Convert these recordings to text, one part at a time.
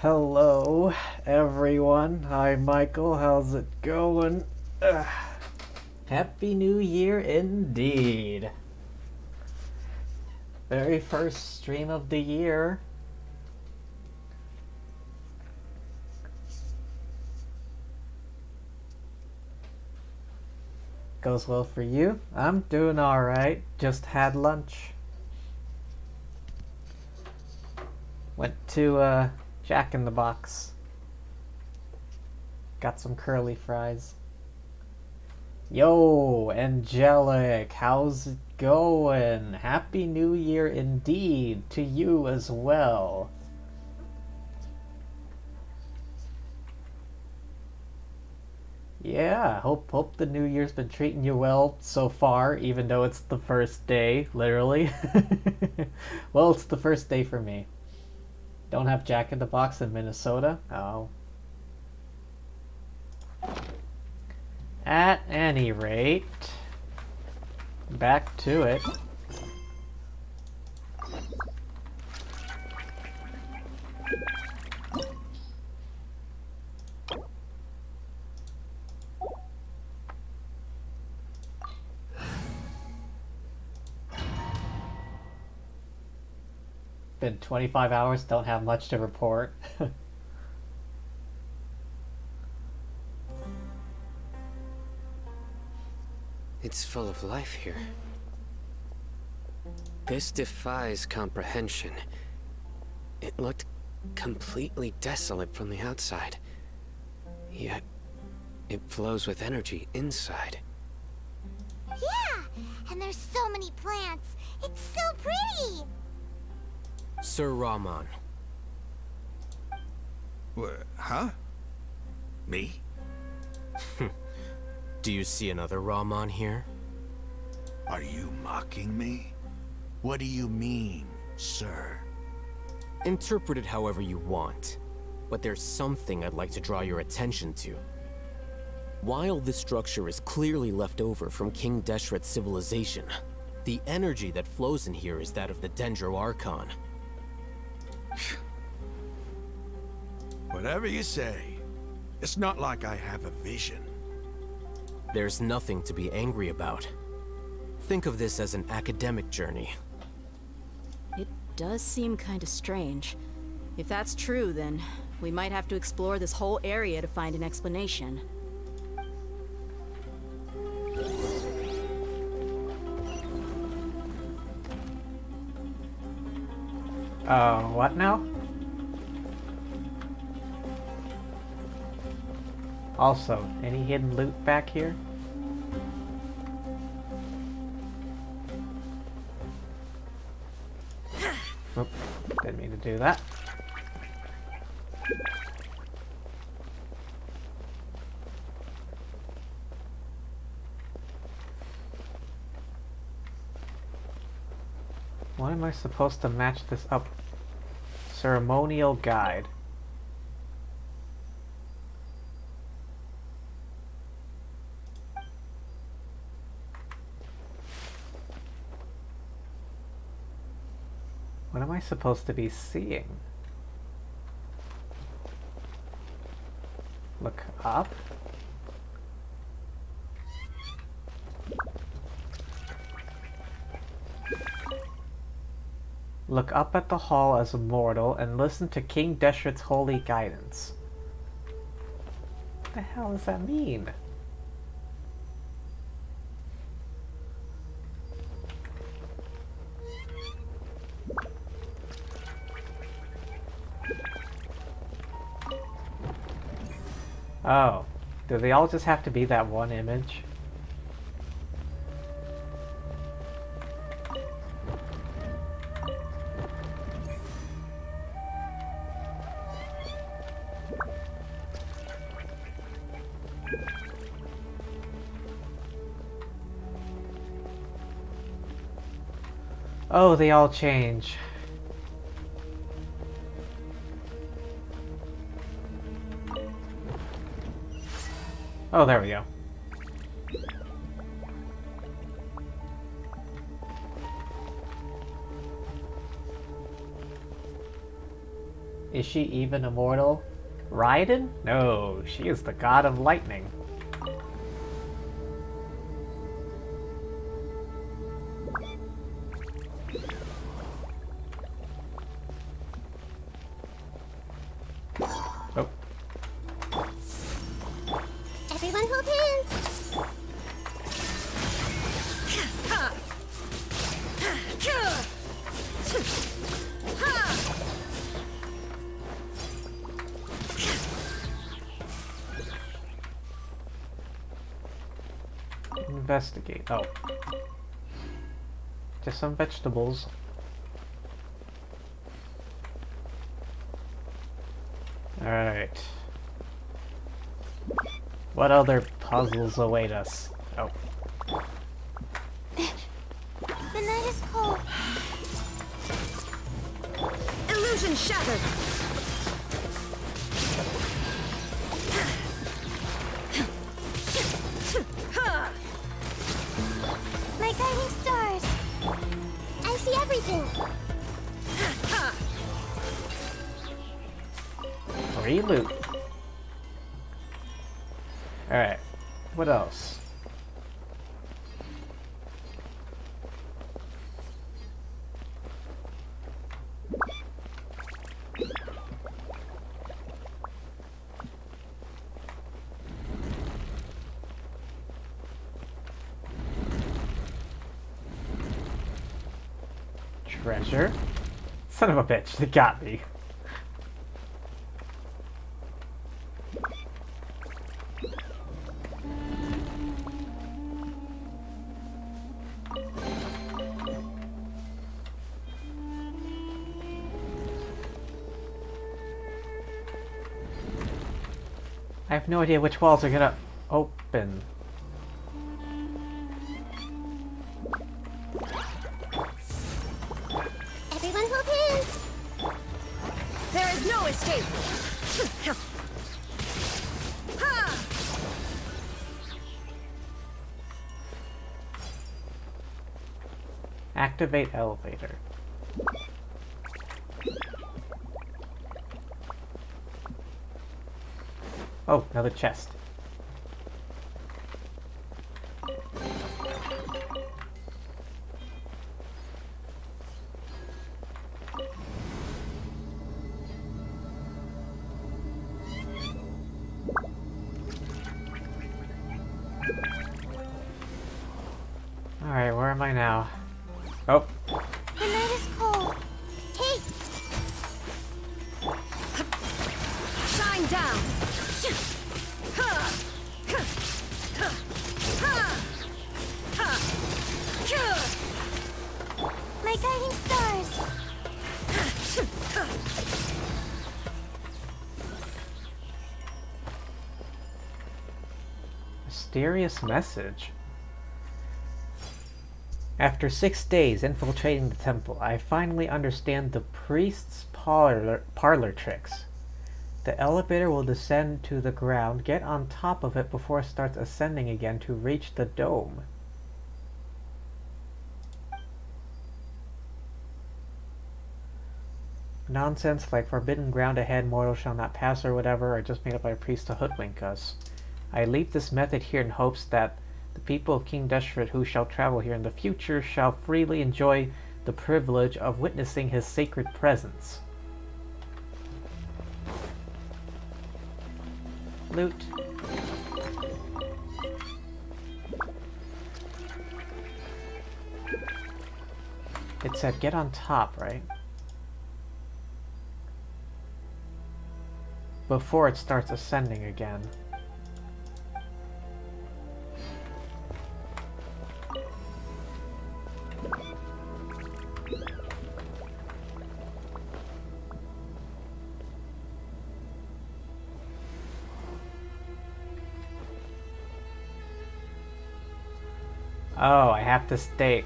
Hello, everyone. Hi, Michael. How's it going? Ugh. Happy New Year indeed. Very first stream of the year. Goes well for you? I'm doing alright. Just had lunch. Went to Jack in the Box. Got some curly fries. Yo, Angelic, how's it going? Happy New Year indeed to you as well. Yeah, hope the New Year's been treating you well so far, even though it's the first day, literally. Well, it's the first day for me. Don't have Jack in the Box in Minnesota? Oh. At any rate, back to it. Been 25 hours, don't have much to report. It's full of life here. This defies comprehension. It looked completely desolate from the outside. Yet, it flows with energy inside. Yeah! And there's so many plants! It's so pretty! Sir Rahman. Huh? Me? Do you see another Rahman here? Are you mocking me? What do you mean, sir? Interpret it however you want, but there's something I'd like to draw your attention to. While this structure is clearly left over from King Deshret's civilization, the energy that flows in here is that of the Dendro Archon. Whatever you say. It's not like I have a vision. There's nothing to be angry about. Think of this as an academic journey. It does seem kinda strange. If that's true, then we might have to explore this whole area to find an explanation. What now? Also, any hidden loot back here? Oop, didn't mean to do that. Why am I supposed to match this up? Ceremonial guide. What am I supposed to be seeing? Look up? Look up at the hall as a mortal and listen to King Deshret's holy guidance. What the hell does that mean? Oh, do they all just have to be that one image? Oh, they all change. Oh, there we go. Is she even immortal? Raiden? No, she is the god of lightning. Oh. Everyone hold hands. Investigate. Oh. Just some vegetables. Alright. What other puzzles await us? Oh. The night is cold. Illusion shattered! My guiding stars. I see everything. Free loot. Alright. What else? Treasure? Son of a bitch, they got me. I have no idea which walls are gonna open. Everyone hold hands. There is no escape! Activate elevator. Oh, another chest. Alright, where am I now? Oh, The night is cold. Hey, Shine down! my guiding stars. mysterious message. After 6 days infiltrating the temple, I finally understand the priest's parlor tricks. The elevator will descend to the ground, get on top of it before it starts ascending again to reach the dome. Nonsense like forbidden ground ahead, mortal shall not pass or whatever are just made up by a priest to hoodwink us. I leave this method here in hopes that the people of King Deshret who shall travel here in the future shall freely enjoy the privilege of witnessing his sacred presence. Loot. It said get on top, right? Before it starts ascending again. Oh, I have to stay.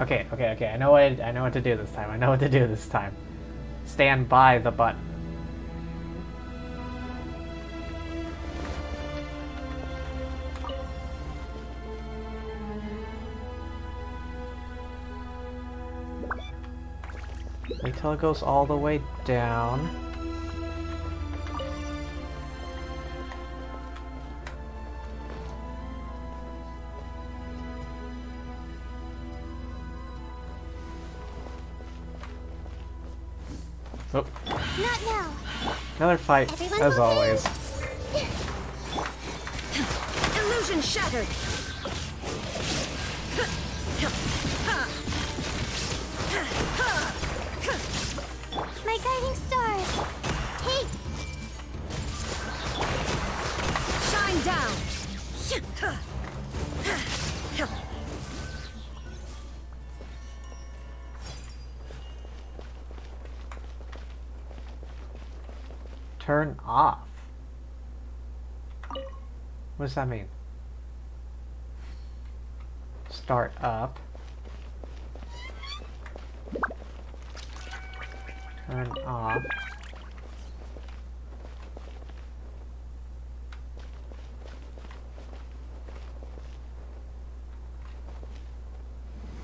Okay. I know what to do this time. Stand by the button. Wait till it goes all the way down. Oh, Not now. another fight, Everyone as move always. Illusion shattered! My guiding stars. Hey, Shine down! Turn off. What does that mean? Start up. Turn off.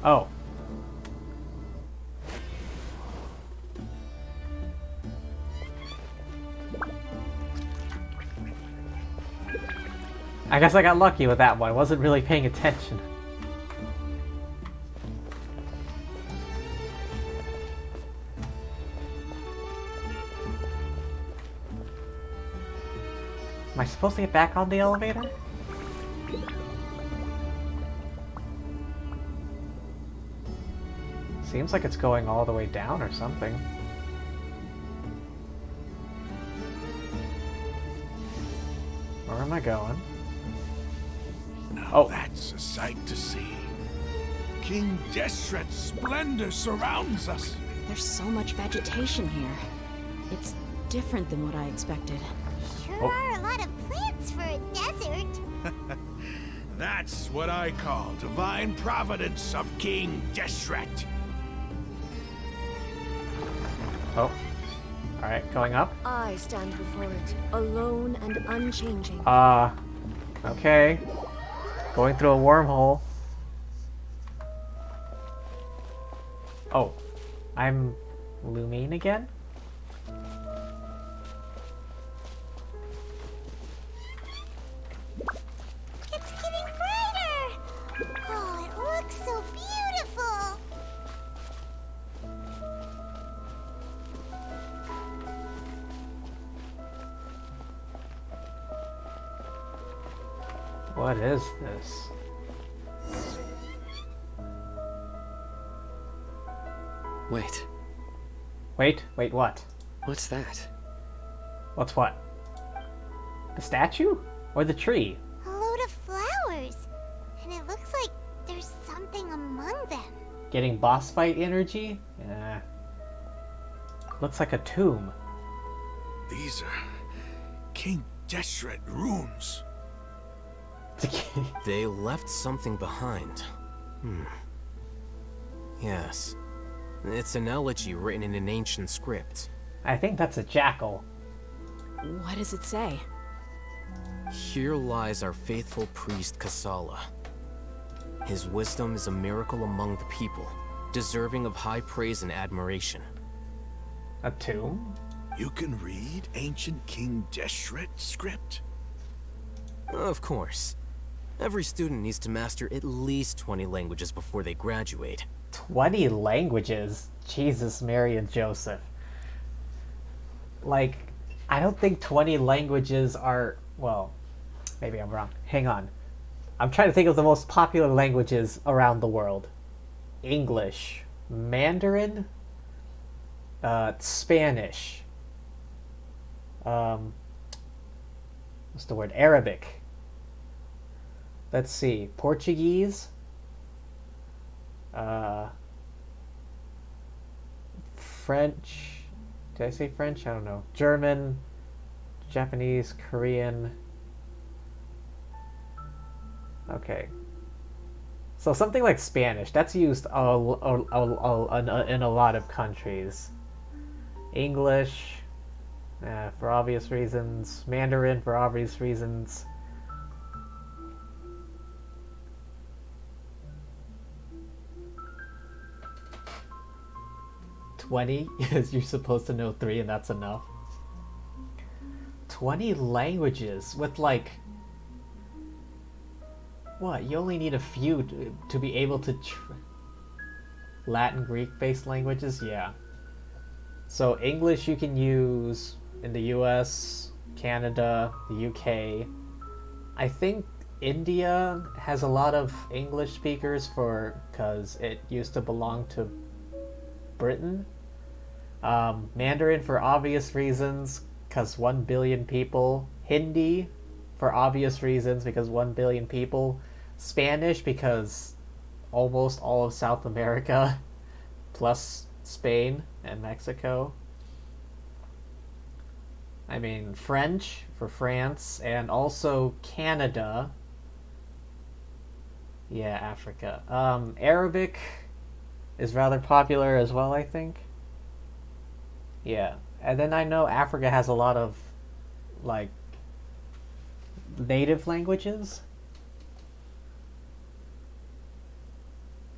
Oh. I guess I got lucky with that one. I wasn't really paying attention. Am I supposed to get back on the elevator? Seems like it's going all the way down or something. Where am I going? Now Oh. that's a sight to see. King Deshret's splendor surrounds us. There's so much vegetation here. It's different than what I expected. sure Oh. are a lot of plants for a desert. That's what I call divine providence of King Deshret. Oh. Alright, going up. I stand before it, alone and unchanging. Okay. Going through a wormhole. Oh. I'm Lumine again? It's getting brighter. Oh, it looks so beautiful. What is this? Wait, Wait, what? what's that? What's what? The statue? Or the tree? A load of flowers. And it looks like there's something among them. Getting boss fight energy? Yeah. Looks like a tomb. These are King Deshret runes. They left something behind. Yes. It's an elegy written in an ancient script. I think that's a jackal. What does it say? Here lies our faithful priest Kasala. His wisdom is a miracle among the people, deserving of high praise and admiration. A tomb? You can read ancient King Deshret script? Of course. Every student needs to master at least 20 languages before they graduate. 20 languages? Jesus, Mary, and Joseph. Like, I don't think 20 languages are... Well, maybe I'm wrong. Hang on. I'm trying to think of the most popular languages around the world. English. Mandarin? Spanish. What's the word? Arabic. Let's see. Portuguese. French. Did I say French? I don't know. German. Japanese. Korean. Okay. So something like Spanish. That's used in a lot of countries. English. For obvious reasons. Mandarin for obvious reasons. 20 is you're supposed to know 3 and that's enough. 20 languages with like... What? You only need a few to be able to... Latin, Greek-based languages? Yeah. So English you can use in the US, Canada, the UK. I think India has a lot of English speakers because it used to belong to Britain. Mandarin for obvious reasons, because 1 billion people. Hindi for obvious reasons, because 1 billion people. Spanish because almost all of South America, plus Spain and Mexico. I mean, French for France, and also Canada. Yeah, Africa. Arabic is rather popular as well, I think. Yeah. And then I know Africa has a lot of, like, native languages.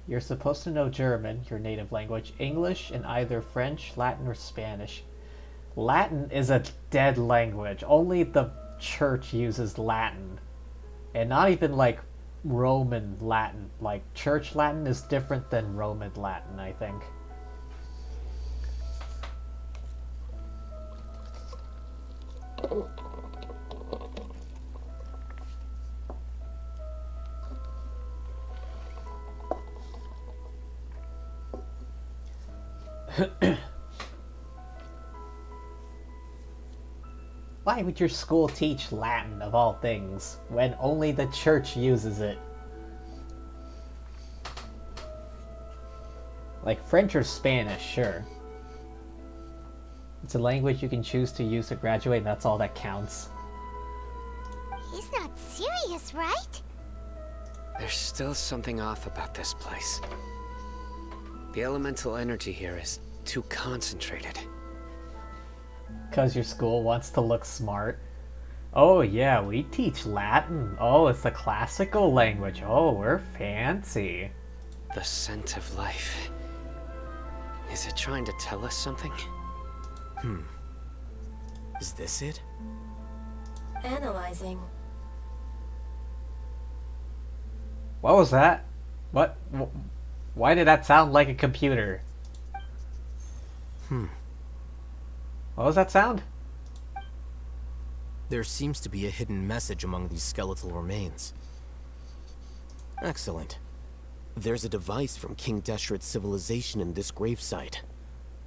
You're supposed to know German, your native language, English, and either French, Latin, or Spanish. Latin is a dead language. Only the church uses Latin. And not even, like, Roman Latin. Like, church Latin is different than Roman Latin, I think. Why would your school teach Latin, of all things, when only the church uses it? Like French or Spanish, sure. It's a language you can choose to use to graduate, and that's all that counts. He's not serious, right? There's still something off about this place. The elemental energy here is too concentrated. Because your school wants to look smart. Oh yeah, we teach Latin. Oh, it's a classical language. Oh, we're fancy. The scent of life. Is it trying to tell us something? Is this it? Analyzing. What was that? What? Why did that sound like a computer? What was that sound? There seems to be a hidden message among these skeletal remains. Excellent. There's a device from King Deshret's civilization in this gravesite.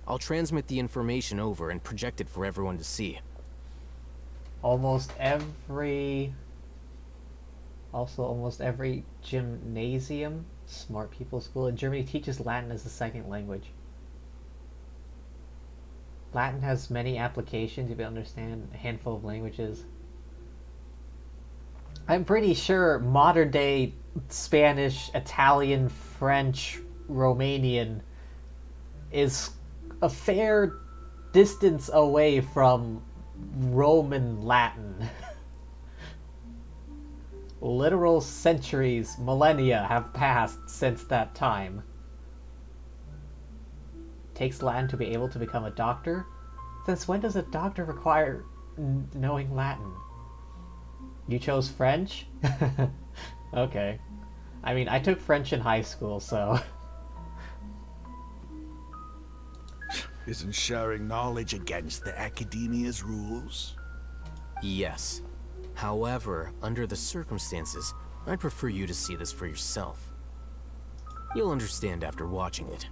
I'll transmit the information over and project it for everyone to see. Almost every gymnasium, smart people school in Germany teaches Latin as a second language. Latin has many applications if you understand a handful of languages. I'm pretty sure modern day Spanish, Italian, French, Romanian is a fair distance away from Roman Latin. Literal centuries, millennia have passed since that time. Takes Latin to be able to become a doctor? Since when does a doctor require knowing Latin? You chose French? Okay. I mean, I took French in high school, so... Isn't sharing knowledge against the Academia's rules? Yes. However, under the circumstances, I'd prefer you to see this for yourself. You'll understand after watching it.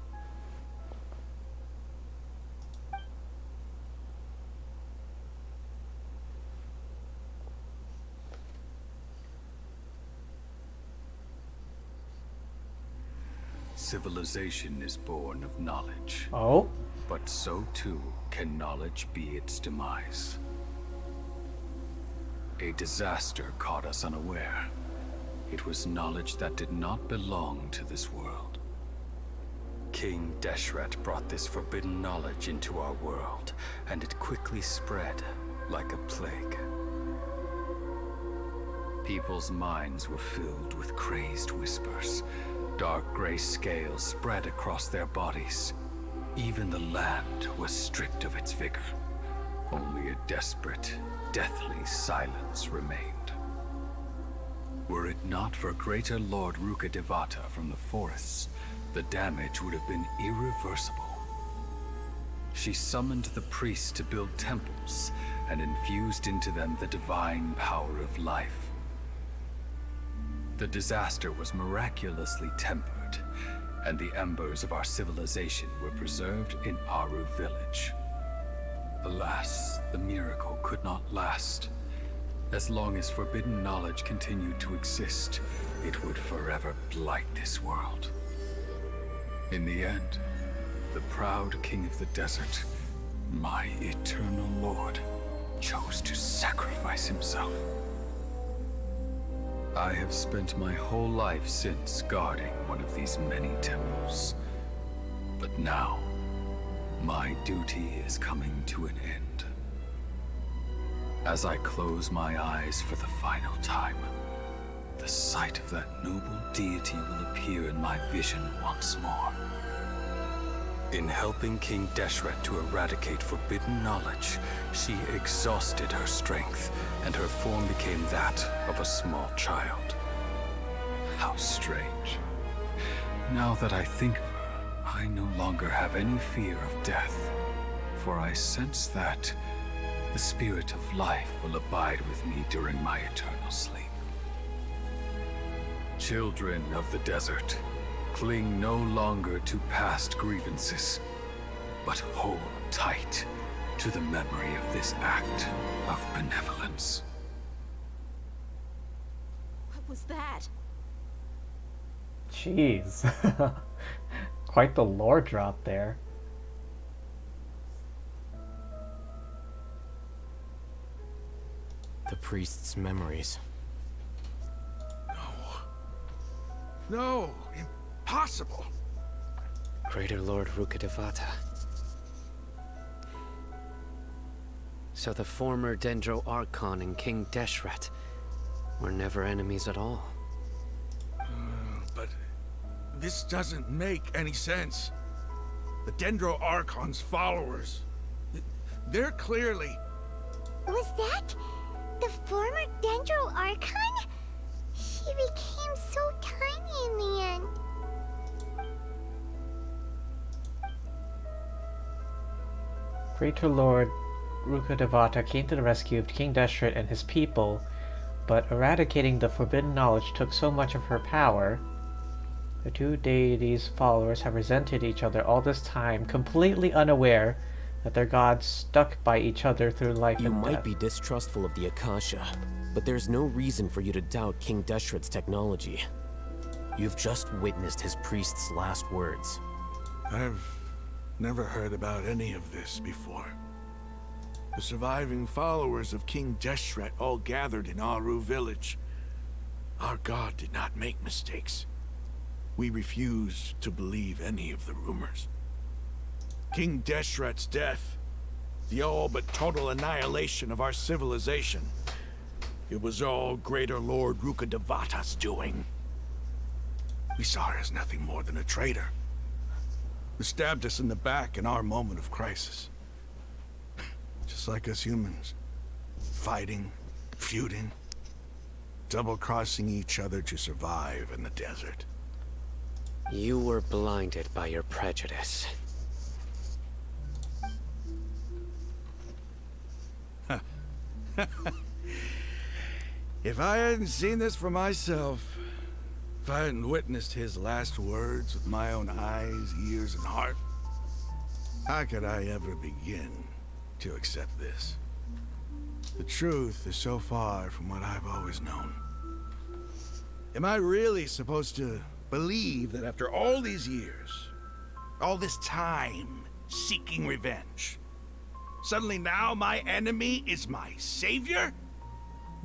Civilization is born of knowledge. Oh? But so too can knowledge be its demise. A disaster caught us unaware. It was knowledge that did not belong to this world. King Deshret brought this forbidden knowledge into our world, and it quickly spread like a plague. People's minds were filled with crazed whispers. Dark gray scales spread across their bodies. Even the land was stripped of its vigor. Only a desperate, deathly silence remained. Were it not for Greater Lord Rukkhadevata from the forests, the damage would have been irreversible. She summoned the priests to build temples and infused into them the divine power of life. The disaster was miraculously tempered, and the embers of our civilization were preserved in Aru village. Alas, the miracle could not last. As long as forbidden knowledge continued to exist, it would forever blight this world. In the end, the proud king of the desert, my eternal lord, chose to sacrifice himself. I have spent my whole life since guarding one of these many temples. But now, my duty is coming to an end. As I close my eyes for the final time, the sight of that noble deity will appear in my vision once more. In helping King Deshret to eradicate forbidden knowledge, she exhausted her strength, and her form became that of a small child. How strange. Now that I think of her, I no longer have any fear of death, for I sense that the spirit of life will abide with me during my eternal sleep. Children of the desert, cling no longer to past grievances, but hold tight to the memory of this act of benevolence. What was that? Jeez. Quite the lore drop there. The priest's memories. No, impossible. Greater Lord Rukkhadevata. So the former Dendro Archon and King Deshret were never enemies at all. But this doesn't make any sense. The Dendro Archon's followers, they're clearly... Was that the former Dendro Archon? She became so tiny in the end. Greater Lord Rukkhadevata came to the rescue of King Deshret and his people, but eradicating the forbidden knowledge took so much of her power. The two deities' followers have resented each other all this time, completely unaware that their gods stuck by each other through life You and might death. be distrustful of the Akasha, but there's no reason for you to doubt King Deshret's technology. You've just witnessed his priest's last words. I've never heard about any of this before. The surviving followers of King Deshret all gathered in Aru village. Our god did not make mistakes. We refused to believe any of the rumors. King Deshret's death, the all but total annihilation of our civilization, it was all Greater Lord Rukkhadevata's doing. We saw her as nothing more than a traitor, who stabbed us in the back in our moment of crisis. Just like us humans. Fighting, feuding, double-crossing each other to survive in the desert. You were blinded by your prejudice. If I hadn't seen this for myself, if I hadn't witnessed his last words with my own eyes, ears, and heart, how could I ever begin to accept this? The truth is so far from what I've always known. Am I really supposed to believe that after all these years, all this time seeking revenge, suddenly now my enemy is my savior?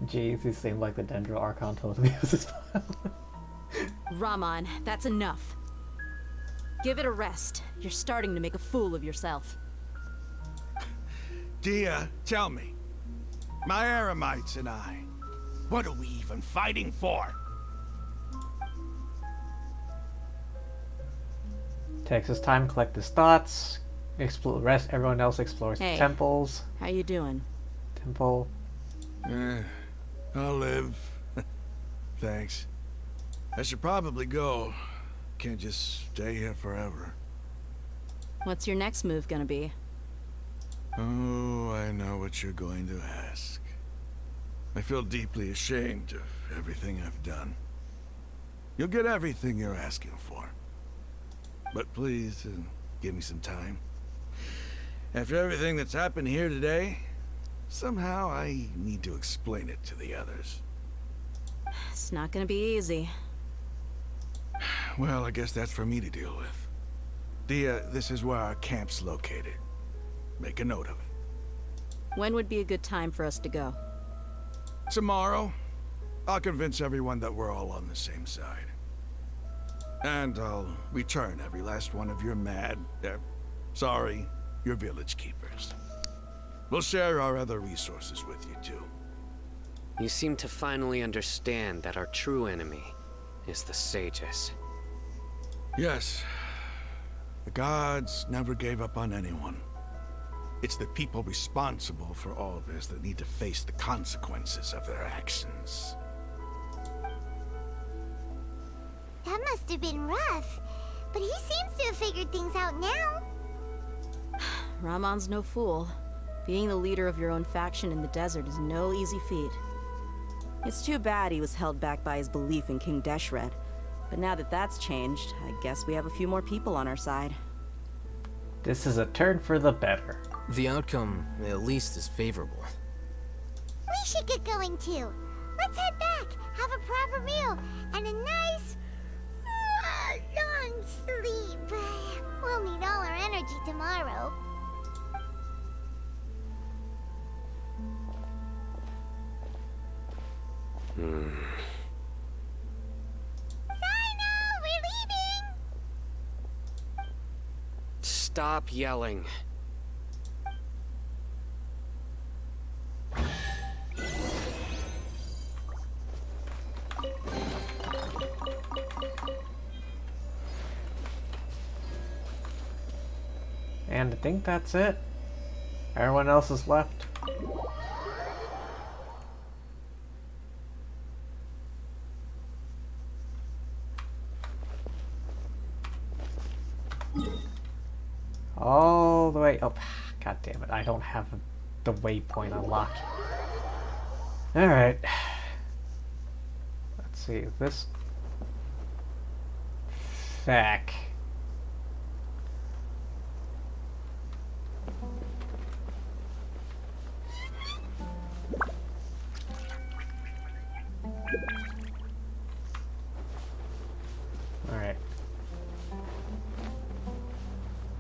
Jeez, he seemed like the Dendro Archon totally was his father. Raman, that's enough. Give it a rest. You're starting to make a fool of yourself. Dia, tell me, my Eremites and I, what are we even fighting for? Takes his time, collect his thoughts. Everyone else explores Hey. temples. How you doing? Temple. I'll live. Thanks. I should probably go. Can't just stay here forever. What's your next move gonna be? Oh, I know what you're going to ask. I feel deeply ashamed of everything I've done. You'll get everything you're asking for. But please, give me some time. After everything that's happened here today, somehow I need to explain it to the others. It's not gonna be easy. Well, I guess that's for me to deal with. This is where our camp's located. Make a note of it. When would be a good time for us to go? Tomorrow, I'll convince everyone that we're all on the same side. And I'll return every last one of your your village keepers. We'll share our other resources with you too. You seem to finally understand that our true enemy is the sages. Yes. The gods never gave up on anyone. It's the people responsible for all this that need to face the consequences of their actions. That must have been rough, but he seems to have figured things out now. Ramon's no fool. Being the leader of your own faction in the desert is no easy feat. It's too bad he was held back by his belief in King Deshret. But now that that's changed, I guess we have a few more people on our side. This is a turn for the better. The outcome, at least, is favorable. We should get going too. Let's head back, have a proper meal, and a nice, long sleep. We'll need all our energy tomorrow. Sino, we're leaving! Stop yelling. And I think that's it. Everyone else is left. All the way up. God damn it, I don't have the waypoint unlocked. Alright. Let's see, this... Feck. Alright.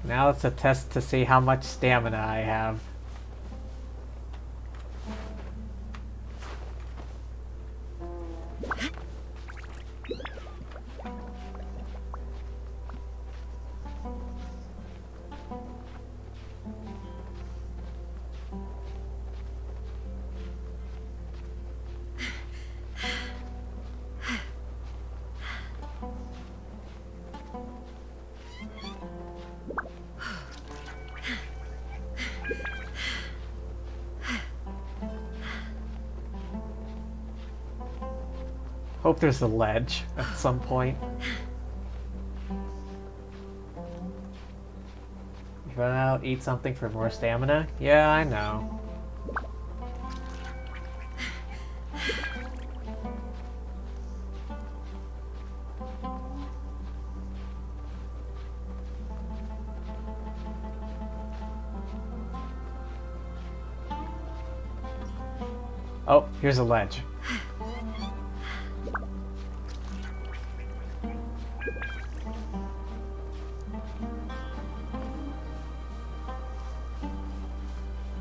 Now it's a test to see how much stamina I have. Hope there's a ledge at some point. You run out, eat something for more stamina? Yeah, I know. Oh, here's a ledge.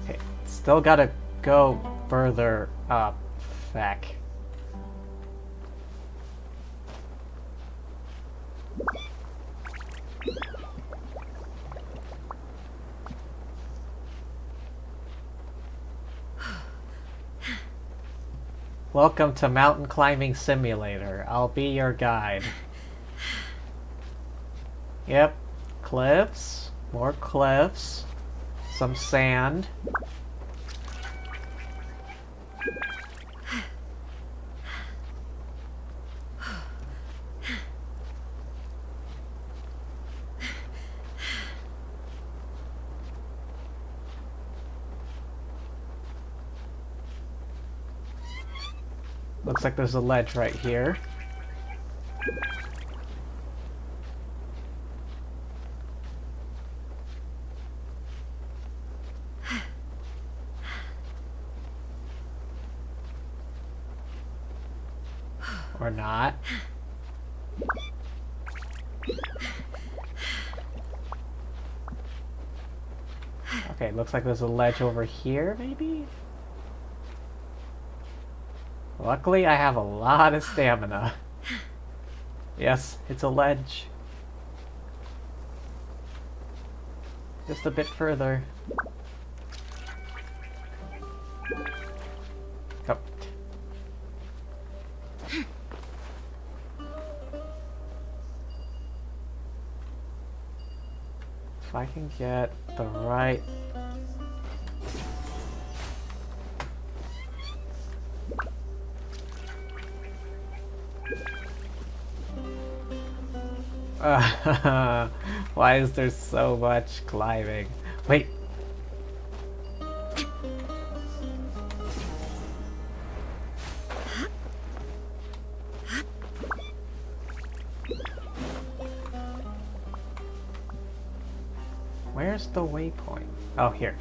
Okay, still gotta go further up. Feck. Welcome to Mountain Climbing Simulator. I'll be your guide. Yep. cliffs. More cliffs. Some sand. Looks like there's a ledge right here. Or not. Okay, looks like there's a ledge over here, maybe? Luckily, I have a lot of stamina. Yes, it's a ledge. Just a bit further. Oh. If I can get the right... why is there so much climbing? Wait. Where's the waypoint? Oh, here.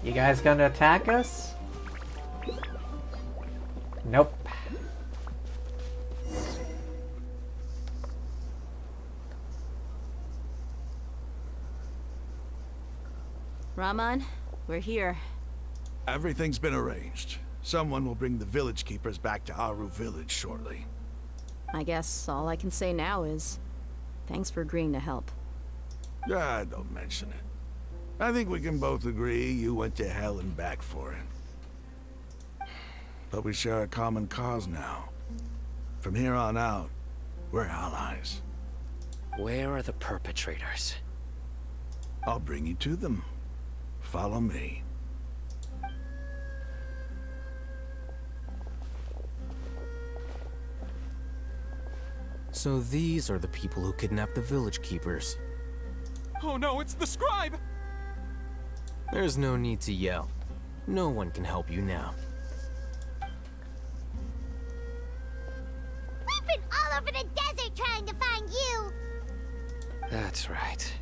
You guys gonna attack us? Nope. Raman, we're here. Everything's been arranged. Someone will bring the village keepers back to Aru village shortly. I guess all I can say now is thanks for agreeing to help. Ah, don't mention it. I think we can both agree you went to hell and back for it. But we share a common cause now. From here on out, we're allies. Where are the perpetrators? I'll bring you to them. Follow me. So these are the people who kidnapped the village keepers. Oh no, it's the scribe! There's no need to yell. No one can help you now. We've been all over the desert trying to find you! That's right.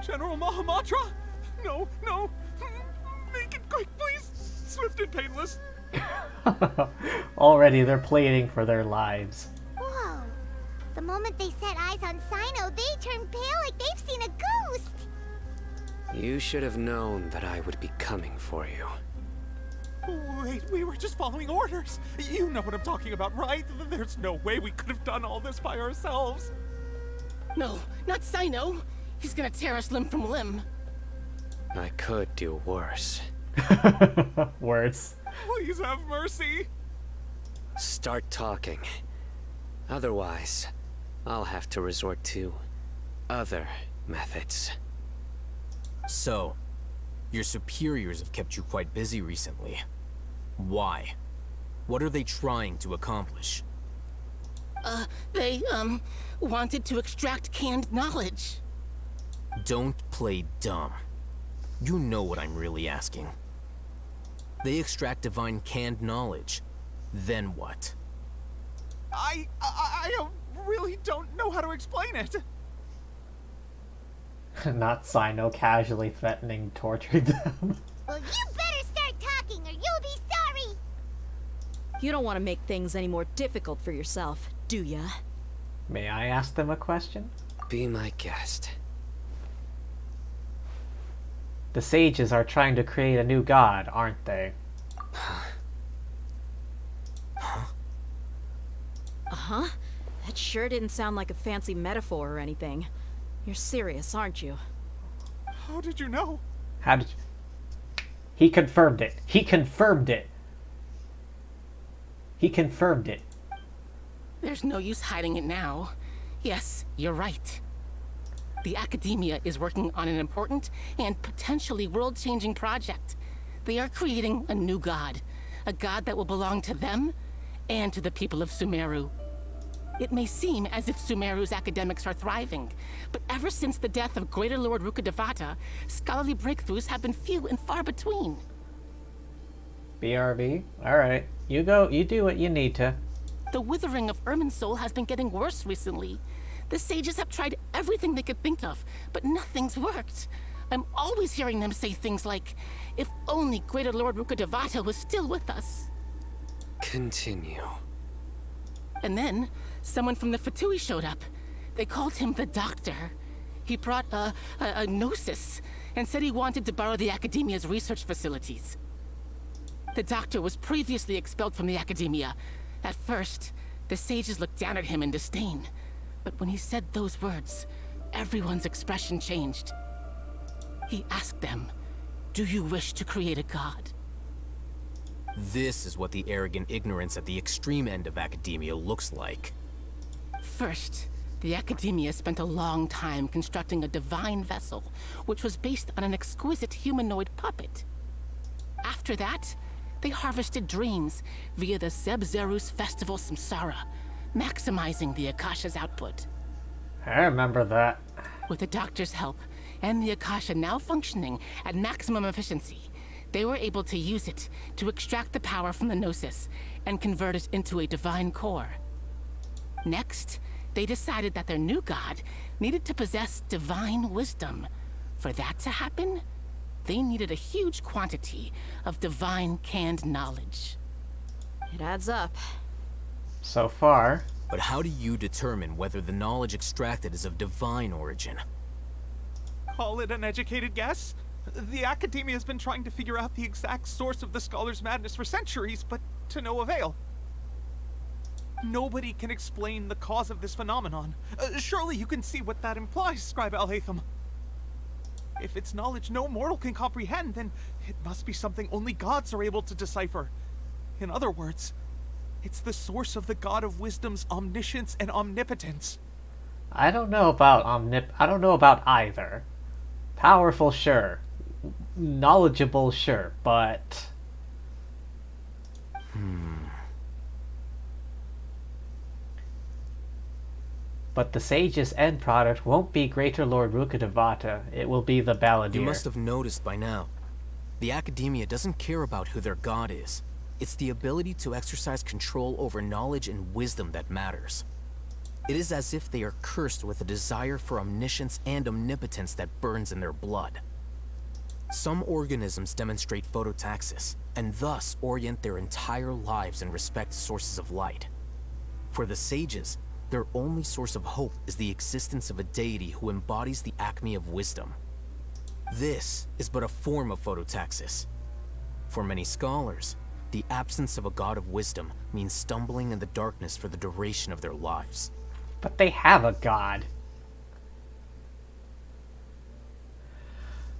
General Mahamatra? No, no! Make it quick, please! Swift and painless! Already they're pleading for their lives. Whoa. The moment they set eyes on Sino, they turn pale like they've seen a ghost! You should have known that I would be coming for you. Wait, we were just following orders! You know what I'm talking about, right? There's no way we could have done all this by ourselves! No, not Sino. He's gonna tear us limb from limb. I could do worse. Words. Please have mercy! Start talking. Otherwise, I'll have to resort to other methods. So, your superiors have kept you quite busy recently. Why? What are they trying to accomplish? They, wanted to extract canned knowledge. Don't play dumb. You know what I'm really asking. They extract divine canned knowledge. Then what? I really don't know how to explain it. Not Sino casually threatening torturing them. Well, you better start talking or you'll be sorry! You don't want to make things any more difficult for yourself, do ya? May I ask them a question? Be my guest. The sages are trying to create a new god, aren't they? Uh-huh. That sure didn't sound like a fancy metaphor or anything. You're serious, aren't you? How did you know? How did you... He confirmed it. He confirmed it. He confirmed it. There's no use hiding it now. Yes, you're right. The Academia is working on an important and potentially world-changing project. They are creating a new god. A god that will belong to them and to the people of Sumeru. It may seem as if Sumeru's academics are thriving, but ever since the death of Greater Lord Rukkhadevata, scholarly breakthroughs have been few and far between. BRB? Alright. You go, you do what you need to. The withering of Irminsul has been getting worse recently. The sages have tried everything they could think of, but nothing's worked. I'm always hearing them say things like, if only Greater Lord Rukkhadevata was still with us. Continue. And then, someone from the Fatui showed up. They called him the Doctor. He brought a gnosis, and said he wanted to borrow the Academia's research facilities. The Doctor was previously expelled from the Academia. At first, the sages looked down at him in disdain. But when he said those words, everyone's expression changed. He asked them, "Do you wish to create a god?" This is what the arrogant ignorance at the extreme end of academia looks like. First, the Academia spent a long time constructing a divine vessel, which was based on an exquisite humanoid puppet. After that, they harvested dreams via the Zeb-Zerus Festival Samsara, maximizing the Akasha's output. I remember that. With the Doctor's help, and the Akasha now functioning at maximum efficiency, they were able to use it to extract the power from the Gnosis and convert it into a divine core. Next, they decided that their new god needed to possess divine wisdom. For that to happen, they needed a huge quantity of divine canned knowledge. It adds up. So far. But how do you determine whether the knowledge extracted is of divine origin? Call it an educated guess? The Academia has been trying to figure out the exact source of the Scholar's madness for centuries, but to no avail. Nobody can explain the cause of this phenomenon. Surely you can see what that implies, Scribe Alhaitham. If it's knowledge no mortal can comprehend, then it must be something only gods are able to decipher. In other words, it's the source of the God of Wisdom's omniscience and omnipotence. I don't know about I don't know about either. Powerful, sure. Knowledgeable, sure, but... But the sage's end product won't be Greater Lord Rukkhadevata. It will be the Balladeer. You must have noticed by now. The Academia doesn't care about who their god is. It's the ability to exercise control over knowledge and wisdom that matters. It is as if they are cursed with a desire for omniscience and omnipotence that burns in their blood. Some organisms demonstrate phototaxis, and thus orient their entire lives in respect to sources of light. For the sages, their only source of hope is the existence of a deity who embodies the acme of wisdom. This is but a form of phototaxis. For many scholars, the absence of a god of wisdom means stumbling in the darkness for the duration of their lives. But they have a god.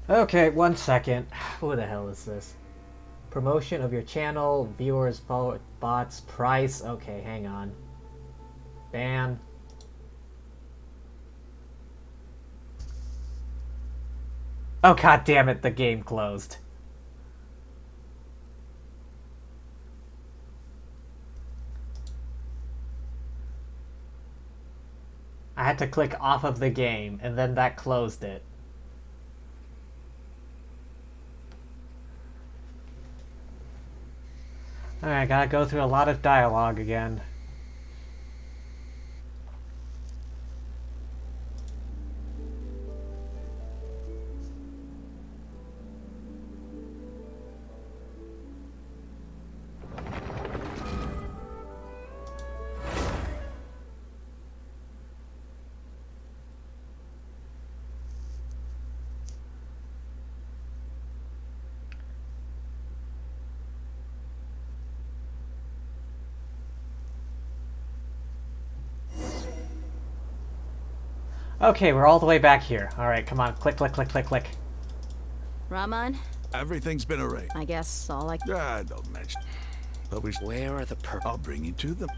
Okay, 1 second. Who the hell is this? Promotion of your channel, viewers, bots, price. Okay, hang on. Ban. Oh god damn it, the game closed. I had to click off of the game, and then that closed it. Alright, gotta go through a lot of dialogue again. Okay, we're all the way back here. Alright, come on. Click, click, click, click, click. Raman, Everything's been arranged. I guess all I... Ah, don't mention. But Where are the I'll bring you to them.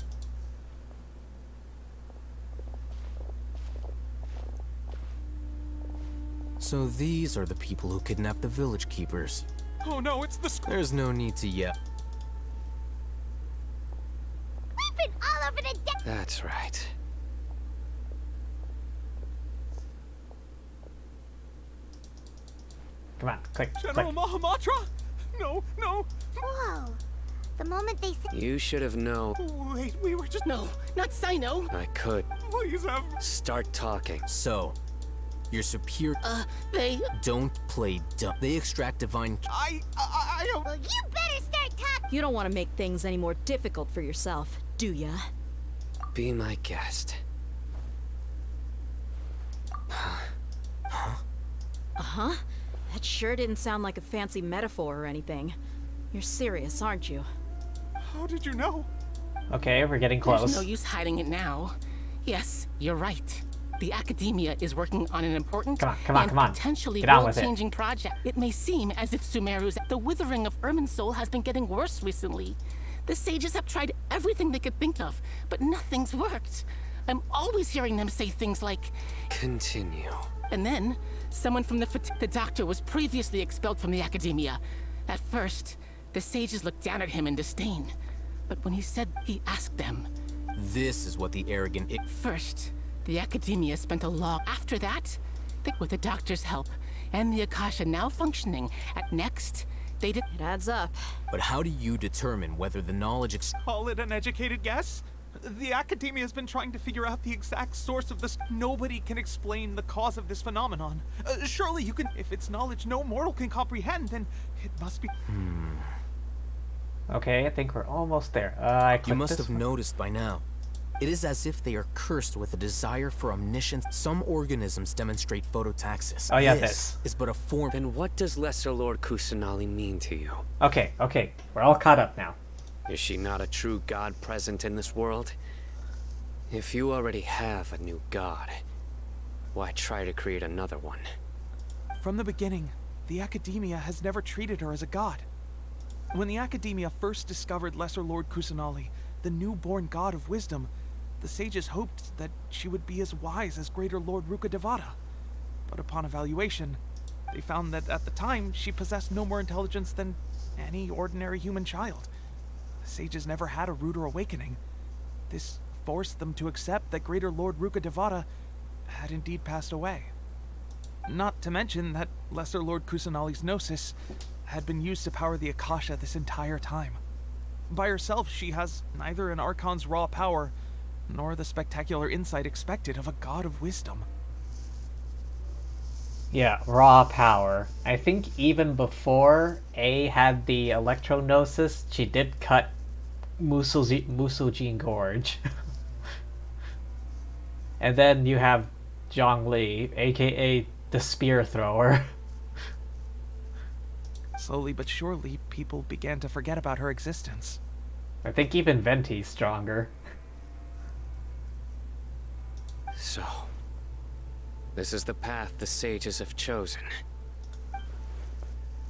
So these are the people who kidnapped the village keepers. Oh no, it's the There's no need to yell. We've been all over the That's right. Come on, click, General click. Mahamatra? No, no. Whoa. The moment they said You should have known. Wait, we were just... No, not Sino. I could Please have... start talking. So, your superior... They... Don't play dumb. They extract divine... I don't... well, you better start talking. You don't want to make things any more difficult for yourself, do ya? Be my guest. Uh-huh. That sure didn't sound like a fancy metaphor or anything. You're serious, aren't you? How did you know? Okay, we're getting There's close. no use hiding it now. Yes, you're right. The Academia is working on an important Come on, come on, and come on. potentially Get on with it. world-changing project. It may seem as if Sumeru's the withering of Irminsul has been getting worse recently. The sages have tried everything they could think of, but nothing's worked. I'm always hearing them say things like, Continue. and then someone from the doctor was previously expelled from the Academia. At first, the sages looked down at him in disdain. But when he asked them. This is what the arrogant... First, the Academia spent a long... After that, with the doctor's help, and the Akasha now functioning, next, they did... It adds up. But how do you determine whether the knowledge... Call it an educated guess? The Academia has been trying to figure out the exact source of this. Nobody can explain the cause of this phenomenon. Surely you can... If it's knowledge no mortal can comprehend, then it must be... Okay, I think we're almost there. I You clicked must this have one. noticed by now. It is as if they are cursed with a desire for omniscience. Some organisms demonstrate phototaxis. Oh yeah, This is but a form... Then what does Lesser Lord Kusanali mean to you? Okay, okay. We're all caught up now. Is she not a true god present in this world? If you already have a new god, why try to create another one? From the beginning, the Academia has never treated her as a god. When the Academia first discovered Lesser Lord Kusanali, the newborn god of wisdom, the sages hoped that she would be as wise as Greater Lord Rukkhadevata. But upon evaluation, they found that at the time she possessed no more intelligence than any ordinary human child. The sages never had a ruder awakening. This forced them to accept that Greater Lord Rukkhadevata had indeed passed away. Not to mention that Lesser Lord Kusanali's gnosis had been used to power the Akasha this entire time. By herself, she has neither an Archon's raw power, nor the spectacular insight expected of a god of wisdom. Yeah, raw power. I think even before A had the electrognosis, she did cut Musujin Gorge. And then you have Zhongli, aka the spear thrower. Slowly but surely, people began to forget about her existence. I think even Venti's stronger. So, this is the path the sages have chosen.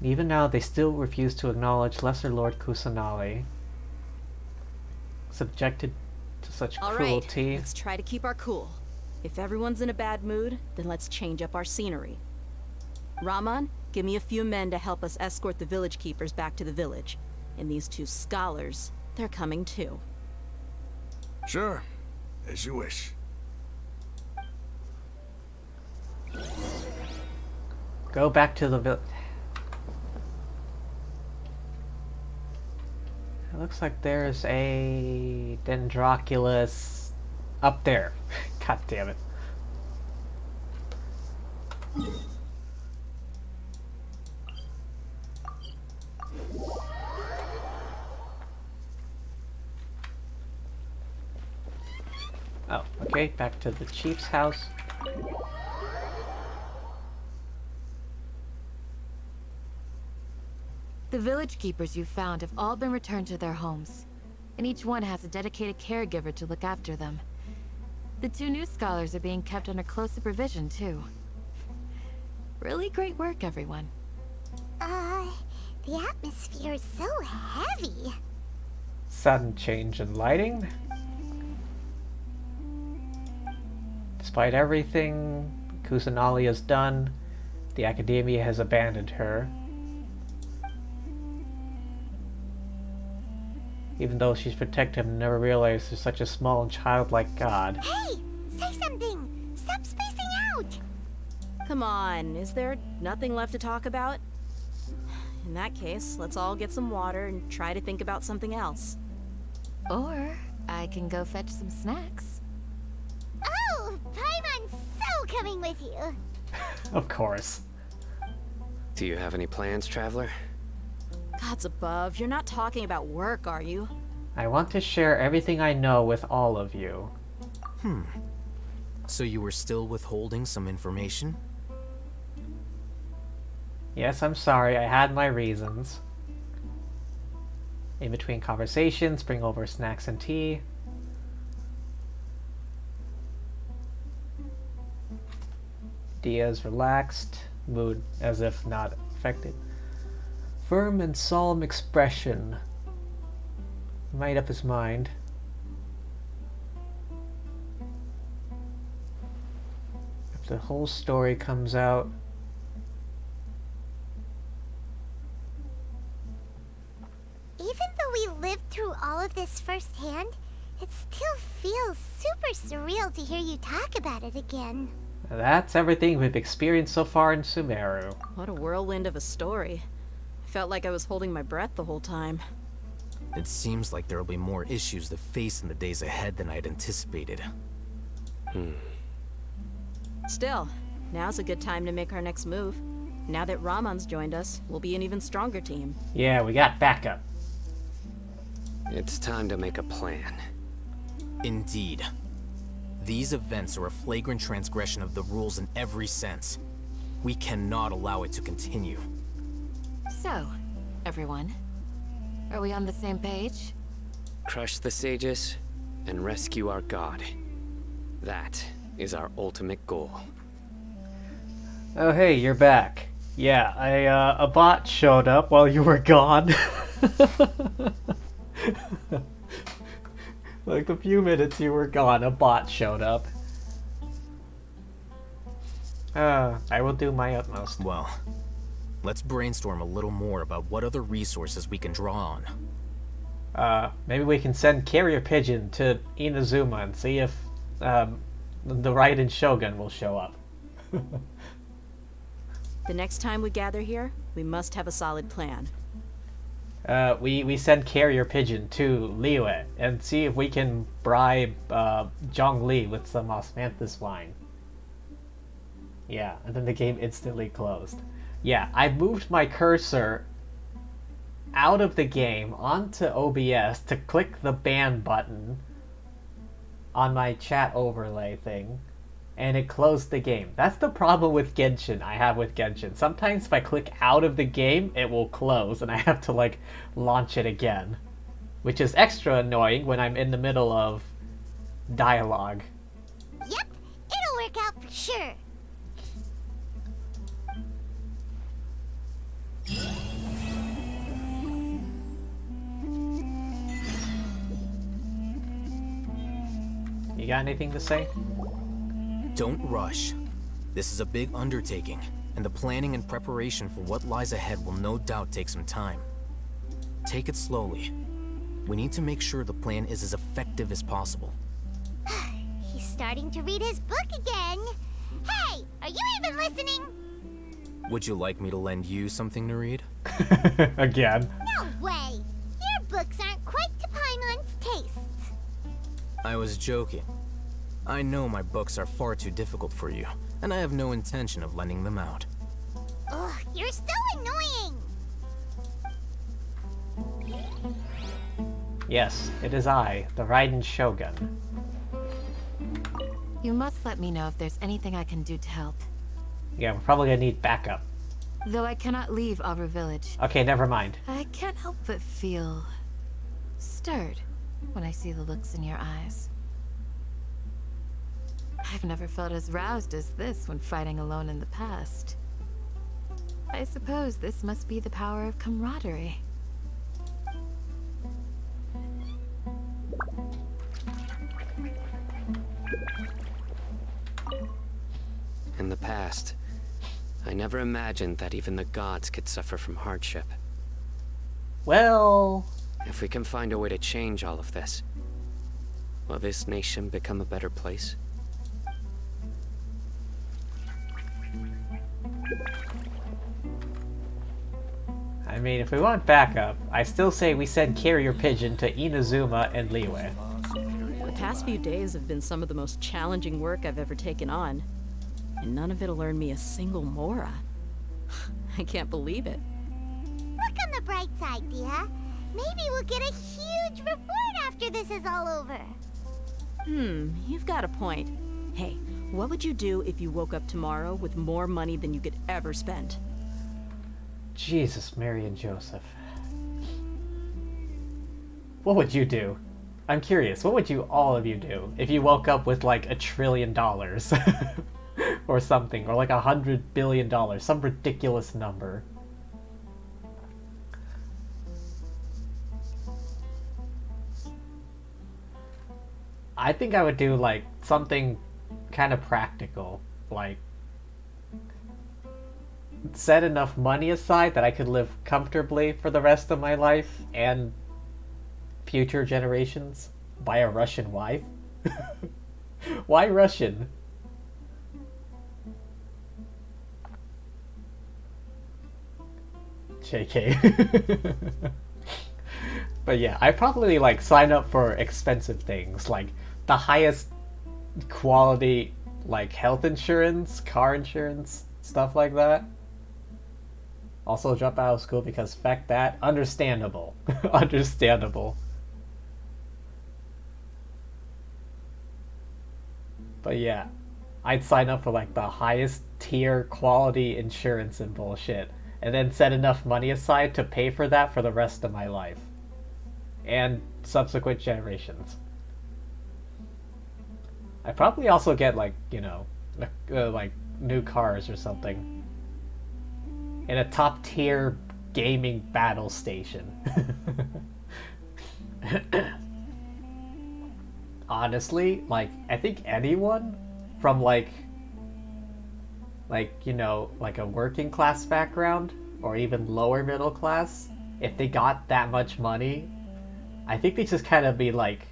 Even now, they still refuse to acknowledge Lesser Lord Kusanali. Subjected to such All right, cruelty. let's try to keep our cool. If everyone's in a bad mood, then let's change up our scenery. Raman, give me a few men to help us escort the village keepers back to the village. And these two scholars, they're coming too. Sure, as you wish. Go back to the village. It looks like there's a Dendroculus up there. God damn it. Oh, okay, back to the chief's house. The village keepers you found have all been returned to their homes, and each one has a dedicated caregiver to look after them. The 2 new scholars are being kept under close supervision, too. Really great work, everyone. The atmosphere is so heavy. Sudden change in lighting. Despite everything Kusanali has done, the Academia has abandoned her. Even though she's protected him, never realized there's such a small and childlike god. Hey! Say something! Stop spacing out! Come on, is there nothing left to talk about? In that case, let's all get some water and try to think about something else. Or I can go fetch some snacks. Oh! Paimon's so coming with you! Of course. Do you have any plans, traveler? Gods above, you're not talking about work, are you? I want to share everything I know with all of you. So you were still withholding some information? Yes, I'm sorry, I had my reasons. In between conversations, bring over snacks and tea. Diaz relaxed, mood as if not affected. Firm and solemn expression. Made up his mind. If the whole story comes out, Even though we lived through all of this firsthand, it still feels super surreal to hear you talk about it again. that's everything we've experienced so far in Sumeru. What a whirlwind of a story. I felt like I was holding my breath the whole time. It seems like there will be more issues to face in the days ahead than I'd anticipated. Still, now's a good time to make our next move. Now that Ramon's joined us, we'll be an even stronger team. Yeah, we got backup. It's time to make a plan. Indeed. These events are a flagrant transgression of the rules in every sense. We cannot allow it to continue. So, everyone, are we on the same page? Crush the sages and rescue our god. That is our ultimate goal. Oh hey, you're back. Yeah, a bot showed up while you were gone. Like the few minutes you were gone, a bot showed up. I will do my utmost. Well, let's brainstorm a little more about what other resources we can draw on. Maybe we can send Carrier Pigeon to Inazuma and see if the Raiden Shogun will show up. The next time we gather here, we must have a solid plan. We send Carrier Pigeon to Liyue and see if we can bribe Zhongli with some osmanthus wine. Yeah, and then the game instantly closed. Yeah, I moved my cursor out of the game onto OBS to click the ban button on my chat overlay thing, and it closed the game. That's the problem with Genshin I have with Genshin. Sometimes if I click out of the game, it will close, and I have to, like, launch it again. Which is extra annoying when I'm in the middle of dialogue. Yep, it'll work out for sure. You got anything to say? Don't rush. This is a big undertaking, and the planning and preparation for what lies ahead will no doubt take some time. Take it slowly. We need to make sure the plan is as effective as possible. He's starting to read his book again. Hey, are you even listening? Would you like me to lend you something to read? Again. No way. Your books aren't quite to Paimon's tastes. I was joking. I know my books are far too difficult for you, and I have no intention of lending them out. Ugh, you're so annoying. Yes, it is I, the Raiden Shogun. You must let me know if there's anything I can do to help. Yeah, we're probably gonna need backup. Though I cannot leave Aru Village, Okay, never mind. I can't help but feel stirred when I see the looks in your eyes. I've never felt as roused as this when fighting alone in the past. I suppose this must be the power of camaraderie. In the past, I never imagined that even the gods could suffer from hardship. Well... If we can find a way to change all of this, will this nation become a better place? I mean, if we want backup, I still say we send carrier pigeon to Inazuma and Liyue. The past few days have been some of the most challenging work I've ever taken on. And none of it'll earn me a single mora. I can't believe it. Look on the bright side, dear. Maybe we'll get a huge reward after this is all over. You've got a point. Hey, what would you do if you woke up tomorrow with more money than you could ever spend? Jesus, Mary and Joseph. What would you do? I'm curious, what would all of you do if you woke up with like $1 trillion? Or something, or like $100 billion, some ridiculous number. I think I would do like something kind of practical, like set enough money aside that I could live comfortably for the rest of my life and future generations. Buy a Russian wife? Why Russian? JK. But yeah, I probably like sign up for expensive things, like the highest quality like health insurance, car insurance, stuff like that. Also drop out of school because feck that. Understandable. Understandable. But yeah, I'd sign up for like the highest tier quality insurance and bullshit, and then set enough money aside to pay for that for the rest of my life. And subsequent generations. I probably also get like, you know, like new cars or something. In a top tier gaming battle station. Honestly, like, I think anyone from like, you know, like a working class background or even lower middle class, if they got that much money, I think they just kind of be like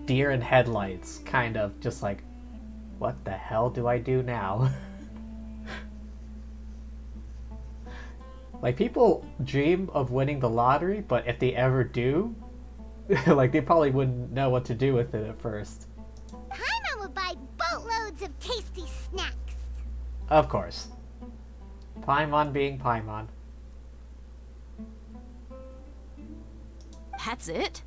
deer in headlights, kind of just like, what the hell do I do now? Like, people dream of winning the lottery, but if they ever do, like, they probably wouldn't know what to do with it at first. Paimon would buy boatloads of tasty snacks. Of course. Paimon being Paimon. That's it?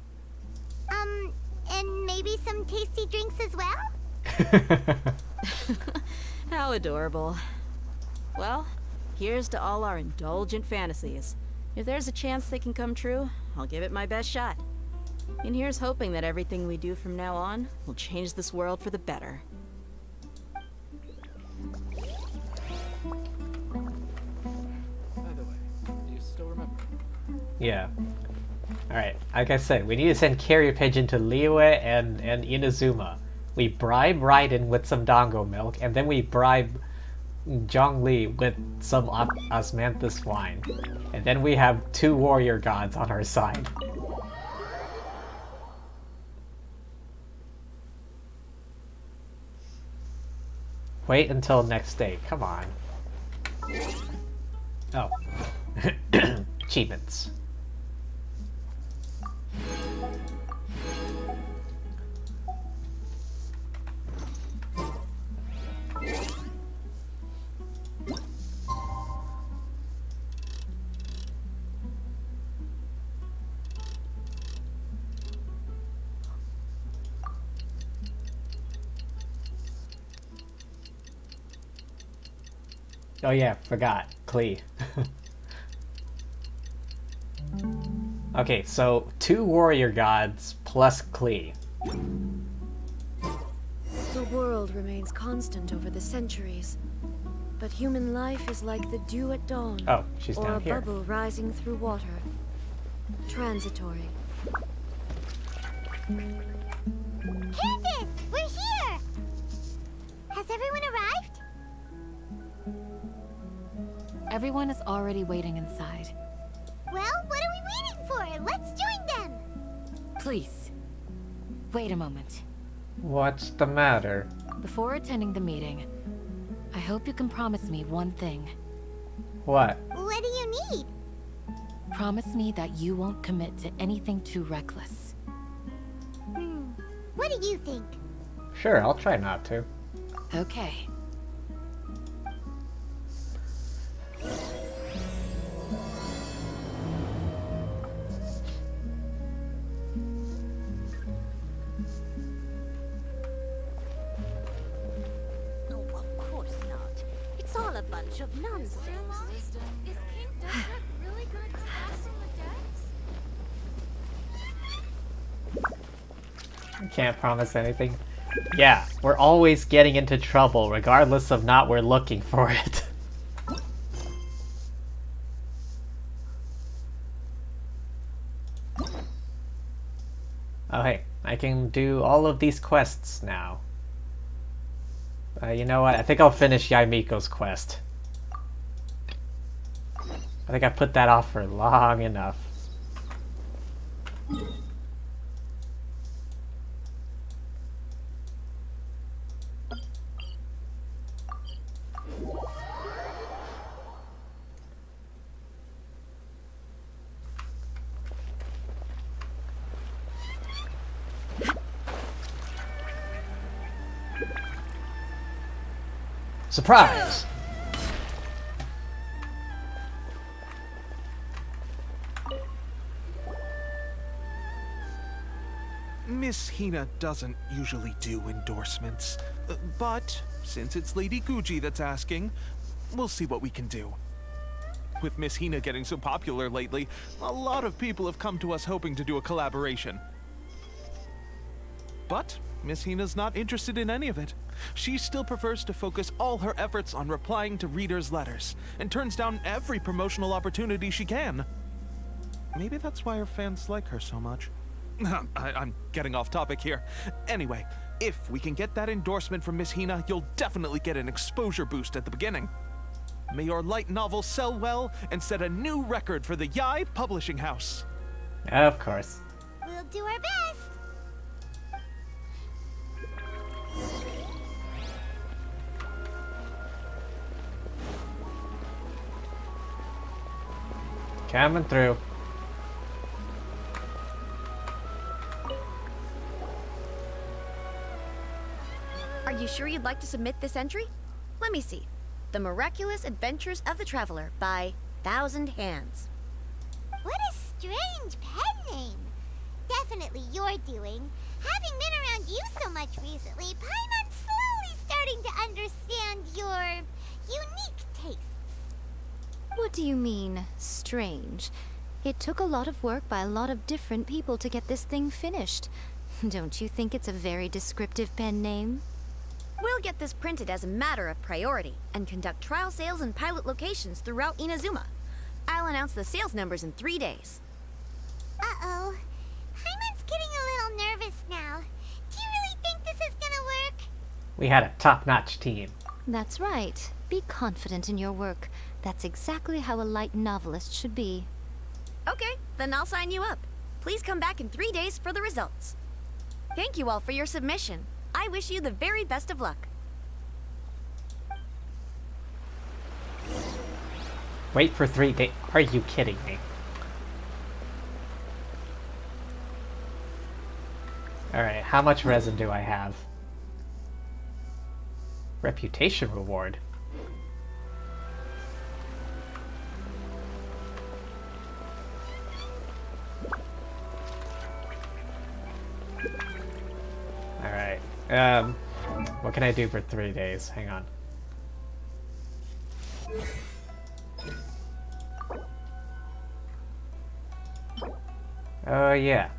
And maybe some tasty drinks as well? How adorable. Well, here's to all our indulgent fantasies. If there's a chance they can come true, I'll give it my best shot. And here's hoping that everything we do from now on will change this world for the better. By the way, do you still remember? Yeah. Alright, like I said, we need to send carrier pigeon to Liyue and Inazuma. We bribe Raiden with some Dango milk, and then we bribe Zhongli with some osmanthus wine. And then we have 2 warrior gods on our side. Wait until next day, come on. Oh. Achievements. Oh yeah, forgot. Klee. Okay, so 2 warrior gods plus Klee. world remains constant over the centuries, but human life is like the dew at dawn, Oh, she's or down a here. bubble rising through water. Transitory. Candace, we're here! Has everyone arrived? Everyone is already waiting inside. Well, what are we waiting for? Let's join them! Please, wait a moment. What's the matter? Before attending the meeting, I hope you can promise me one thing. What? What do you need? Promise me that you won't commit to anything too reckless. What do you think? Sure, I'll try not to. Okay. No, of course not. It's all a bunch of nonsense. Is King Desert really gonna come back from the depths? I can't promise anything. Yeah, we're always getting into trouble, regardless of not we're looking for it. Oh hey, I can do all of these quests now. You know what? I think I'll finish Yaimiko's quest. I think I put that off for long enough. Surprise! Miss Hina doesn't usually do endorsements, but since it's Lady Guji that's asking, we'll see what we can do. With Miss Hina getting so popular lately, a lot of people have come to us hoping to do a collaboration. But Miss Hina's not interested in any of it. She still prefers to focus all her efforts on replying to readers' letters, and turns down every promotional opportunity she can. Maybe that's why her fans like her so much. I'm getting off topic here. Anyway, if we can get that endorsement from Miss Hina, you'll definitely get an exposure boost at the beginning. May your light novel sell well and set a new record for the Yai Publishing House. Of course. We'll do our best! Coming through. Are you sure you'd like to submit this entry? Let me see. The Miraculous Adventures of the Traveler by Thousand Hands. What a strange pen name! Definitely your doing. Having been around you so much recently, Paimon's slowly starting to understand your unique tastes. What do you mean, strange? It took a lot of work by a lot of different people to get this thing finished. Don't you think it's a very descriptive pen name? We'll get this printed as a matter of priority and conduct trial sales in pilot locations throughout Inazuma. I'll announce the sales numbers in 3 days. Uh-oh. Paimon's getting a little nervous now. Do you really think this is gonna work? We had a top-notch team. That's right. Be confident in your work. That's exactly how a light novelist should be. Okay, then I'll sign you up. Please come back in 3 days for the results. Thank you all for your submission. I wish you the very best of luck. Wait for 3 days. Are you kidding me? Alright, how much resin do I have? Reputation reward. Alright. What can I do for 3 days? Hang on. Oh, yeah.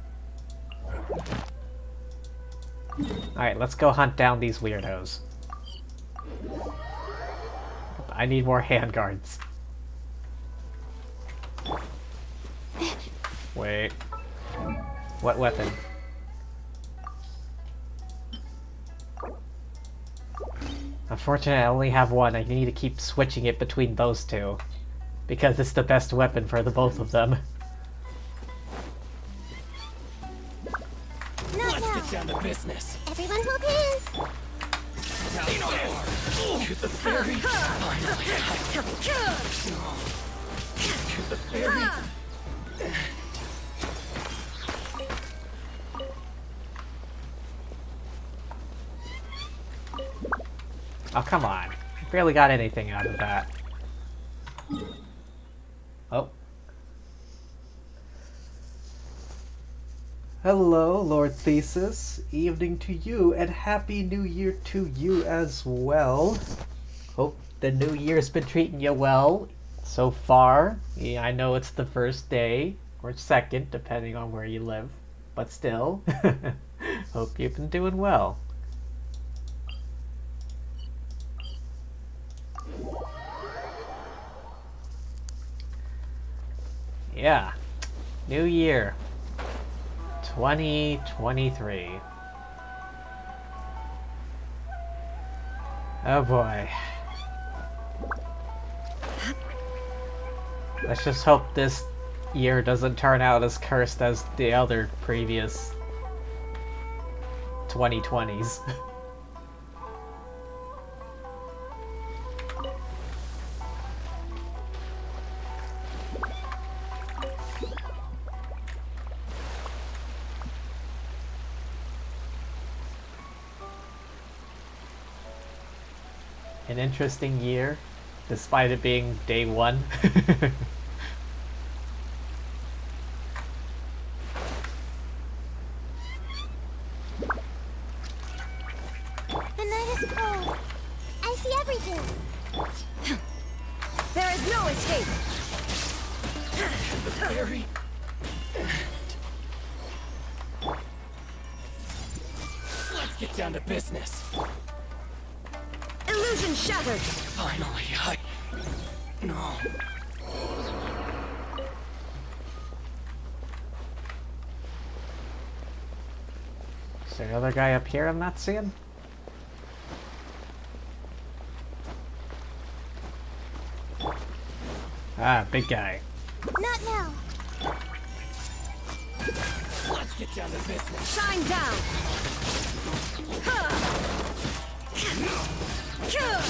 Alright, let's go hunt down these weirdos. I need more handguards. Wait. What weapon? Unfortunately, I only have one. I need to keep switching it between those two. Because it's the best weapon for the both of them. Not now. Get down to business. Everyone hold hands. To the ferry. To the ferry. Oh, come on. Barely got anything out of that. Oh. Hello, Lord Thesis. Evening to you, and Happy New Year to you as well. Hope the New Year's been treating you well so far. Yeah, I know it's the first day, or second, depending on where you live. But still, hope you've been doing well. Yeah. New Year. 2023. Oh boy. Let's just hope this year doesn't turn out as cursed as the other previous 2020s. An interesting year, despite it being day one. The night is cold. I see everything. There is no escape. The ferry. Let's get down to business. Illusion shattered. Finally, No. Is there another guy up here I'm not seeing? Ah, big guy. Not now. Let's get down to business. Shine down.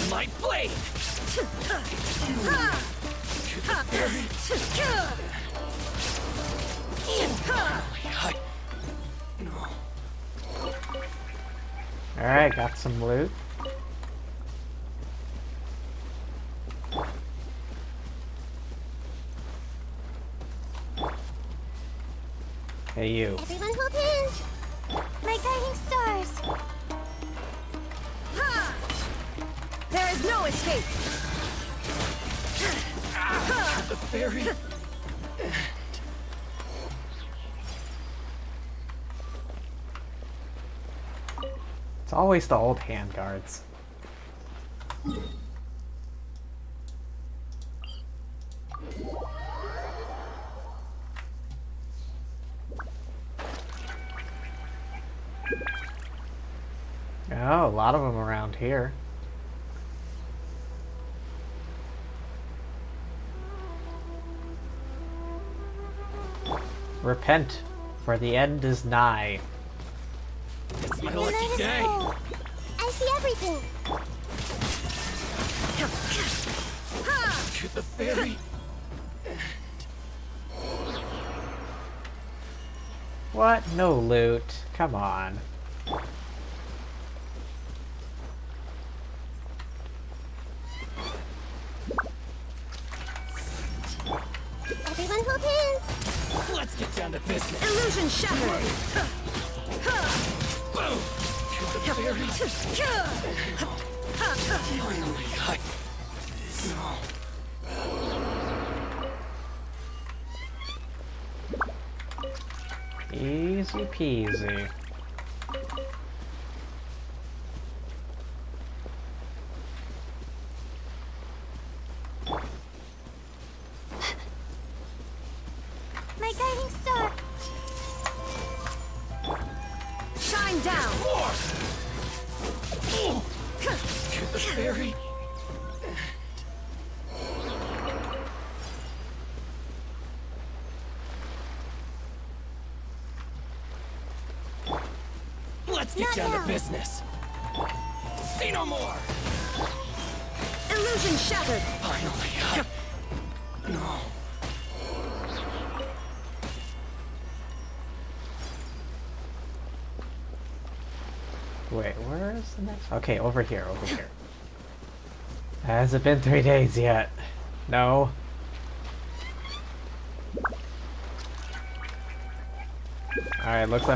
My blade. Alright, got some loot. Hey you. Everyone hold hands. My guiding stars. There is no escape. The ferry. It's always the old handguards. Oh, a lot of them around here. Repent, for the end is nigh. It's my The lucky night is day. cold. I see everything. To the ferry. What? No loot. Come on. Everyone hold hands. Let's get down to business. Illusion shattered. Boom. To the ferry. Finally, Easy peasy. Shine down! To the very Let's get down to business. Say no more. Illusion shattered! Finally, no. Wait, where is the next? Okay, over here, over here. Has it been 3 days yet? No. Alright, looks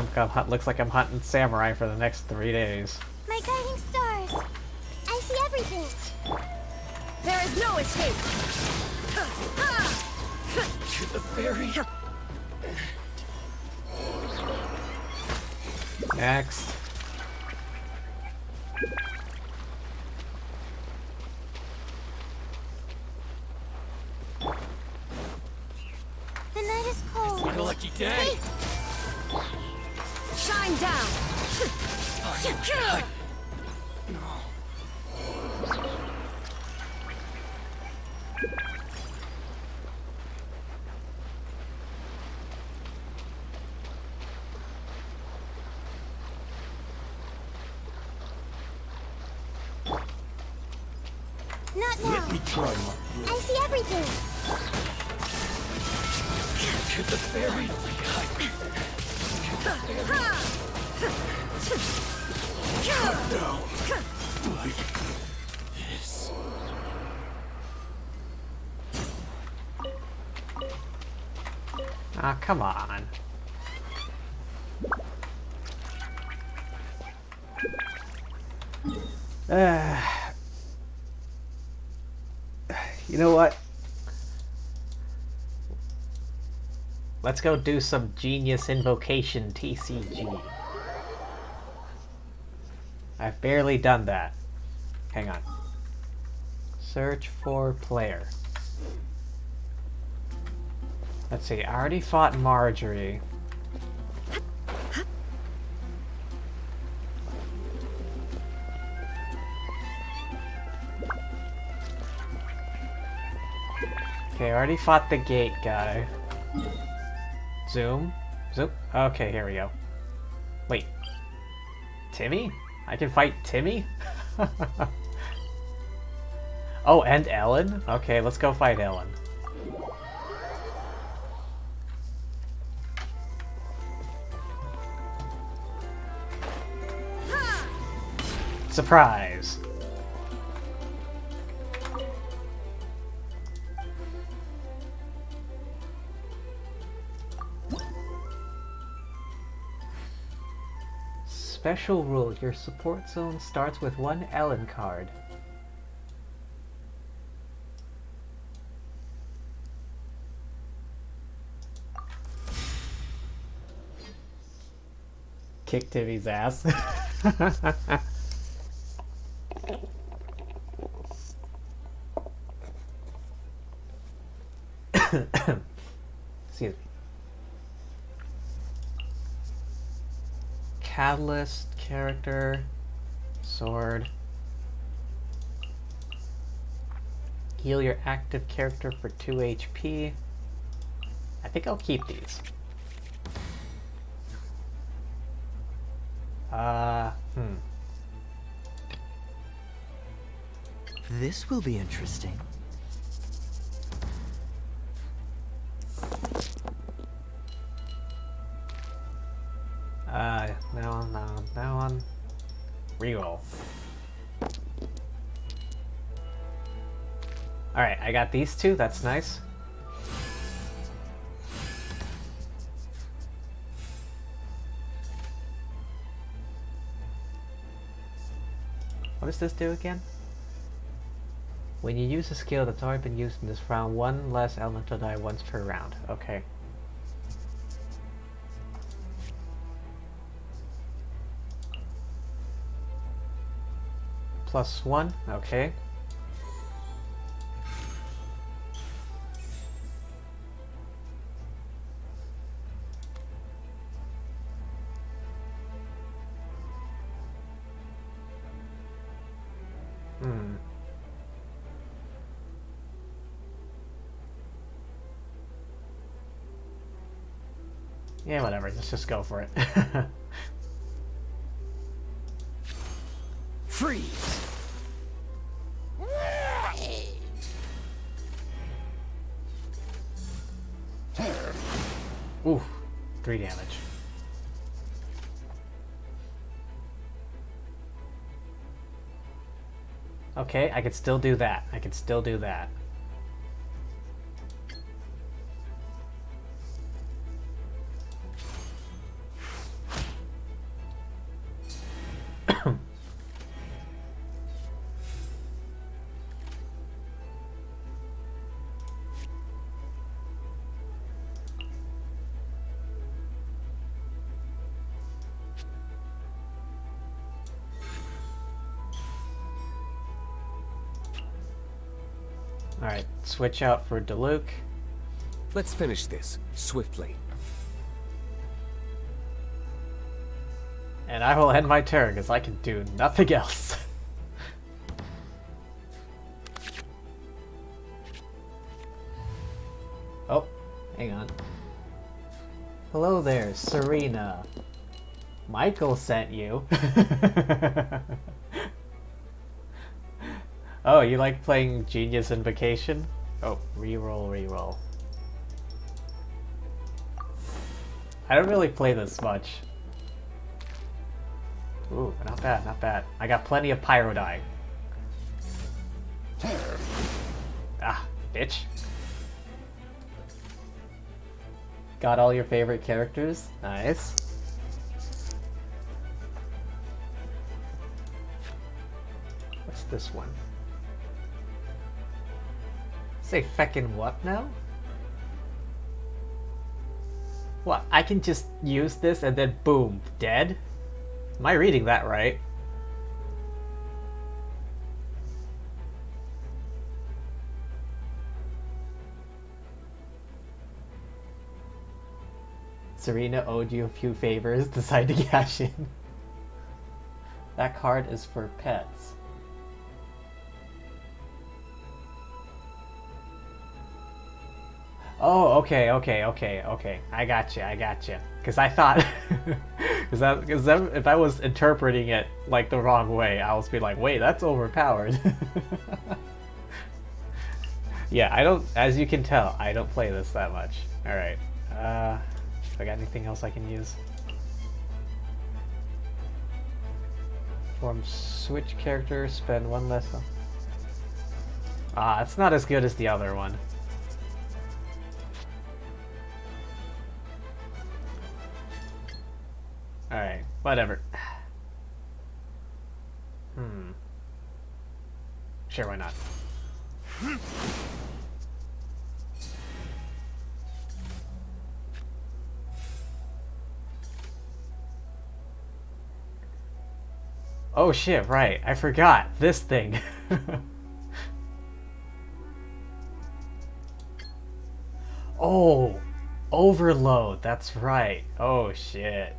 like I'm hunting samurai for the next 3 days. My guiding stars. I see everything. There is no escape! to the very Next. The night is cold. my lucky day. Shine down! Not now. Let me try my I see everything. To the very down. Like this. Ah, come on. You know what? Let's go do some Genius Invocation TCG. I've barely done that. Hang on. Search for player. Let's see, I already fought Marjorie. Okay, I already fought the gate guy. Zoom? Zoom? Okay, here we go. Wait. Timmy? I can fight Timmy? Oh, and Ellen? Okay, let's go fight Ellen. Surprise! Special rule, your support zone starts with 1 Ellen card. Kick Timmy's ass. Excuse me. Catalyst, character, sword. Heal your active character for 2 HP. I think I'll keep these. This will be interesting. Now on. Reroll. Alright, I got these two, that's nice. What does this do again? When you use a skill that's already been used in this round, 1 less elemental die once per round. Okay. +1, okay. Yeah, whatever. Let's just go for it. Freeze! Ooh, 3 damage. Okay, I could still do that. I could still do that. Alright, switch out for Diluc. Let's finish this, swiftly. And I will end my turn, because I can do nothing else. Oh, hang on. Hello there, Serena. Michael sent you. Oh, you like playing Genius Invocation? Oh, reroll, reroll. I don't really play this much. Ooh, not bad, not bad. I got plenty of Pyro Die. Ah, bitch. Got all your favorite characters? Nice. What's this one? Say feckin' what now? What, I can just use this and then boom, dead? Am I reading that right? Serena owed you a few favors, decide to cash in. That card is for pets. Oh, okay. I got you. Because I thought, because if I was interpreting it like the wrong way, I was be like, wait, that's overpowered. Yeah, I don't. As you can tell, I don't play this that much. All right. I got anything else I can use? Form switch character. Spend 1 less. Ah, it's not as good as the other one. Alright, whatever. Sure, why not? Oh shit, right. I forgot. This thing. Oh! Overload, that's right. Oh shit.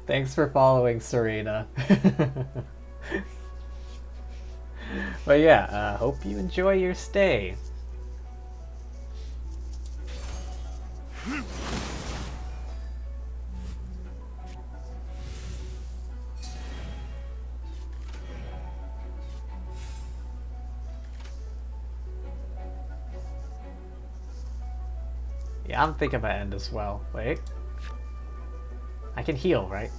Thanks for following, Serena. But yeah, hope you enjoy your stay. Yeah, I'm thinking about end as well. Wait. I can heal, right?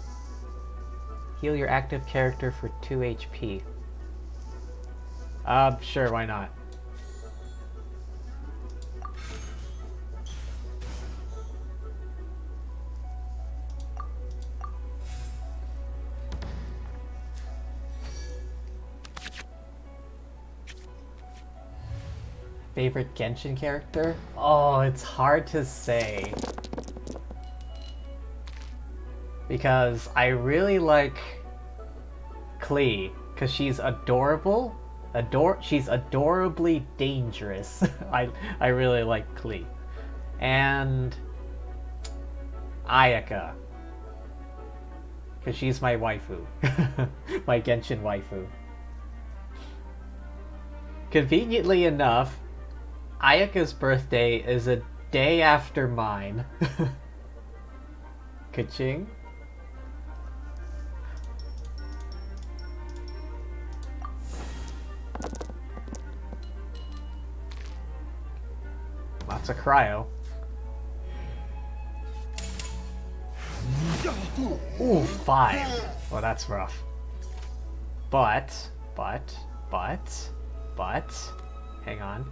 Heal your active character for 2 HP. Sure, why not? Favorite Genshin character? Oh, it's hard to say. Because I really like Klee, because she's adorable. She's adorably dangerous. I really like Klee. And Ayaka. Because she's my waifu. My Genshin waifu. Conveniently enough, Ayaka's birthday is a day after mine. Ka-ching. Lots of cryo. Ooh, 5. Well, that's rough. But, hang on.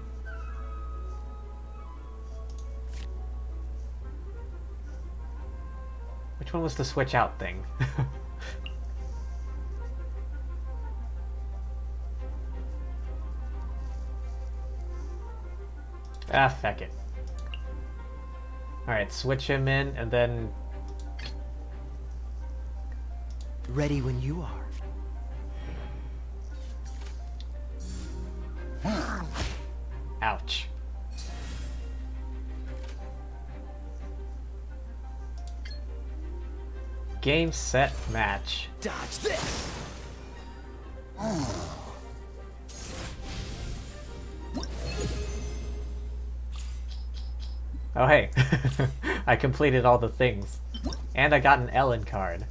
Which one was the switch out thing? Ah, feck it. Alright, switch him in, and then... Ready when you are. Ouch. Game, set, match. Dodge this! Oh hey, I completed all the things. And I got an Ellen card.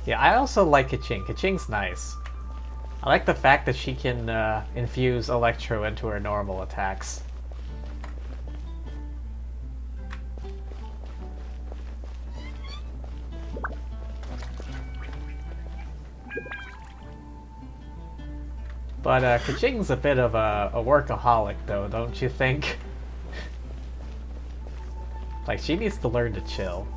Yeah, I also like Ka-ching. Ka-ching's nice. I like the fact that she can infuse Electro into her normal attacks. But Ka-ching's a bit of a workaholic though, don't you think? Like, she needs to learn to chill.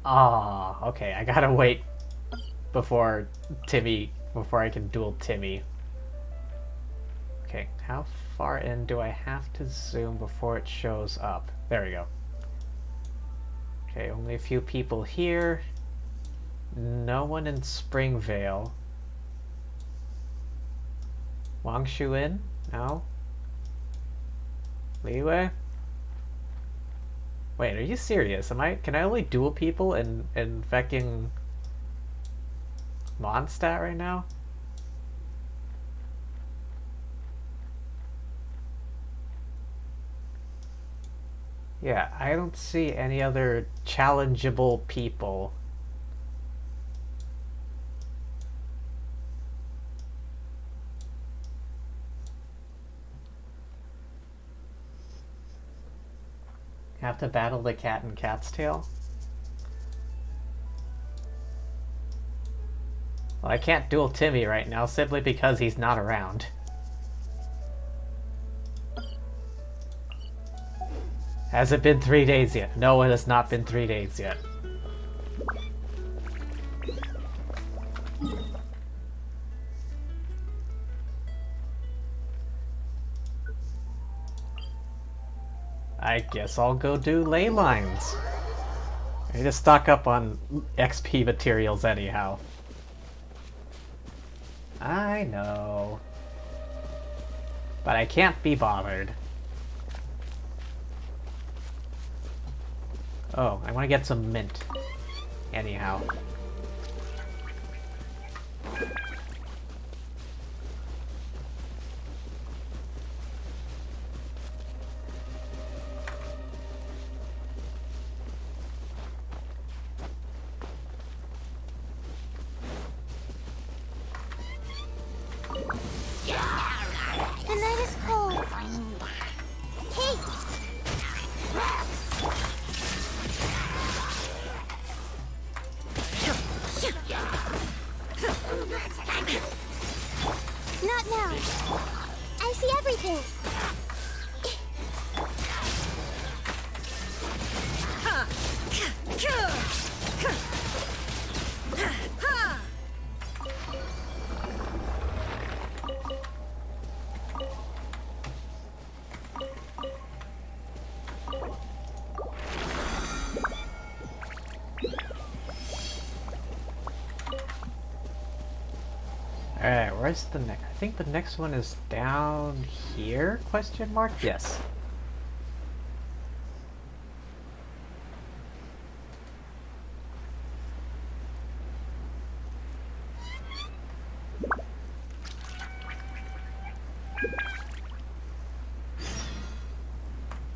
Ah, okay, I gotta wait before I can duel Timmy. Okay, how far in do I have to zoom before it shows up? There we go. Okay, only a few people here. No one in Springvale. Wangshu in? No? Liwei? Wait, are you serious? Can I only duel people in fucking Mondstadt right now? Yeah, I don't see any other challengeable people. Have to battle the cat in Cat's Tail? Well, I can't duel Timmy right now simply because he's not around. Has it been 3 days yet? No, it has not been 3 days yet. I guess I'll go do ley lines. I need to stock up on XP materials anyhow. I know. But I can't be bothered. Oh, I want to get some mint. Anyhow. The night is cold. Hey! Alright, where's the next? I think the next one is down here? Question mark? Yes.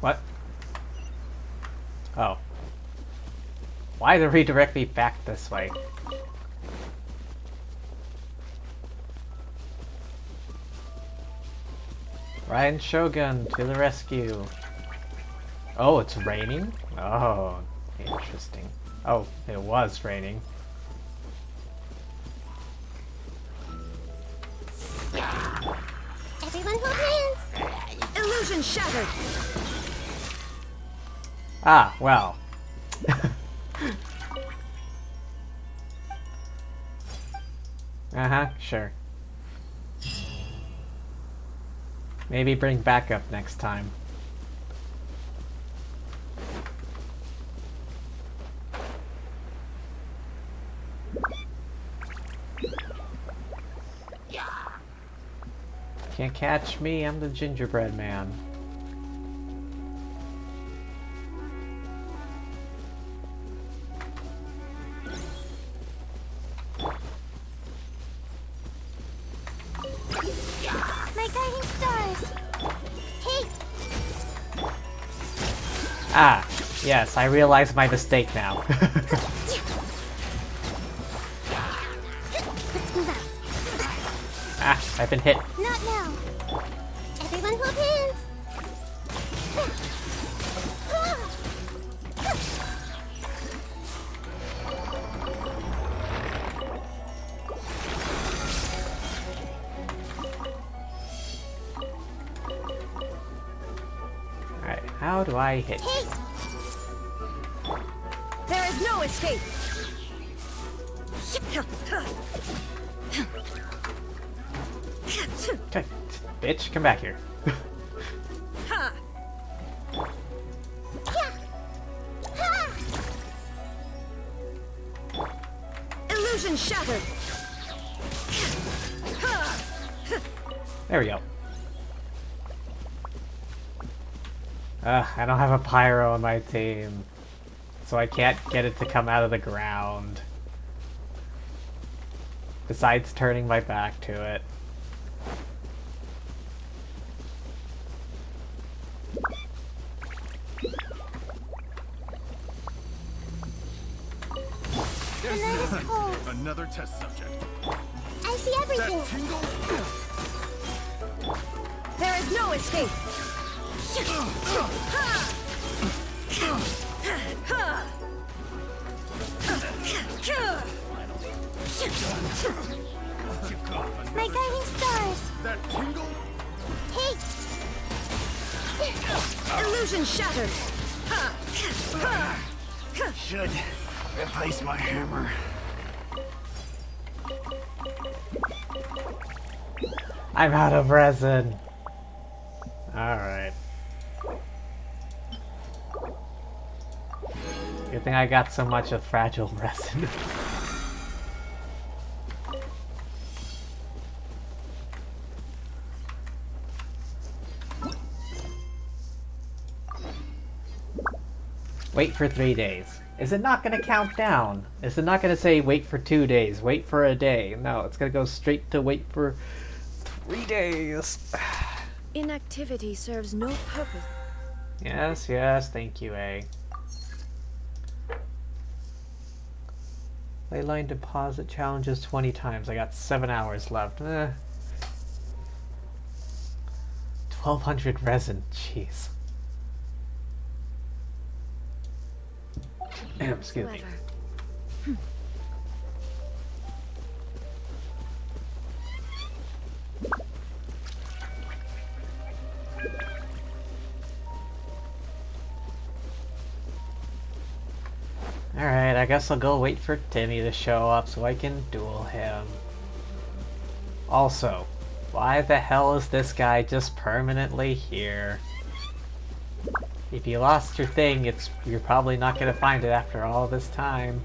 What? Oh. Why did it redirect me back this way? Ryan Shogun to the rescue. Oh, it's raining? Oh, interesting. Oh, it was raining. Everyone hold hands! Illusion shattered! Ah, well. Uh-huh, sure. Maybe bring backup next time. Can't catch me, I'm the gingerbread man. My guiding stars! Hey! Ah, yes, I realize my mistake now. Let's move out. Ah, I've been hit. Not now. Everyone hold hands! Alright, how do I hit? Hey! There is no escape! Okay, bitch, come back here. Ha! Illusion shattered! There we go. I don't have a pyro on my team, so I can't get it to come out of the ground. Besides turning my back to it. The night is cold. Another test subject. I see everything. There is no escape! My guiding stars! That tingle? Hey! Illusion shattered! Should replace my hammer. I'm out of resin. Alright. Good thing I got so much of fragile resin. Wait for 3 days. Is it not going to count down? Is it not going to say wait for 2 days, wait for a day? No, it's going to go straight to wait for 3 days. Inactivity serves no purpose. Yes, yes, thank you, A. Leyline deposit challenges 20 times. I got 7 hours left. 1200 resin. Jeez. Excuse me. Alright, I guess I'll go wait for Timmy to show up so I can duel him. Also, why the hell is this guy just permanently here? If you lost your thing, you're probably not gonna find it after all this time.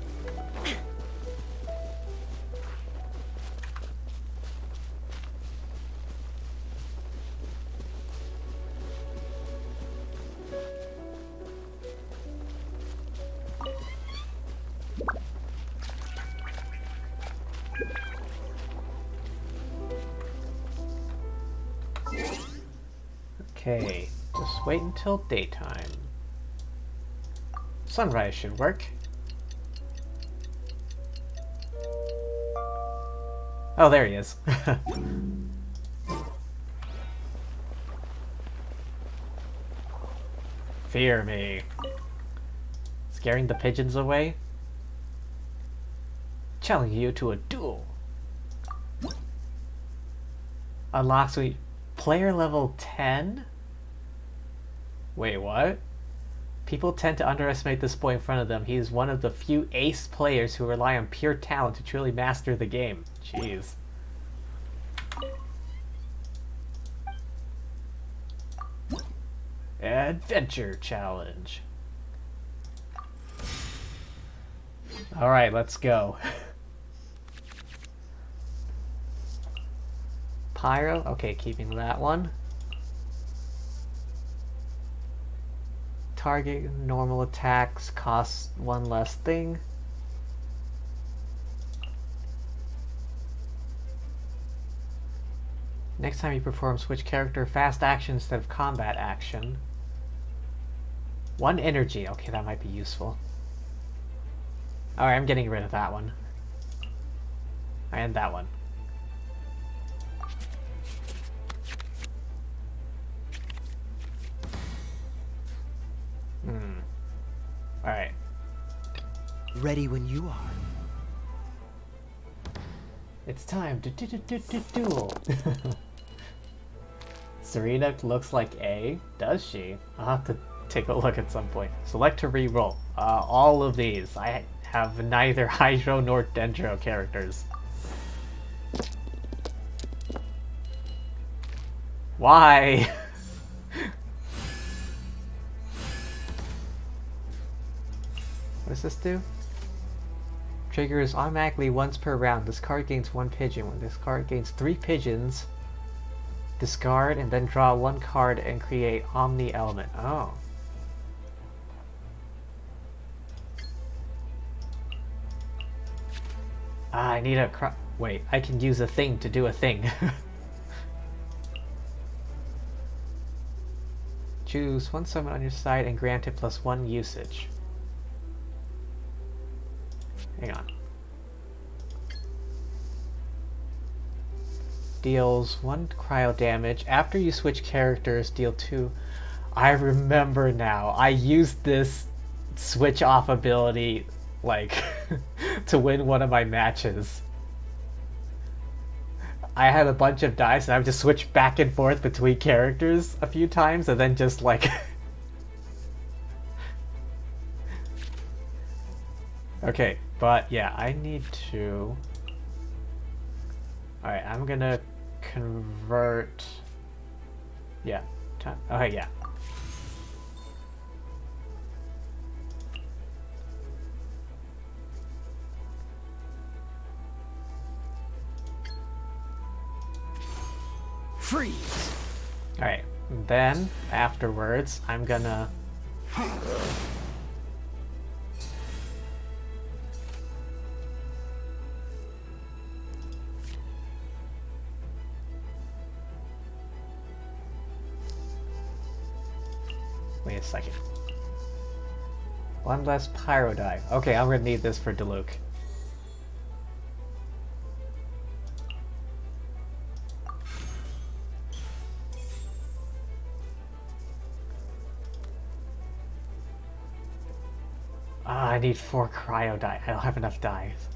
Okay, just wait until daytime. Sunrise should work. Oh, there he is. Fear me. Scaring the pigeons away? Challenging you to a duel. Unlocks we player level 10? Wait, what? People tend to underestimate this boy in front of them. He is one of the few ace players who rely on pure talent to truly master the game. Jeez. Adventure challenge. Alright, let's go. Pyro? Okay, keeping that one. Target normal attacks cost one less thing. Next time you perform, switch character fast action instead of combat action. 1 energy. Okay, that might be useful. Alright, I'm getting rid of that one. And that one. Alright. Ready when you are. It's time to duel. Serena looks like A. Does she? I'll have to take a look at some point. Select to re-roll. All of these. I have neither Hydro nor Dendro characters. Why? What does this do? Triggers automatically once per round. This card gains 1 pigeon. When this card gains 3 pigeons, discard and then draw 1 card and create Omni Element. Oh. I need a wait, I can use a thing to do a thing. Choose 1 summon on your side and grant it +1 usage. Hang on. Deals 1 cryo damage. After you switch characters, deal 2. I remember now. I used this switch off ability, like, to win one of my matches. I had a bunch of dice and I would just switch back and forth between characters a few times and then just like... Okay, but yeah, I need to... Alright, I'm gonna convert... Yeah. Okay, yeah. Freeze! Alright, then, afterwards, I'm gonna... Wait a second. 1 less pyro die. Okay, I'm gonna need this for Diluc. I need 4 cryo die. I don't have enough dies.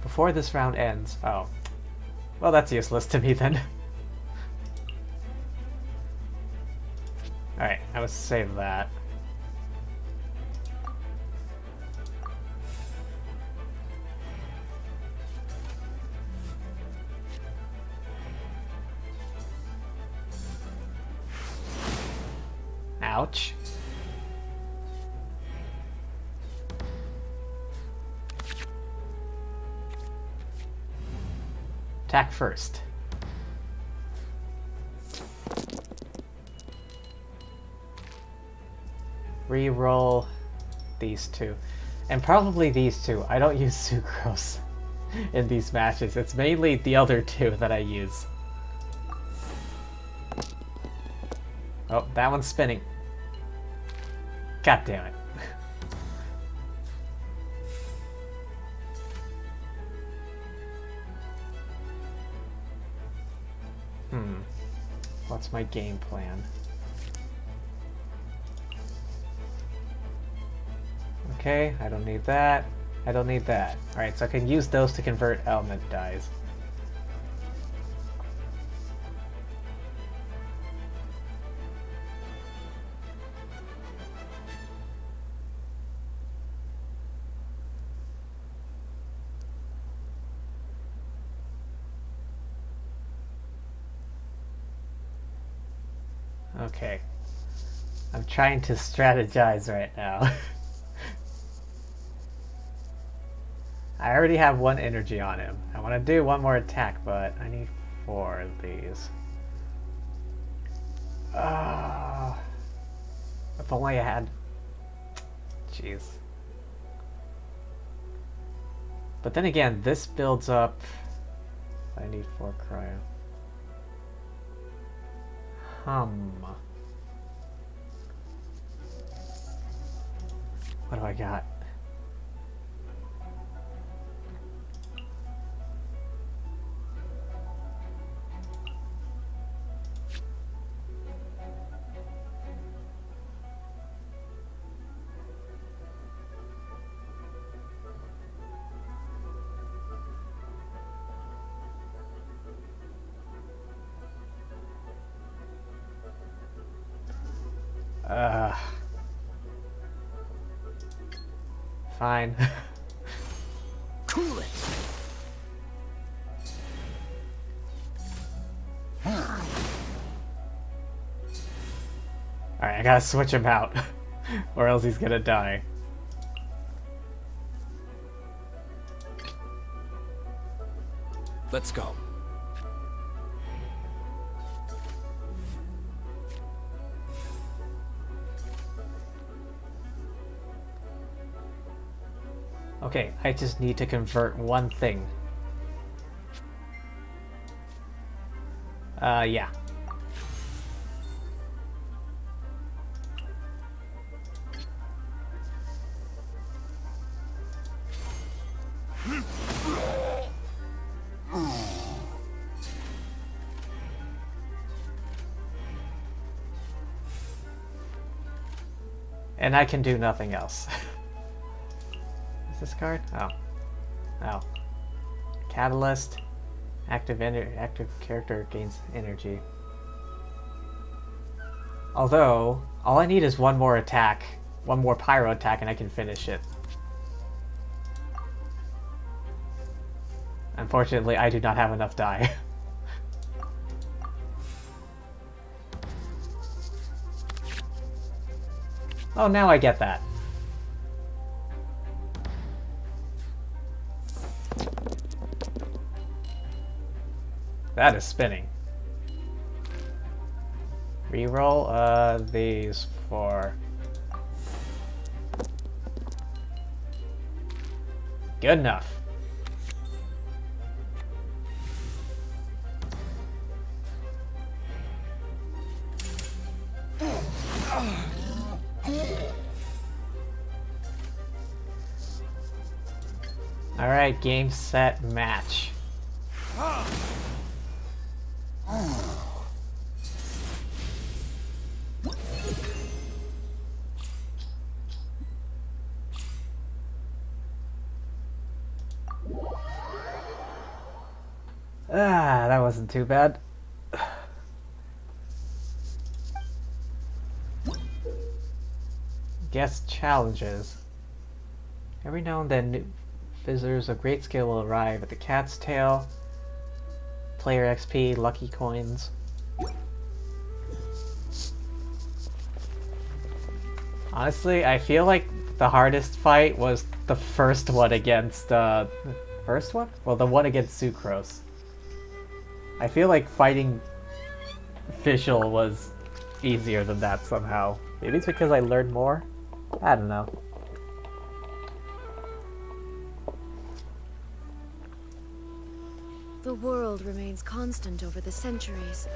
Before this round ends... Oh. Well, that's useless to me then. Alright, I will save that. Ouch. Attack first. Reroll these 2. And probably these 2. I don't use Sucrose in these matches. It's mainly the other 2 that I use. Oh, that one's spinning. God damn it. What's my game plan? Okay, I don't need that. I don't need that. Alright, so I can use those to convert element dyes. Okay. I'm trying to strategize right now. I already have one energy on him. I want to do one more attack, but I need 4 of these. If only I had... Jeez. But then again, this builds up... I need 4 cryo. What do I got? Fine. Cool it. Alright, I gotta switch him out. Or else he's gonna die. Let's go. Okay, I just need to convert one thing. Yeah. And I can do nothing else. Is this card? Oh. Oh. Catalyst. Active character gains energy. Although, all I need is one more attack. One more pyro attack and I can finish it. Unfortunately, I do not have enough die. Oh, now I get that. That is spinning. Reroll these 4. Good enough. Alright, game, set, match. That wasn't too bad. Guest challenges. Every now and then, new visitors of great skill will arrive at the Cat's Tail. Player XP, lucky coins. Honestly, I feel like the hardest fight was the first one against, first one? Well, the one against Sucrose. I feel like fighting Fischl was easier than that somehow. Maybe it's because I learned more? I don't know. The world remains constant over the centuries.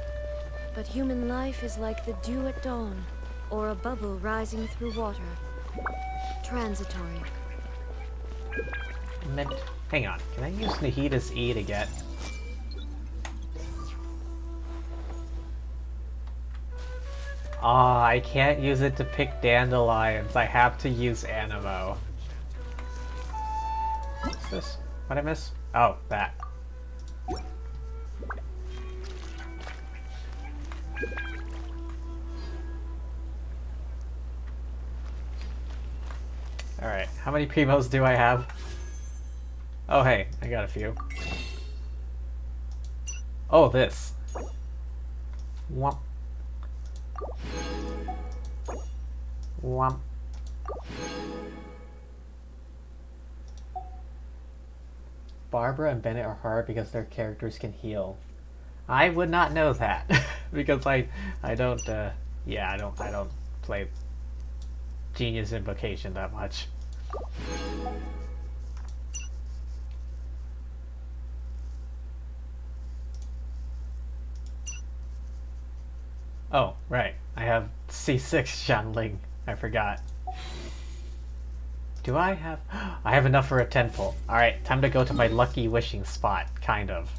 But human life is like the dew at dawn, or a bubble rising through water. Transitory. Hang on, can I use Nahida's E to get... Ah, I can't use it to pick dandelions. I have to use Animo. What's this? What'd I miss? Oh, that. Alright, how many primos do I have? Oh hey, I got a few. Oh, this. Womp. Womp. Barbara and Bennett are hard because their characters can heal. I would not know that because I don't yeah, I don't play Genius Invocation that much. Oh, right. I have C6 Shanling. I forgot. Do I have... I have enough for a 10-pull. Alright, time to go to my lucky wishing spot, kind of.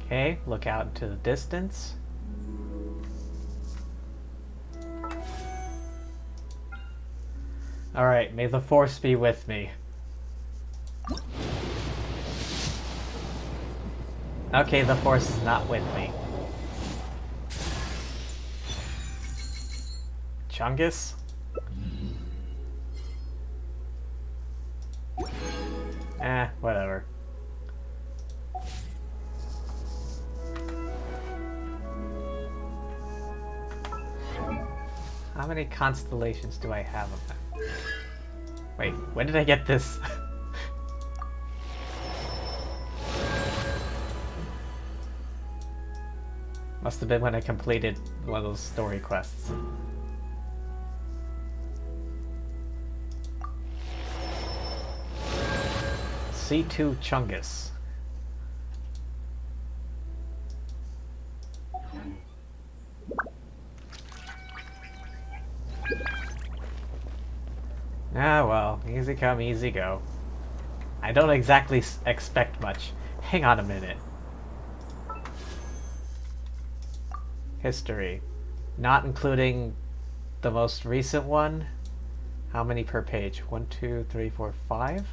Okay, look out into the distance. Alright, may the force be with me. Okay, the force is not with me. Chungus? Whatever. How many constellations do I have of them? Wait, when did I get this? Must have been when I completed one of those story quests. C2 Chungus. Ah well, easy come, easy go. I don't exactly expect much. Hang on a minute. History. Not including the most recent one. How many per page? 1, 2, 3, 4, 5?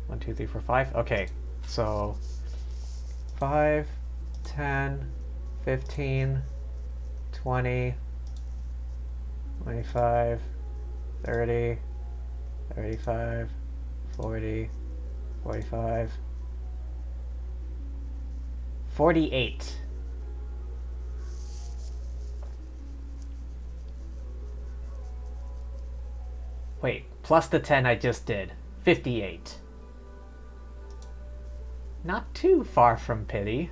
1, 2, 3, 4, 5? Okay, so 5, 10, 15, 20, 25, 30, 35, 40, 45, 48. Wait, plus the 10 I just did. 58. Not too far from pity.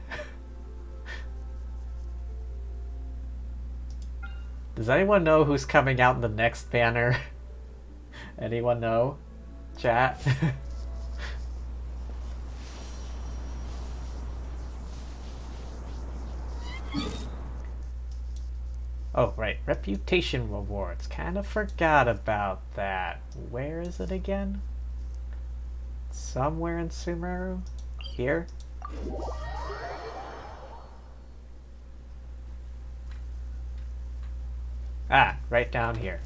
Does anyone know who's coming out in the next banner? Anyone know? Chat? Oh, right. Reputation rewards. Kind of forgot about that. Where is it again? Somewhere in Sumeru? Here? Ah, right down here.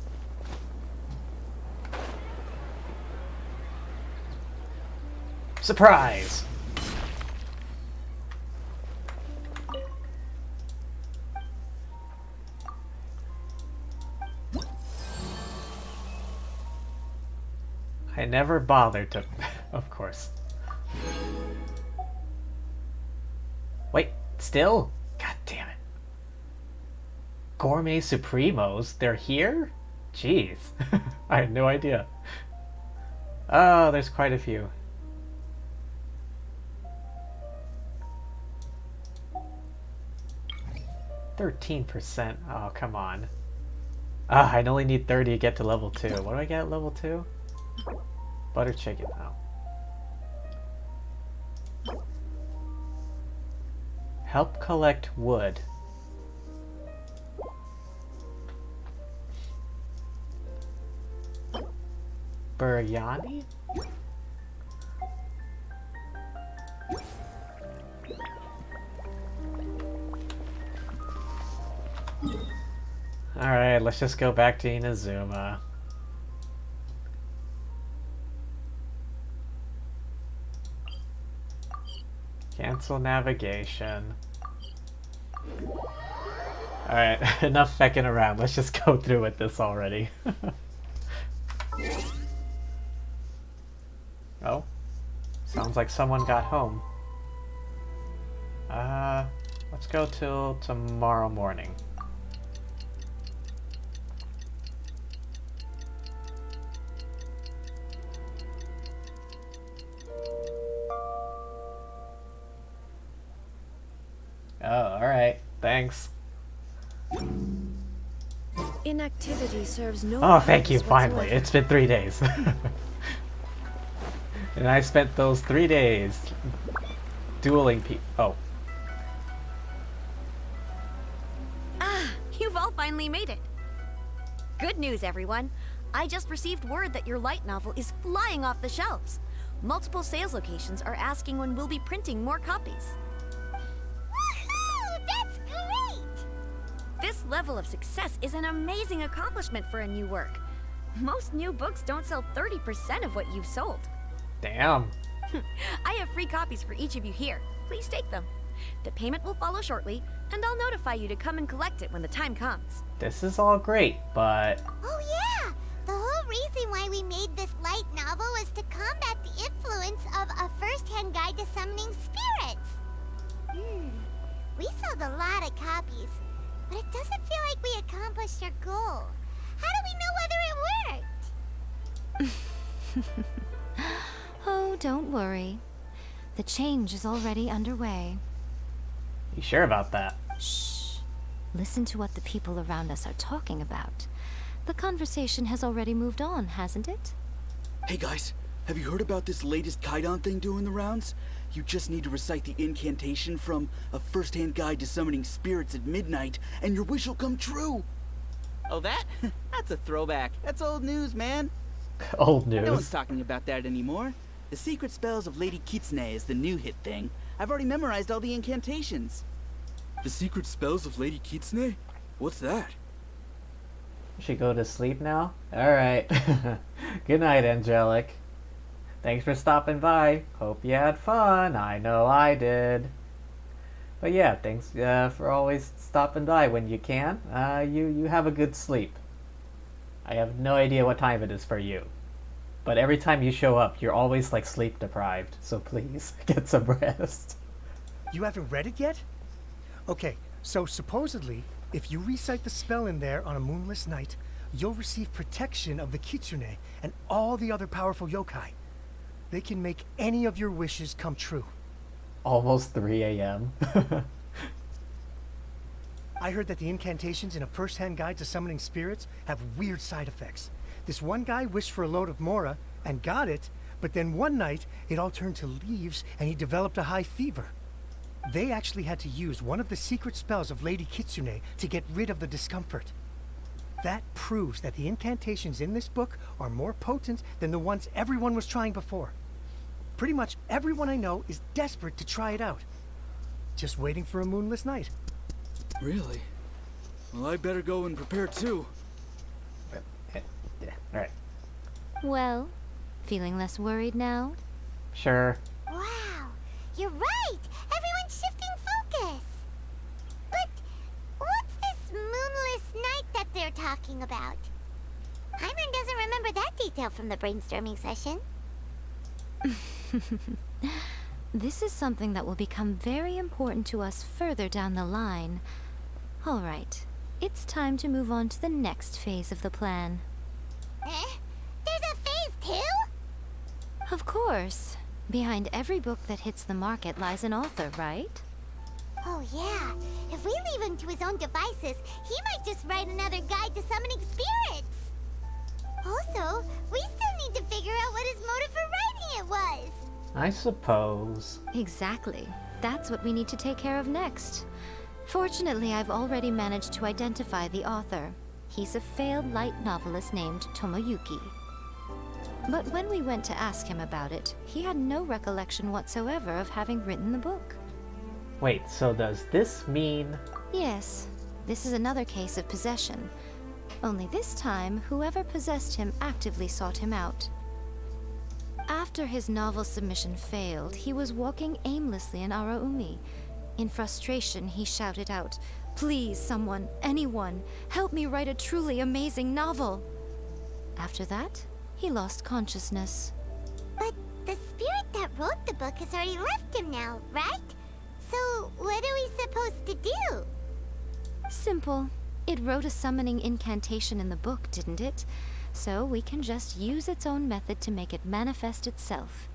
Surprise! I never bothered to... Of course. Wait, still? God damn it. Gourmet Supremos? They're here? Jeez. I had no idea. Oh, there's quite a few. %13%. Oh, come on. Ah, I only need 30 to get to level 2. What do I get at level 2? Butter chicken. Oh. Help collect wood. Biryani? Alright, let's just go back to Inazuma. Cancel navigation. Alright, enough fecking around. Let's just go through with this already. Oh. Sounds like someone got home. Let's go till tomorrow morning. Oh, alright. Thanks. Inactivity serves no Oh, thank you, purpose finally. whatsoever. It's been 3 days. And I spent those 3 days dueling people. Oh. Ah, you've all finally made it. Good news, everyone. I just received word that your light novel is flying off the shelves. Multiple sales locations are asking when we'll be printing more copies. Woohoo! That's great! This level of success is an amazing accomplishment for a new work. Most new books don't sell 30% of what you've sold. Damn. I have free copies for each of you here. Please take them. The payment will follow shortly, and I'll notify you to come and collect it when the time comes. This is all great, but... Oh yeah! The whole reason why we made this light novel was to combat the influence of a first-hand guide to summoning spirits. We sold a lot of copies, but it doesn't feel like we accomplished our goal. How do we know whether it worked? Oh, don't worry. The change is already underway. You sure about that? Shh. Listen to what the people around us are talking about. The conversation has already moved on, hasn't it? Hey guys, have you heard about this latest Kaidan thing doing the rounds? You just need to recite the incantation from A First-Hand Guide to Summoning Spirits at midnight, and your wish will come true! Oh, that? That's a throwback. That's old news, man. Old news. No one's talking about that anymore. The Secret Spells of Lady Kitsune is the new hit thing. I've already memorized all the incantations. The Secret Spells of Lady Kitsune? What's that? Should go to sleep now? Alright. Good night, Angelic. Thanks for stopping by. Hope you had fun. I know I did. But yeah, thanks for always stopping by when you can. You have a good sleep. I have no idea what time it is for you. But every time you show up, you're always like sleep deprived. So please, get some rest. You haven't read it yet? Okay, so supposedly, if you recite the spell in there on a moonless night, you'll receive protection of the Kitsune and all the other powerful yokai. They can make any of your wishes come true. Almost 3 a.m. I heard that the incantations in A First-Hand Guide to Summoning Spirits have weird side effects. This one guy wished for a load of Mora and got it, but then one night it all turned to leaves and he developed a high fever. They actually had to use one of the secret spells of Lady Kitsune to get rid of the discomfort. That proves that the incantations in this book are more potent than the ones everyone was trying before. Pretty much everyone I know is desperate to try it out. Just waiting for a moonless night. Really? Well, I better go and prepare too. Alright. Well, feeling less worried now? Sure. Wow, you're right! Everyone's shifting focus! But what's this moonless night that they're talking about? Paimon doesn't remember that detail could tell from the brainstorming session. This is something that will become very important to us further down the line. All right, it's time to move on to the next phase of the plan. There's a phase 2? Of course. Behind every book that hits the market lies an author, right? Oh yeah, if we leave him to his own devices, he might just write another guide to summoning spirits. Also, we still need to figure out what his motive for writing it was. I suppose. Exactly. That's what we need to take care of next. Fortunately, I've already managed to identify the author. He's a failed light novelist named Tomoyuki. But when we went to ask him about it, he had no recollection whatsoever of having written the book. Wait, so does this mean... Yes, this is another case of possession. Only this time, whoever possessed him actively sought him out. After his novel submission failed, he was walking aimlessly in Araumi. In frustration, he shouted out, "Please, someone, anyone, help me write a truly amazing novel!" After that, he lost consciousness. But the spirit that wrote the book has already left him now, right? So what are we supposed to do? Simple. It wrote a summoning incantation in the book, didn't it? So we can just use its own method to make it manifest itself.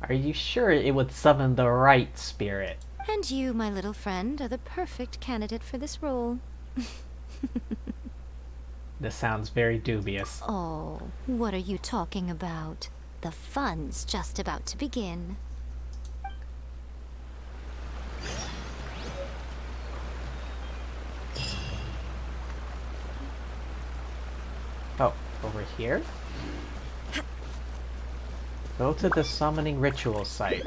Are you sure it would summon the right spirit? And you, my little friend, are the perfect candidate for this role. This sounds very dubious. Oh, what are you talking about? The fun's just about to begin. Oh, over here? Go to the summoning ritual site.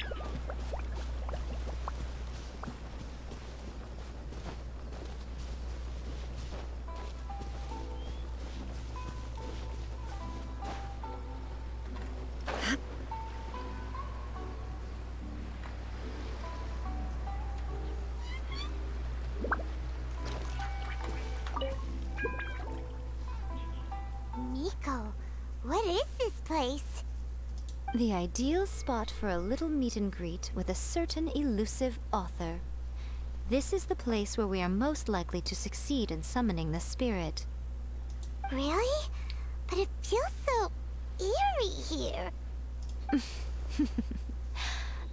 Miko, what is this place? The ideal spot for a little meet and greet with a certain elusive author. This is the place where we are most likely to succeed in summoning the spirit. Really? But it feels so eerie here.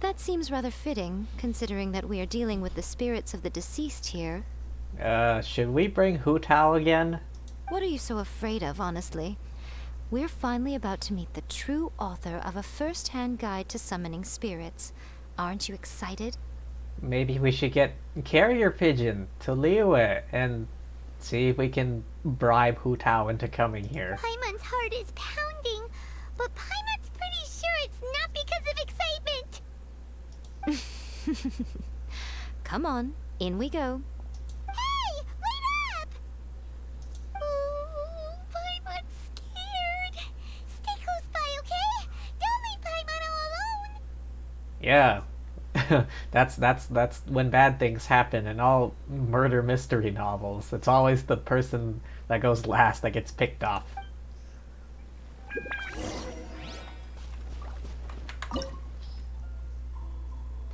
That seems rather fitting, considering that we are dealing with the spirits of the deceased here. Should we bring Hu Tao again? What are you so afraid of, honestly? We're finally about to meet the true author of a first-hand guide to summoning spirits. Aren't you excited? Maybe we should get Carrier Pigeon to Liyue and see if we can bribe Hu Tao into coming here. Paimon's heart is pounding, but Paimon's pretty sure it's not because of excitement. Come on, in we go. Hey, wait up! Oh, Paimon's scared. Stay close by, okay? Don't leave Paimon all alone. Yeah. that's when bad things happen in all murder mystery novels. It's always the person that goes last that gets picked off.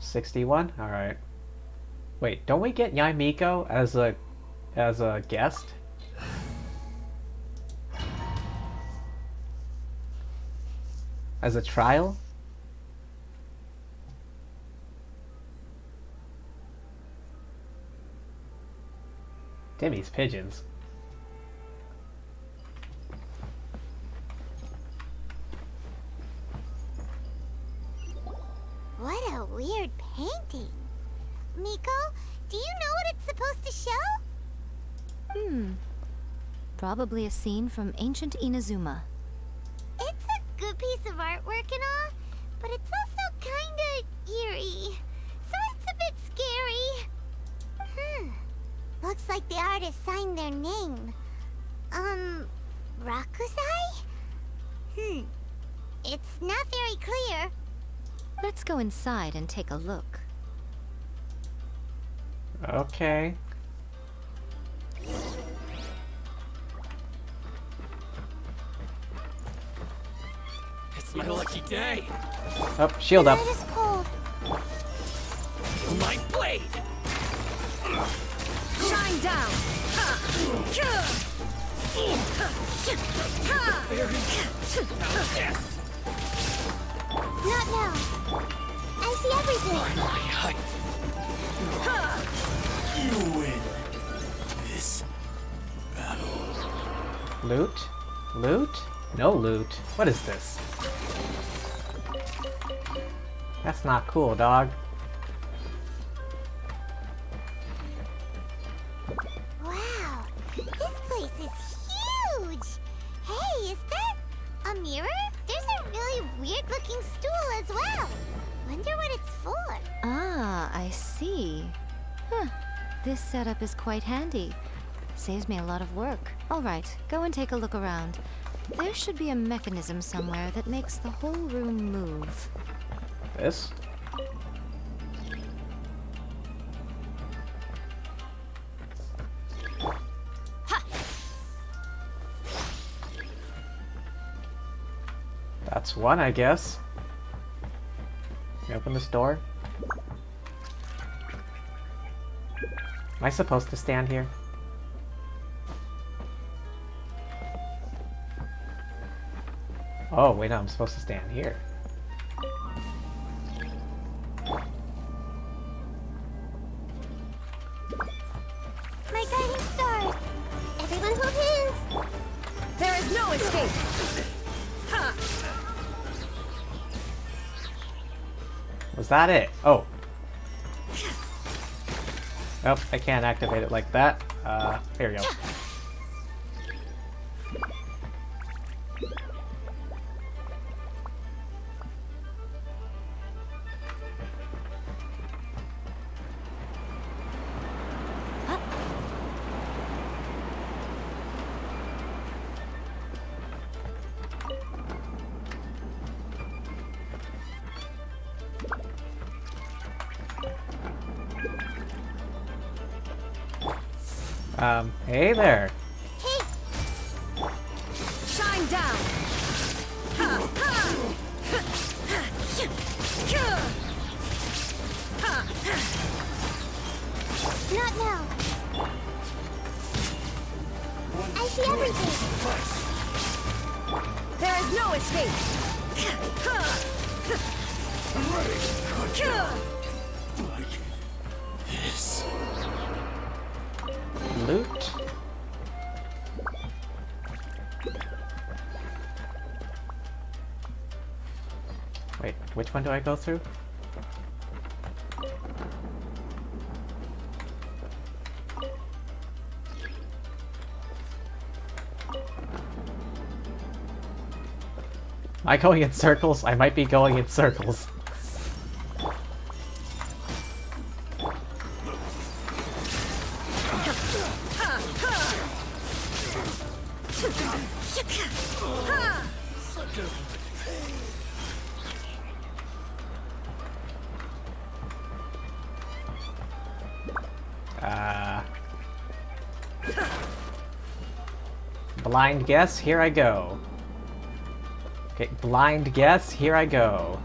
$61? Alright. Wait, don't we get Yai Miko as a guest? As a trial? Timmy's pigeons. What a weird painting. Miko, do you know what it's supposed to show? Probably a scene from ancient Inazuma. It's a good piece of artwork and all, but it's also kinda eerie. So it's a bit scary. Looks like the artist signed their name. Rakusai? It's not very clear. Let's go inside and take a look. It's my lucky day. Oh, shield up. Night is cold. My blade. Shine down. Not now. I see everything. You win this battle. Loot? Loot? No loot. What is this? That's not cool, dog. Wow, this place is huge. Hey, is that a mirror? There's a really weird-looking stool as well. Wonder what it's for. Ah, I see. Huh. This setup is quite handy. Saves me a lot of work. All right, go and take a look around. There should be a mechanism somewhere that makes the whole room move. This? That's one, I guess. Can you open this door? Am I supposed to stand here? Oh, wait, no, I'm supposed to stand here. My guiding star. Everyone hold hands. There is no escape. Was that it? Oh. Nope, I can't activate it like that. Here we go. Hey there. Hey, Shine down. not now. I see everything. There is no escape. Like this. Loot. Wait, which one do I go through? Am I going in circles? I might be going in circles. Blind guess, here I go. Okay, blind guess, here I go.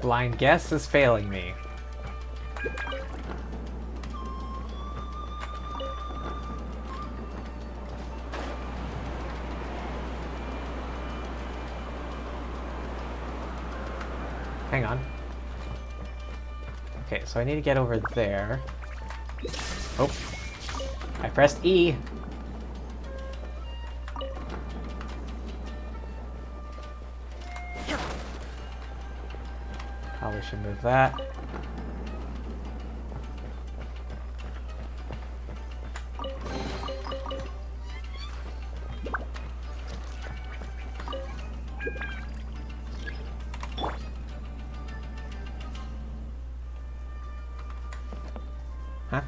Blind guess is failing me. Hang on. Okay, so I need to get over there. Oh. I pressed E. Probably should move that. Huh?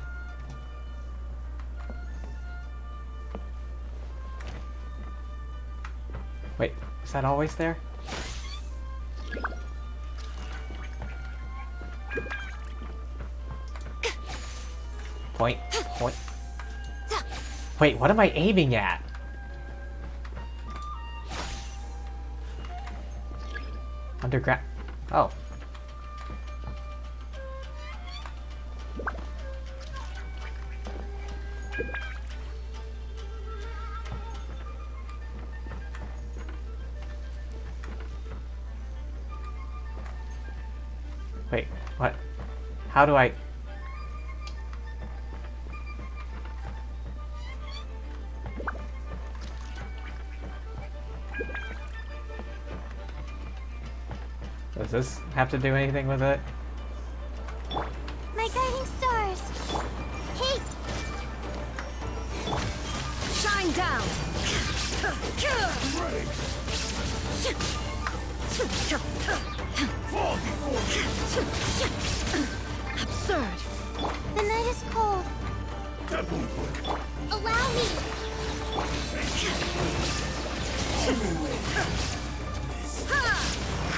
Wait, is that always there? Point, point. Wait, what am I aiming at? Underground. Oh. Wait, what? How do I... Does this have to do anything with it? My guiding stars. Hey! Shine down! Absurd. The night is cold. Allow me.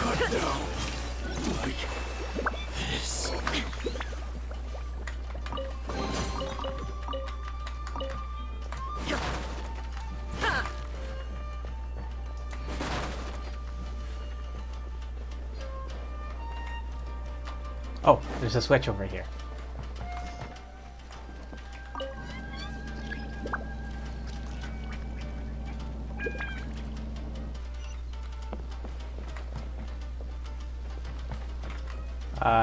Cut down. Like this. Oh, there's a switch over here.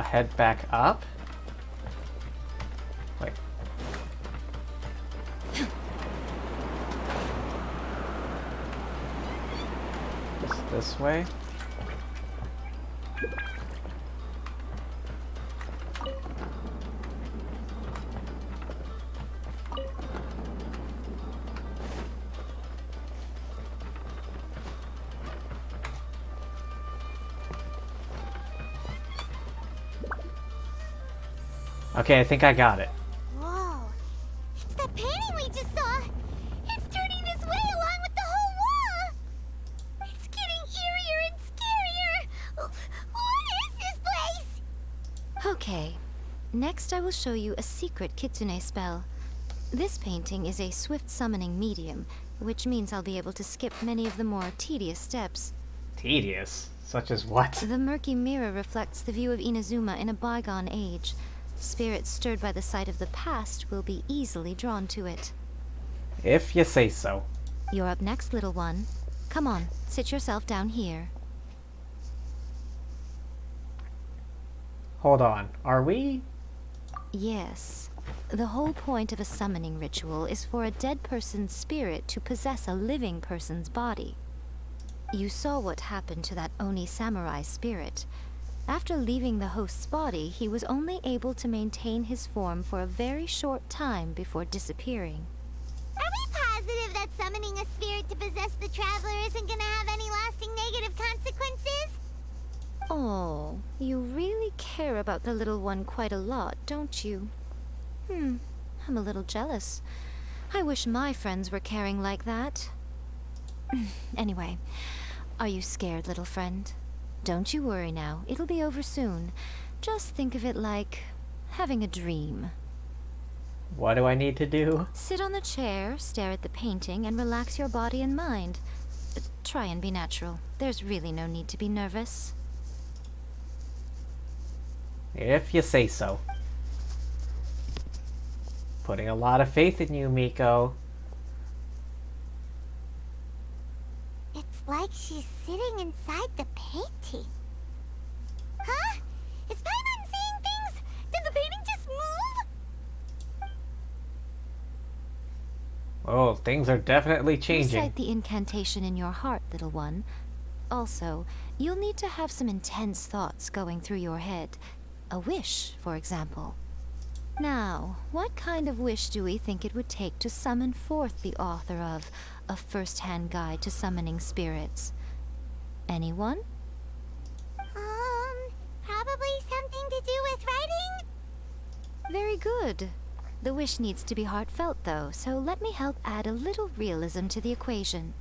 Head back up. Wait. This way. Okay, I think I got it. Whoa. It's that painting we just saw. It's turning this way along with the whole wall. It's getting eerier and scarier. What is this place? Okay. Next I will show you a secret kitsune spell. This painting is a swift summoning medium, which means I'll be able to skip many of the more tedious steps. Tedious? Such as what? The murky mirror reflects the view of Inazuma in a bygone age. Spirits stirred by the sight of the past will be easily drawn to it. If you say so. You're up next, little one. Come on, sit yourself down here. Hold on, are we? Yes. The whole point of a summoning ritual is for a dead person's spirit to possess a living person's body. You saw what happened to that Oni samurai spirit. After leaving the host's body, he was only able to maintain his form for a very short time before disappearing. Are we positive that summoning a spirit to possess the traveler isn't gonna have any lasting negative consequences? Oh, you really care about the little one quite a lot, don't you? I'm a little jealous. I wish my friends were caring like that. Anyway, are you scared, little friend? Don't you worry now, it'll be over soon. Just think of it like having a dream. What do I need to do? Sit on the chair, stare at the painting, and relax your body and mind. Try and be natural. There's really no need to be nervous. If you say so. Putting a lot of faith in you, Miko. It's like she's sitting inside the painting. Huh? Is Paimon seeing things? Did the painting just move? Oh, things are definitely changing. Recite the incantation in your heart, little one. Also, you'll need to have some intense thoughts going through your head. A wish, for example. Now, what kind of wish do we think it would take to summon forth the author of A First-Hand Guide to Summoning Spirits? Anyone? Probably something to do with writing? Very good. The wish needs to be heartfelt, though, so let me help add a little realism to the equation.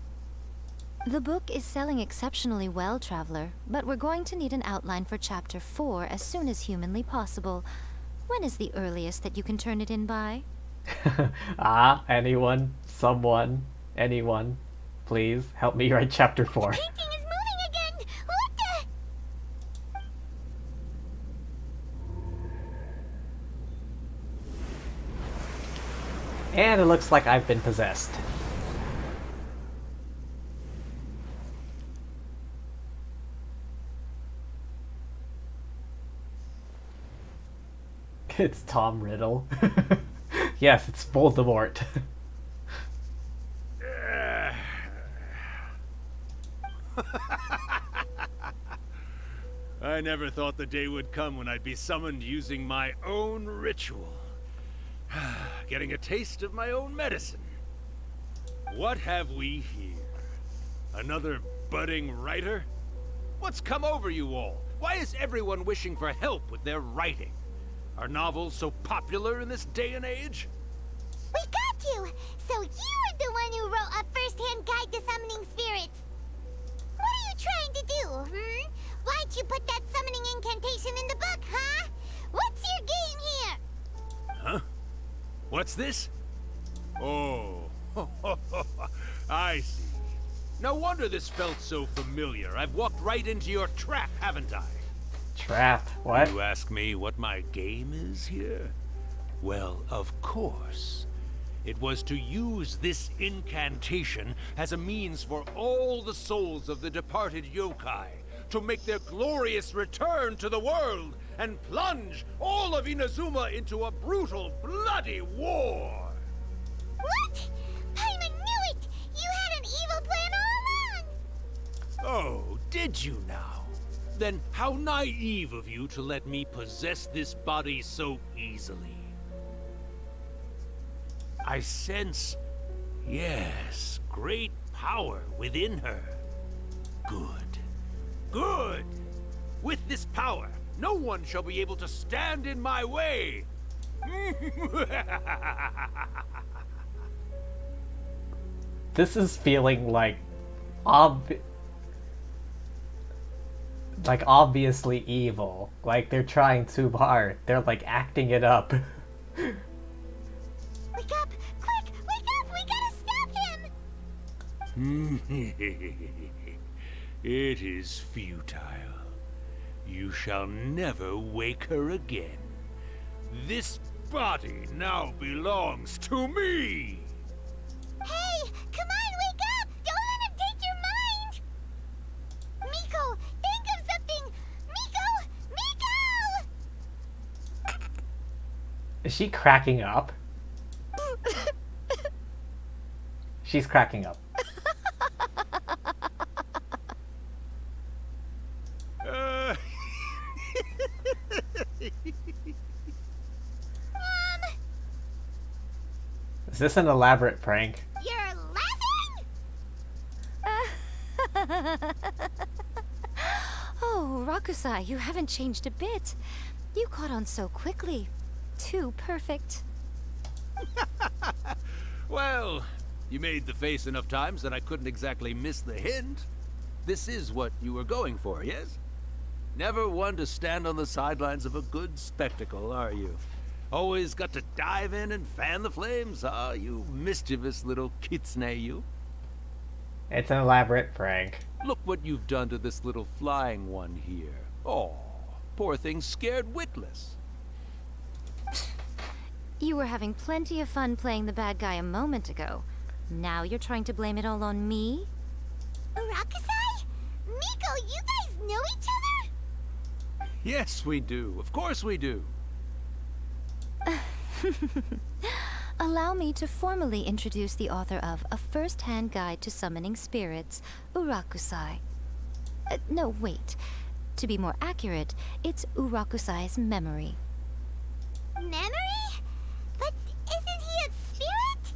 The book is selling exceptionally well, Traveler, but we're going to need an outline for Chapter 4 as soon as humanly possible. When is the earliest that you can turn it in by? Anyone, someone, anyone, please help me write chapter 4. Painting is moving again! What the? And it looks like I've been possessed. It's Tom Riddle. Yes, it's Voldemort. I never thought the day would come when I'd be summoned using my own ritual. Getting a taste of my own medicine. What have we here? Another budding writer? What's come over you all? Why is everyone wishing for help with their writing? Are novels so popular in this day and age? We got you! So you're the one who wrote a first-hand guide to summoning spirits! What are you trying to do, hmm? Why'd you put that summoning incantation in the book, huh? What's your game here? Huh? What's this? Oh, I see. No wonder this felt so familiar. I've walked right into your trap, haven't I? Trap? What? You ask me what my game is here? Well, of course. It was to use this incantation as a means for all the souls of the departed yokai to make their glorious return to the world and plunge all of Inazuma into a brutal, bloody war. What? Paimon knew it! You had an evil plan all along! Oh, did you now? Then how naive of you to let me possess this body so easily. I sense, yes, great power within her. Good. Good! With this power, no one shall be able to stand in my way! This is feeling like obviously evil. Like they're trying too hard. They're like acting it up. Wake up! Quick! Wake up! We gotta stop him! It is futile. You shall never wake her again. This body now belongs to me! Hey! Come on, wake up! Don't let him take your mind! Miko, think of something! Miko! Miko! Is she cracking up? She's cracking up. Is this an elaborate prank? You're laughing? Oh, Rakusai, you haven't changed a bit. You caught on so quickly. Too perfect. Well, you made the face enough times that I couldn't exactly miss the hint. This is what you were going for, yes? Never one to stand on the sidelines of a good spectacle, are you? Always got to dive in and fan the flames, huh? You mischievous little kitsune, you. It's an elaborate prank. Look what you've done to this little flying one here. Oh, poor thing scared witless. You were having plenty of fun playing the bad guy a moment ago. Now you're trying to blame it all on me? Rakusai? Miko, you guys know each other? Yes, we do. Of course we do. Allow me to formally introduce the author of A First-Hand Guide to Summoning Spirits, Urakusai. No, wait. To be more accurate, it's Urakusai's memory. Memory? But isn't he a spirit?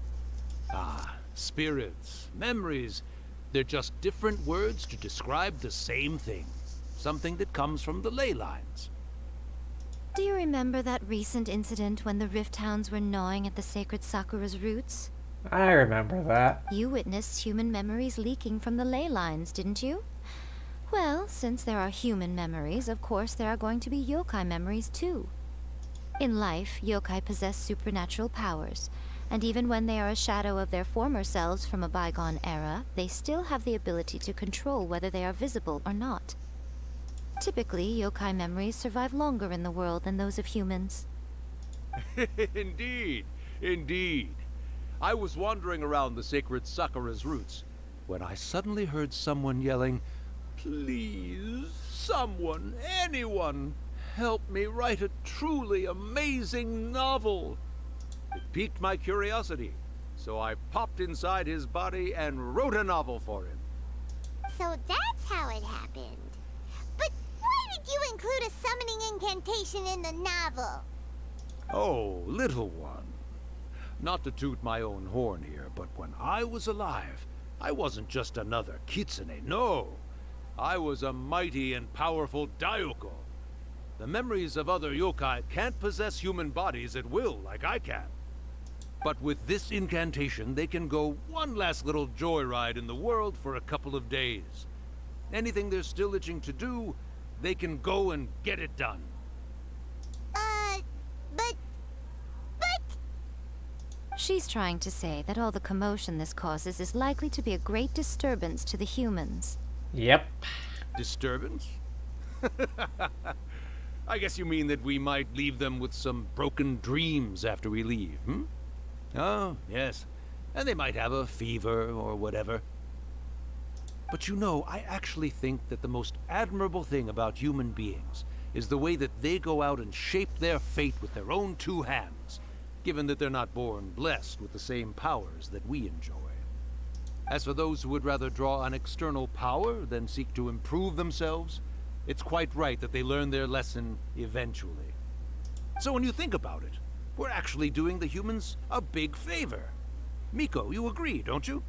Ah, spirits, memories. They're just different words to describe the same thing. Something that comes from the ley lines. Do you remember that recent incident when the Rift Hounds were gnawing at the sacred Sakura's roots? I remember that. You witnessed human memories leaking from the ley lines, didn't you? Well, since there are human memories, of course there are going to be yokai memories too. In life, yokai possess supernatural powers, and even when they are a shadow of their former selves from a bygone era, they still have the ability to control whether they are visible or not. Typically, yokai memories survive longer in the world than those of humans. Indeed, indeed. I was wandering around the sacred Sakura's roots when I suddenly heard someone yelling, "Please, someone, anyone, help me write a truly amazing novel." It piqued my curiosity, so I popped inside his body and wrote a novel for him. So that's how it happened. But why did you include a summoning incantation in the novel? Oh, little one. Not to toot my own horn here, but when I was alive, I wasn't just another kitsune, no. I was a mighty and powerful Daiyuko. The memories of other yokai can't possess human bodies at will like I can. But with this incantation, they can go one last little joyride in the world for a couple of days. Anything they're still itching to do, they can go and get it done. But... She's trying to say that all the commotion this causes is likely to be a great disturbance to the humans. Yep. Disturbance? I guess you mean that we might leave them with some broken dreams after we leave, hmm? Oh, yes. And they might have a fever or whatever. But you know, I actually think that the most admirable thing about human beings is the way that they go out and shape their fate with their own two hands, given that they're not born blessed with the same powers that we enjoy. As for those who would rather draw on external power than seek to improve themselves, it's quite right that they learn their lesson eventually. So when you think about it, we're actually doing the humans a big favor. Miko, you agree, don't you?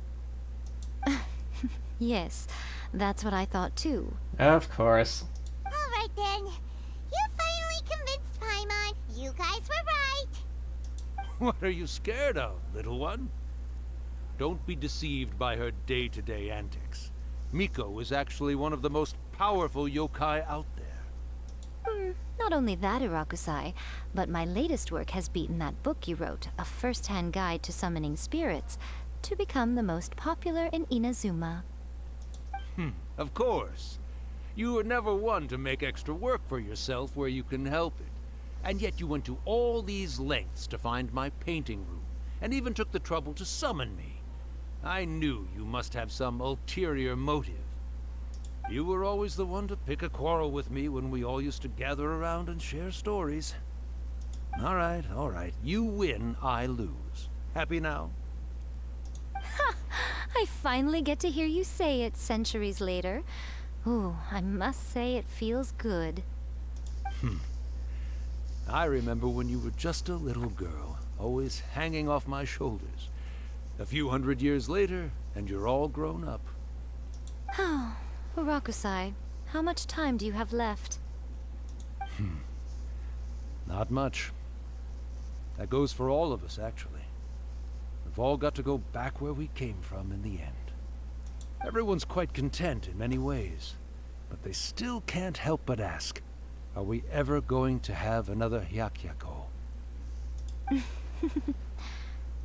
Yes, that's what I thought too. Of course. Alright then. You finally convinced Paimon. You guys were right. What are you scared of, little one? Don't be deceived by her day-to-day antics. Miko is actually one of the most powerful yokai out there. Not only that, Irakusai, but my latest work has beaten that book you wrote, A First-Hand Guide to Summoning Spirits, to become the most popular in Inazuma. Of course. You were never one to make extra work for yourself where you can help it. And yet you went to all these lengths to find my painting room, and even took the trouble to summon me. I knew you must have some ulterior motive. You were always the one to pick a quarrel with me when we all used to gather around and share stories. All right. You win, I lose. Happy now? I finally get to hear you say it centuries later. Ooh, I must say it feels good. I remember when you were just a little girl, always hanging off my shoulders. A few hundred years later, and you're all grown up. Oh, Urakusai, how much time do you have left? Not much. That goes for all of us, actually. We've all got to go back where we came from in the end. Everyone's quite content in many ways, but they still can't help but ask, are we ever going to have another Hyakyako?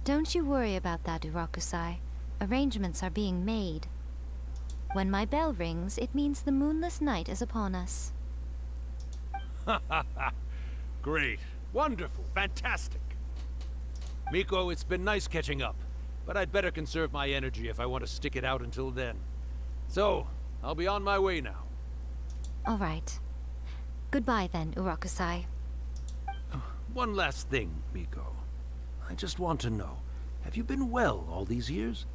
Don't you worry about that, Urakusai. Arrangements are being made. When my bell rings, it means the moonless night is upon us. Great. Wonderful. Fantastic. Miko, it's been nice catching up, but I'd better conserve my energy if I want to stick it out until then. So, I'll be on my way now. All right. Goodbye then, Urakusai. One last thing, Miko. I just want to know, have you been well all these years?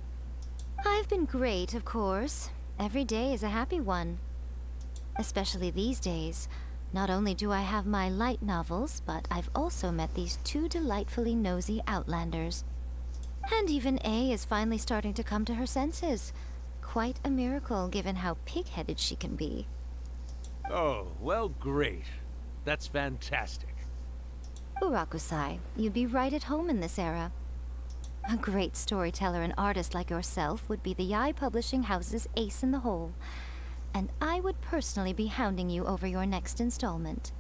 I've been great, of course. Every day is a happy one. Especially these days. Not only do I have my light novels, but I've also met these two delightfully nosy outlanders. And even A is finally starting to come to her senses. Quite a miracle, given how pig-headed she can be. Oh, well, great. That's fantastic. Urakusai, you'd be right at home in this era. A great storyteller and artist like yourself would be the Yae Publishing House's ace in the hole. And I would personally be hounding you over your next installment.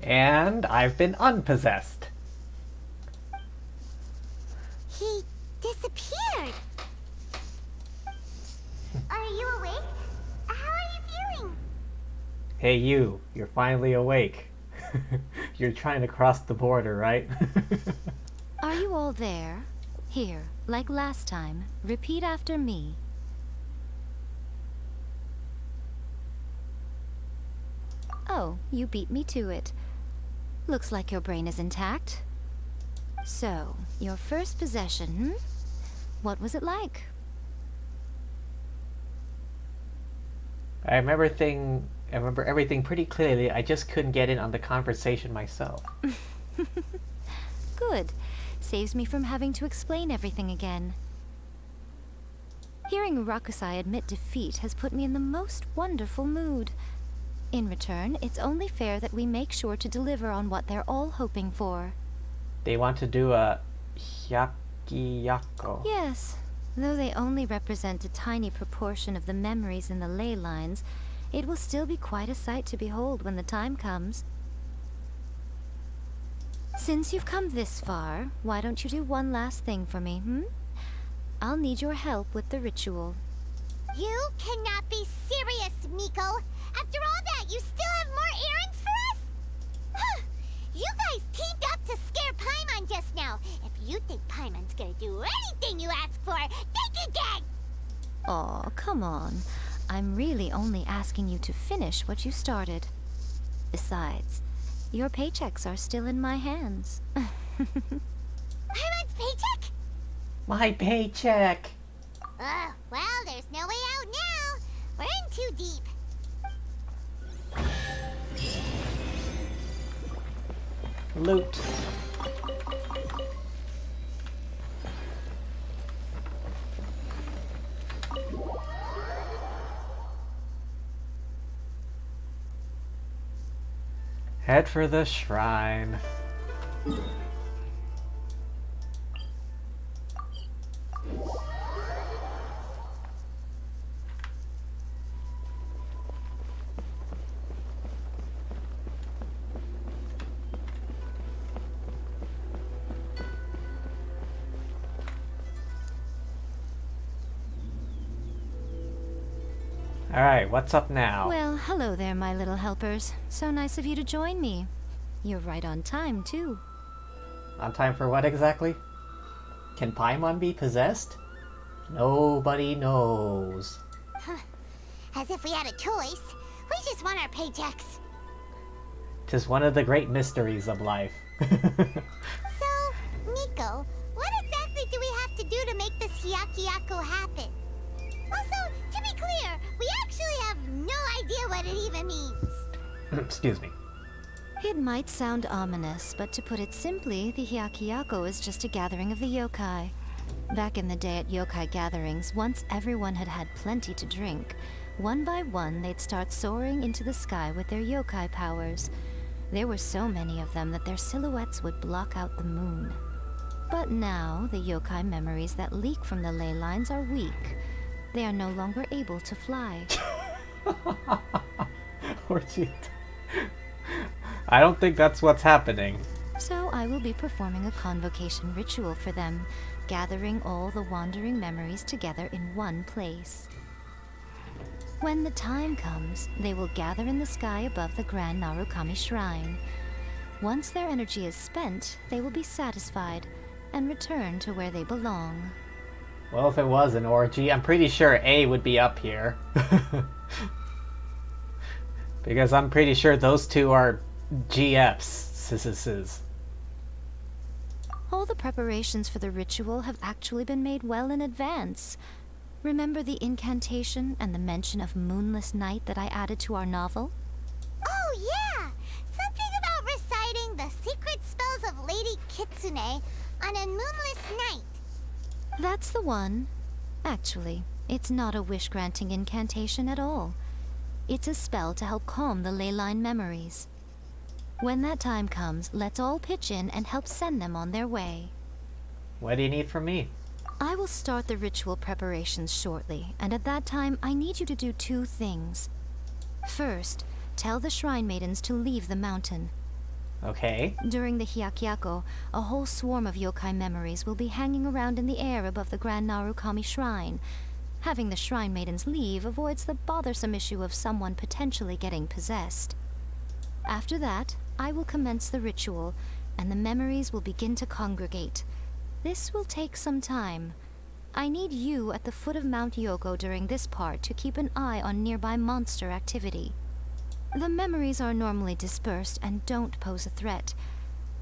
And I've been unpossessed. He disappeared. Are you awake? How are you feeling? Hey you, you're finally awake. You're trying to cross the border, right? Are you all there? Here, like last time, repeat after me. Oh, you beat me to it. Looks like your brain is intact. So, your first possession, hmm? What was it like? I remember everything pretty clearly. I just couldn't get in on the conversation myself. Good. Saves me from having to explain everything again. Hearing Rakusai admit defeat has put me in the most wonderful mood. In return, it's only fair that we make sure to deliver on what they're all hoping for. They want to do a hyakiyako. Yes, though they only represent a tiny proportion of the memories in the ley lines, it will still be quite a sight to behold when the time comes. Since you've come this far, why don't you do one last thing for me, hmm? I'll need your help with the ritual. You cannot be serious, Miko. After all that, you still have more errands for us? Huh. You guys teamed up to scare Paimon just now. If you think Paimon's gonna do anything you ask for, think again! Aw, come on. I'm really only asking you to finish what you started. Besides, your paychecks are still in my hands. Paimon's paycheck? My paycheck! Well, there's no way out now. We're in too deep. Loot. Head for the shrine. Alright, what's up now? Well, hello there, my little helpers. So nice of you to join me. You're right on time, too. On time for what exactly? Can Paimon be possessed? Nobody knows. As if we had a choice. We just want our paychecks. 'Tis one of the great mysteries of life. So, Miko, what exactly do we have to do to make this hyakiyako happen? Also, to be clear, we actually have no idea what it even means. Excuse me. It might sound ominous, but to put it simply, the Hyakiyako is just a gathering of the yokai. Back in the day at yokai gatherings, once everyone had had plenty to drink, one by one they'd start soaring into the sky with their yokai powers. There were so many of them that their silhouettes would block out the moon. But now, the yokai memories that leak from the ley lines are weak. They are no longer able to fly. I don't think that's what's happening. So I will be performing a convocation ritual for them, gathering all the wandering memories together in one place. When the time comes, they will gather in the sky above the Grand Narukami Shrine. Once their energy is spent, they will be satisfied and return to where they belong. Well, if it was an orgy, I'm pretty sure A would be up here. Because I'm pretty sure those two are GFs. All the preparations for the ritual have actually been made well in advance. Remember the incantation and the mention of moonless night that I added to our novel? Oh, yeah! Something about reciting the secret spells of Lady Kitsune on a moonless night. That's the one. Actually, it's not a wish-granting incantation at all. It's a spell to help calm the ley line memories. When that time comes, let's all pitch in and help send them on their way. What do you need from me? I will start the ritual preparations shortly, and at that time I need you to do two things. First, tell the Shrine Maidens to leave the mountain. Okay. During the Hyakyako, a whole swarm of yokai memories will be hanging around in the air above the Grand Narukami Shrine. Having the Shrine Maidens leave avoids the bothersome issue of someone potentially getting possessed. After that, I will commence the ritual, and the memories will begin to congregate. This will take some time. I need you at the foot of Mount Yoko during this part to keep an eye on nearby monster activity. The memories are normally dispersed and don't pose a threat,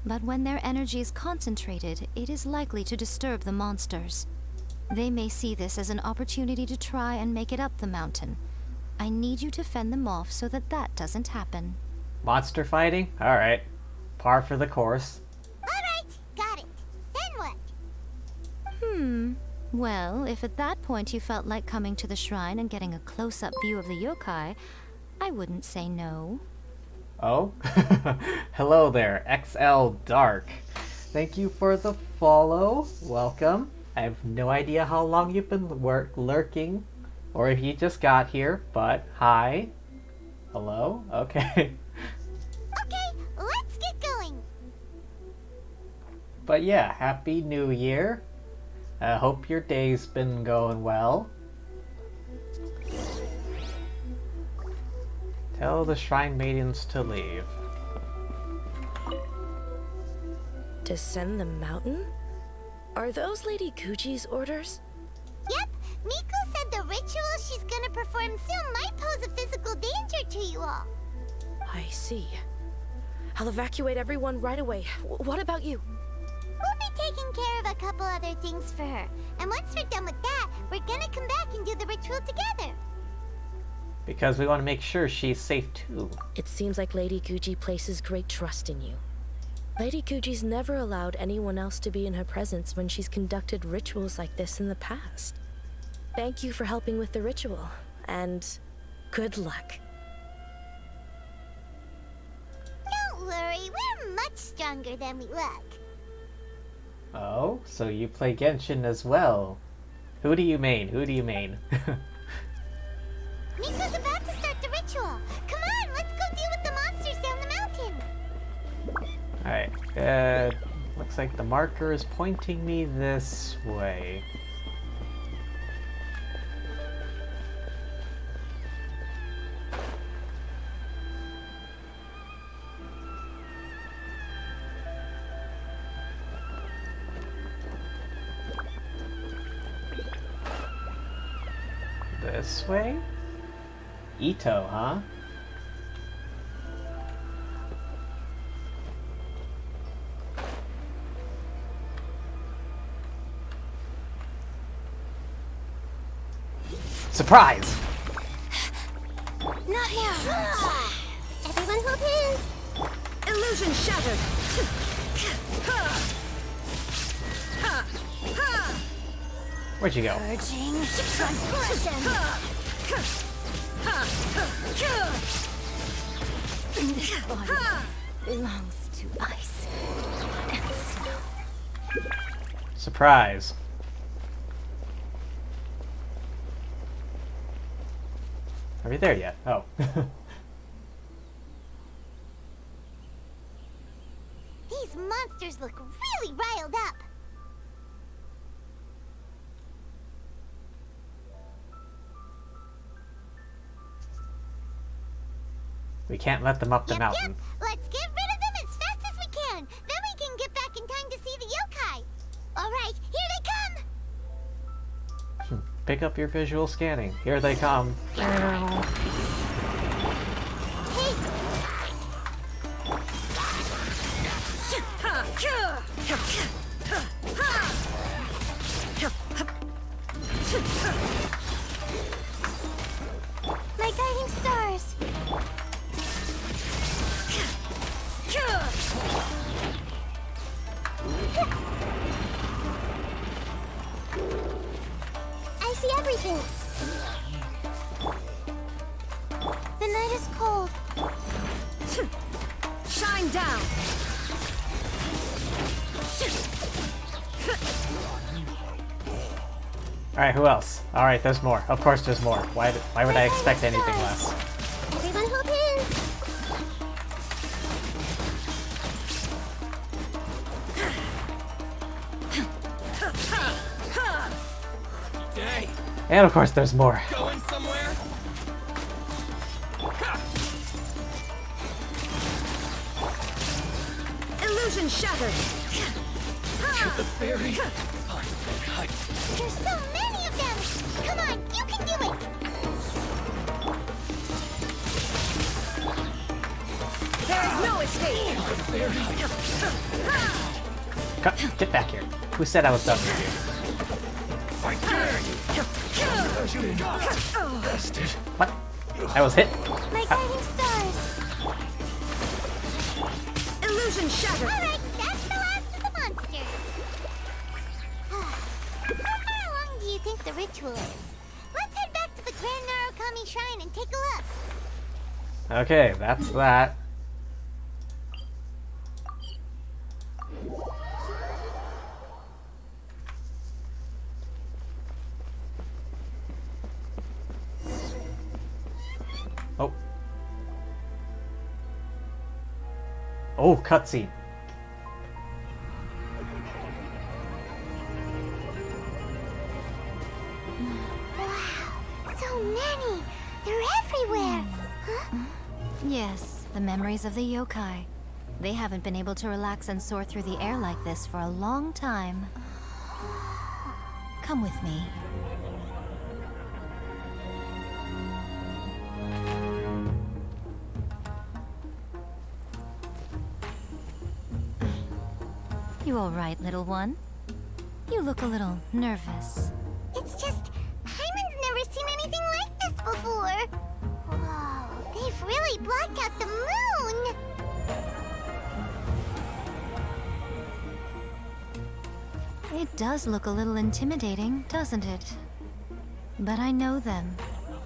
but when their energy is concentrated, it is likely to disturb the monsters. They may see this as an opportunity to try and make it up the mountain. I need you to fend them off so that that doesn't happen. Monster fighting? Alright. Par for the course. Alright, got it. Then what? Well, if at that point you felt like coming to the shrine and getting a close-up view of the yokai, I wouldn't say no. Oh? Hello there, XL Dark. Thank you for the follow. Welcome. I have no idea how long you've been lurking, or if you just got here, but hi. Hello? Okay. Okay, let's get going. But yeah, Happy New Year. I hope your day's been going well. Tell the Shrine Maidens to leave. Descend the mountain? Are those Lady Gucci's orders? Yep, Miko said the ritual she's gonna perform soon might pose a physical danger to you all. I see. I'll evacuate everyone right away. What about you? We'll be taking care of a couple other things for her. And once we're done with that, we're gonna come back and do the ritual together. Because we want to make sure she's safe too. It seems like Lady Gucci places great trust in you. Lady Gucci's never allowed anyone else to be in her presence when she's conducted rituals like this in the past. Thank you for helping with the ritual, and good luck. Don't worry, we're much stronger than we look. Oh, so you play Genshin as well. Who do you main? Who do you main? Miko's about to start the ritual. Come on, let's go deal with the monsters down the mountain. Alright, looks like the marker is pointing me this way. This way? Ito, huh? Surprise! Not now. Everyone hold hands. Illusion shattered! Where'd you go? Purging transgression. This body belongs to ice and snow. Surprise. Are we there yet? Oh. These monsters look really riled up. We can't let them up the mountain. Yep. Let's get rid of them as fast as we can. Then we can get back in time to see the yokai. All right, here they come. Pick up your visual scanning. Here they come. My guiding stars. I see everything. The night is cold. Shine down! Alright, who else? Alright, there's more. Of course there's more. Why would I expect anything less? Everyone hold hands. And of course there's more. Going somewhere? Illusion shattered. The fairy. There's so many of them. Come on, you can do it. There is no escape. Get back here. Who said I was done with you? I dare you! What? I was hit? My guiding stars. Illusion shattered. Alright, that's the last of the monsters. How far along do you think the ritual is? Let's head back to the Grand Narukami Shrine and take a look. Okay, that's that. Oh. Oh, cutscene. Wow, so many. They're everywhere. Huh? Yes, the memories of the yokai. They haven't been able to relax and soar through the air like this for a long time. Come with me. You all right, little one? You look a little nervous. It's just, Hyman's never seen anything like this before. Whoa, they've really blocked out the moon. It does look a little intimidating, doesn't it? But I know them.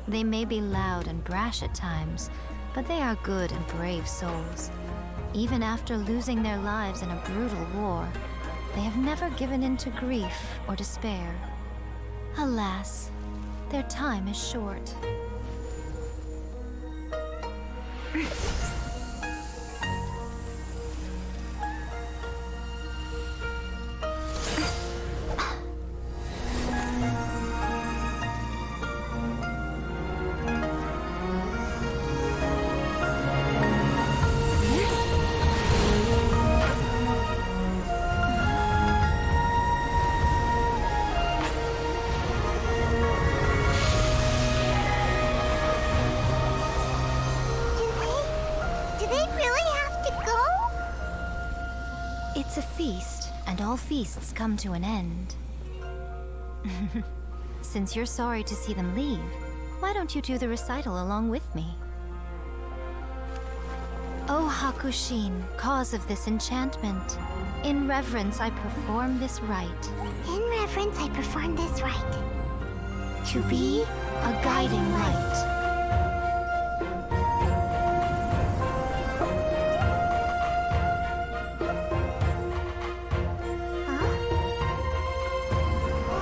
They may be loud and brash at times, but they are good and brave souls. Even after losing their lives in a brutal war, they have never given in to grief or despair. Alas, their time is short. Do they really have to go? It's a feast, and all feasts come to an end. Since you're sorry to see them leave, why don't you do the recital along with me? O Hakushin, cause of this enchantment, in reverence I perform this rite. In reverence, I perform this rite. To be a guiding light.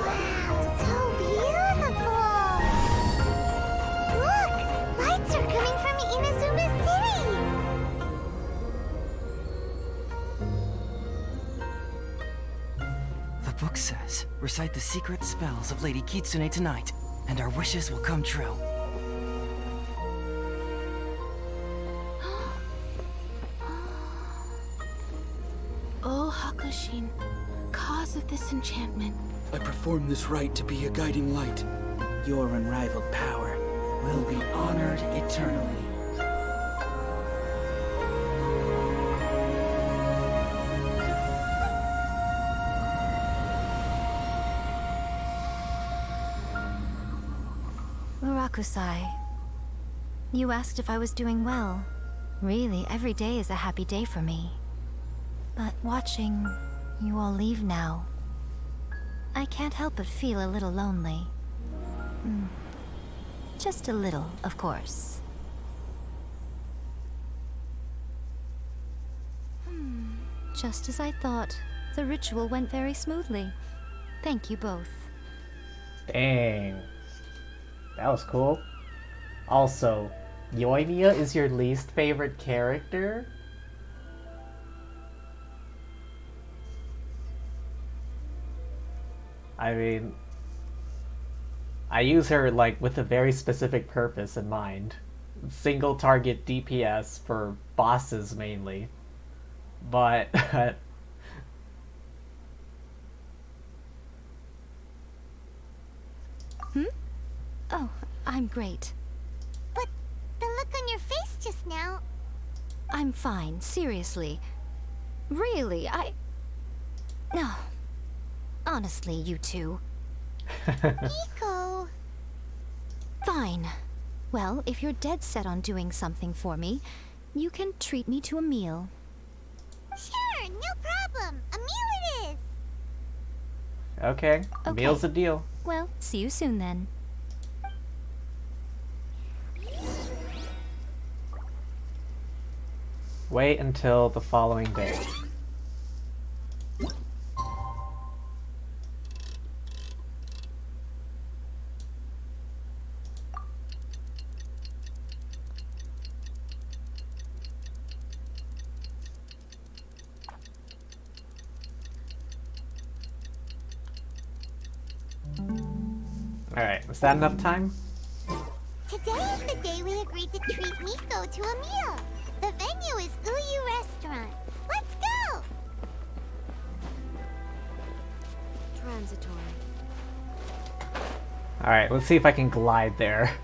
Wow, so beautiful! Look, lights are coming from Inazuma City! The book says, recite the secret spells of Lady Kitsune tonight, and our wishes will come true. Oh, Hakushin, cause of this enchantment. I perform this rite to be a guiding light. Your unrivaled power will be honored eternally. Murakusai, you asked if I was doing well. Really, every day is a happy day for me. But watching you all leave now, I can't help but feel a little lonely. Just a little, of course. Just as I thought, the ritual went very smoothly. Thank you both. Dang. That was cool. Also, Yoimiya is your least favorite character? I mean, I use her like with a very specific purpose in mind. Single target DPS for bosses mainly. But Oh, I'm great. But the look on your face just now... I'm fine, seriously. Really, No. Honestly, you two. Nico... Fine. Well, if you're dead set on doing something for me, you can treat me to a meal. Sure, no problem. A meal it is. okay, meal's a deal. Well, see you soon then. Wait until the following day. Alright, is that enough time? Today is the day we agreed to treat Nico to a meal. The venue is Uyu Restaurant. Let's go! Transitory. Alright, let's see if I can glide there.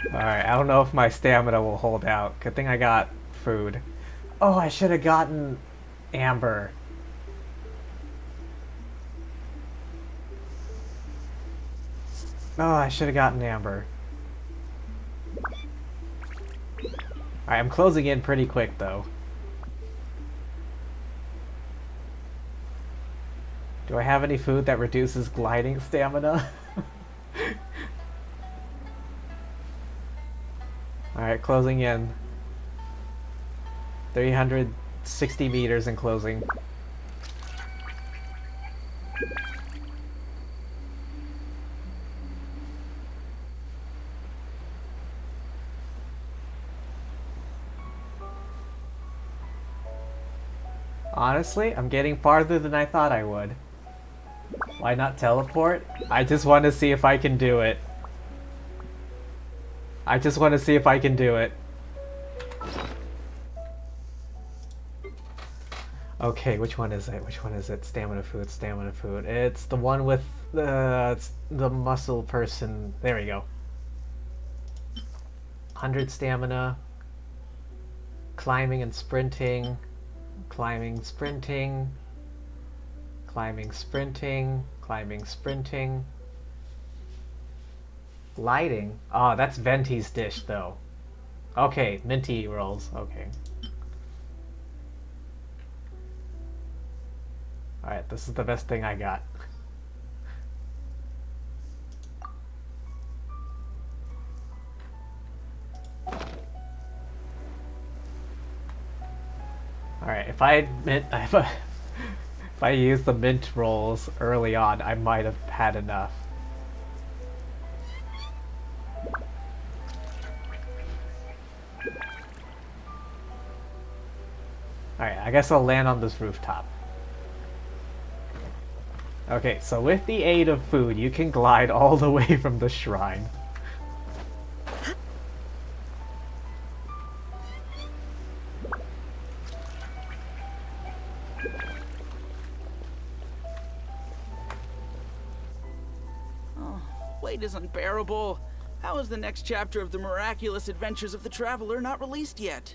Alright, I don't know if my stamina will hold out. Good thing I got food. Oh, I should have gotten Amber. Oh, I should have gotten Amber. Alright, I'm closing in pretty quick though. Do I have any food that reduces gliding stamina? Alright, closing in. 360 meters and closing. Honestly, I'm getting farther than I thought I would. Why not teleport? I just want to see if I can do it. I just want to see if I can do it. Okay, which one is it? Which one is it? Stamina food, stamina food. It's the one with the muscle person. There we go. 100 stamina. Climbing and sprinting. Climbing, sprinting. Climbing, sprinting. Climbing, sprinting. Lighting? Oh, that's Venti's dish, though. Okay, minty rolls. Okay. Alright, this is the best thing I got. Alright, if I used the mint rolls early on, I might have had enough. Alright, I guess I'll land on this rooftop. Okay, so with the aid of food, you can glide all the way from the shrine. Oh, wait is unbearable. How is the next chapter of the miraculous adventures of the traveler not released yet?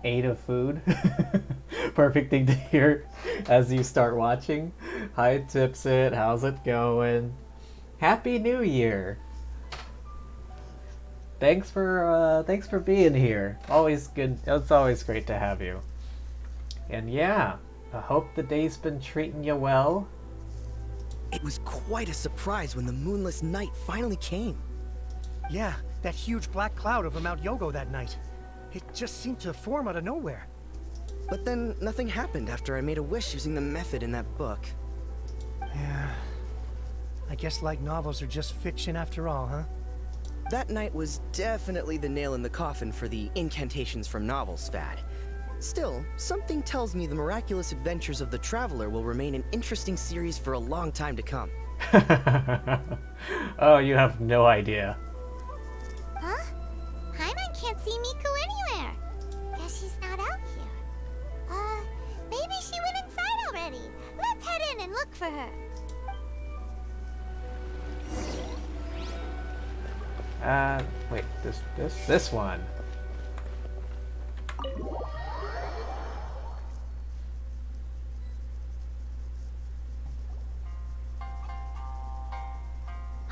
Aid of food. Perfect thing to hear as you start watching. Hi Tipsit, how's it going? Happy New Year! Thanks for being here. Always good. It's always great to have you. And yeah, I hope the day's been treating you well. It was quite a surprise when the moonless night finally came. Yeah, that huge black cloud over Mount Yogo that night. It just seemed to form out of nowhere. But then nothing happened after I made a wish using the method in that book. Yeah. I guess light novels are just fiction after all, huh? That night was definitely the nail in the coffin for the incantations from novels fad. Still, something tells me the miraculous adventures of the Traveler will remain an interesting series for a long time to come. Oh, you have no idea. Huh? Paimon can't see Miko anywhere. Guess she's not out here. Maybe she went inside already. Let's head in and look for her. Wait, this one.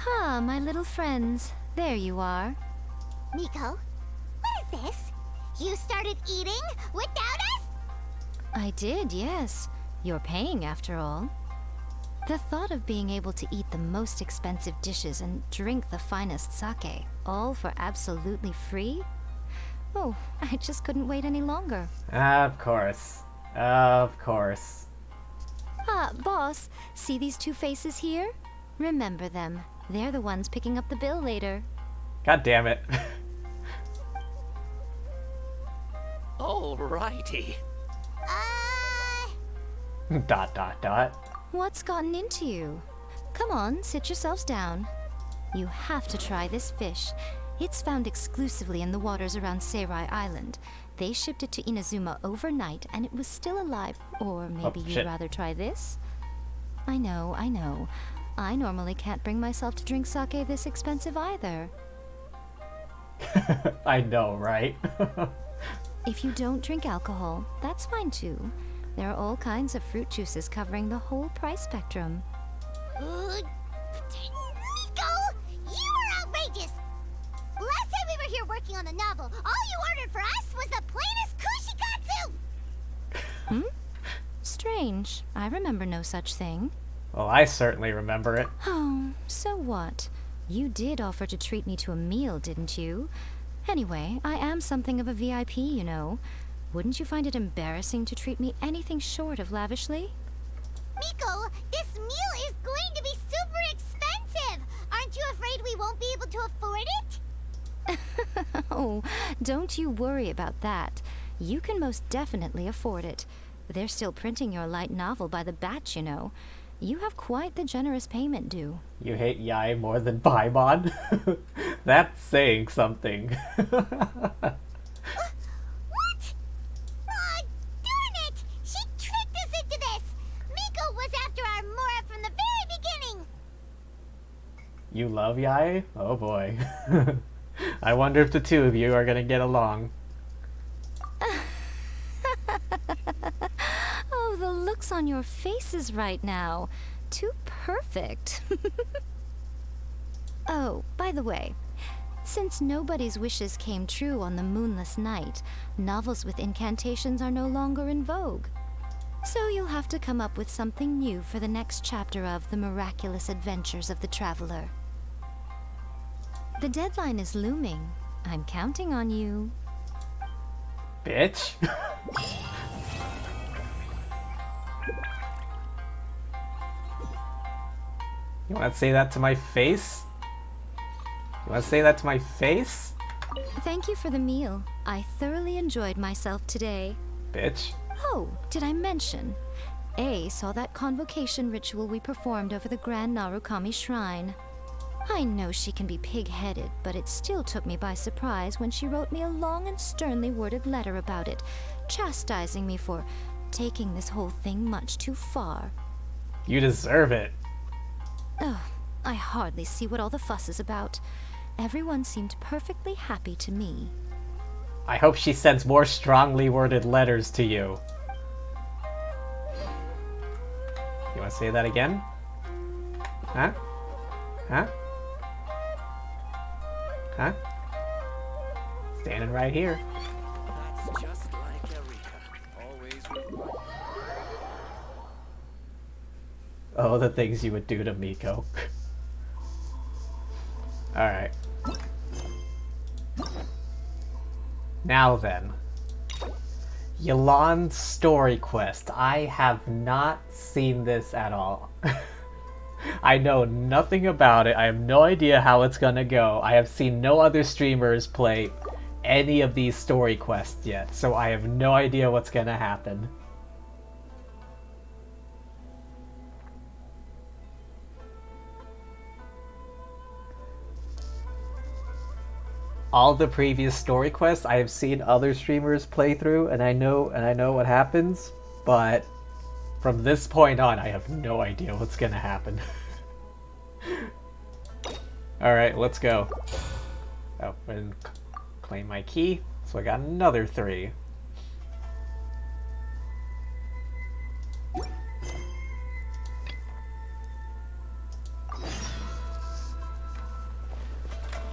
Ah, my little friends. There you are. Miko, what is this? You started eating without us? I did, yes. You're paying after all. The thought of being able to eat the most expensive dishes and drink the finest sake, all for absolutely free? Oh, I just couldn't wait any longer. Of course. Of course. Ah, boss, see these two faces here? Remember them. They're the ones picking up the bill later. God damn it. Alrighty. Dot dot dot. What's gotten into you? Come on, sit yourselves down. You have to try this fish. It's found exclusively in the waters around Seirai Island. They shipped it to Inazuma overnight and it was still alive. Or maybe you'd rather try this? I know, I know. I normally can't bring myself to drink sake this expensive either. I know, right? If you don't drink alcohol, that's fine too. There are all kinds of fruit juices covering the whole price spectrum. Miko, you are outrageous! Last time we were here working on the novel, all you ordered for us was the plainest kushikatsu! Hmm? Strange. I remember no such thing. Well, I certainly remember it. Oh, so what? You did offer to treat me to a meal, didn't you? Anyway, I am something of a VIP, you know. Wouldn't you find it embarrassing to treat me anything short of lavishly? Miko, this meal is going to be super expensive! Aren't you afraid we won't be able to afford it? Oh, don't you worry about that. You can most definitely afford it. They're still printing your light novel by the batch, you know. You have quite the generous payment due. You hate Yae more than Paimon? That's saying something. What? Aw, darn it! She tricked us into this! Miko was after our Mora from the very beginning! You love Yae? Oh boy. I wonder if the two of you are gonna get along. Oh, the looks on your faces right now. Too perfect. Oh, by the way, since nobody's wishes came true on the moonless night, novels with incantations are no longer in vogue. So you'll have to come up with something new for the next chapter of The Miraculous Adventures of the Traveler. The deadline is looming. I'm counting on you. Bitch. You wanna say that to my face? You wanna say that to my face? Thank you for the meal. I thoroughly enjoyed myself today. Bitch. Oh, did I mention? A saw that convocation ritual we performed over the Grand Narukami Shrine. I know she can be pig-headed, but it still took me by surprise when she wrote me a long and sternly worded letter about it, chastising me for taking this whole thing much too far. You deserve it. Oh, I hardly see what all the fuss is about. Everyone seemed perfectly happy to me. I hope she sends more strongly worded letters to you. You wanna say that again? Huh? Huh? Huh? Standing right here. That's just like Eureka. Always with... Oh, the things you would do to Miko. Alright. Now then. Yalan's story quest. I have not seen this at all. I know nothing about it. I have no idea how it's gonna go. I have seen no other streamers play any of these story quests yet, so I have no idea what's gonna happen. All the previous story quests I have seen other streamers play through, and I know what happens, but from this point on I have no idea what's gonna happen. Alright, let's go. Oh, and claim my key, so I got another 3.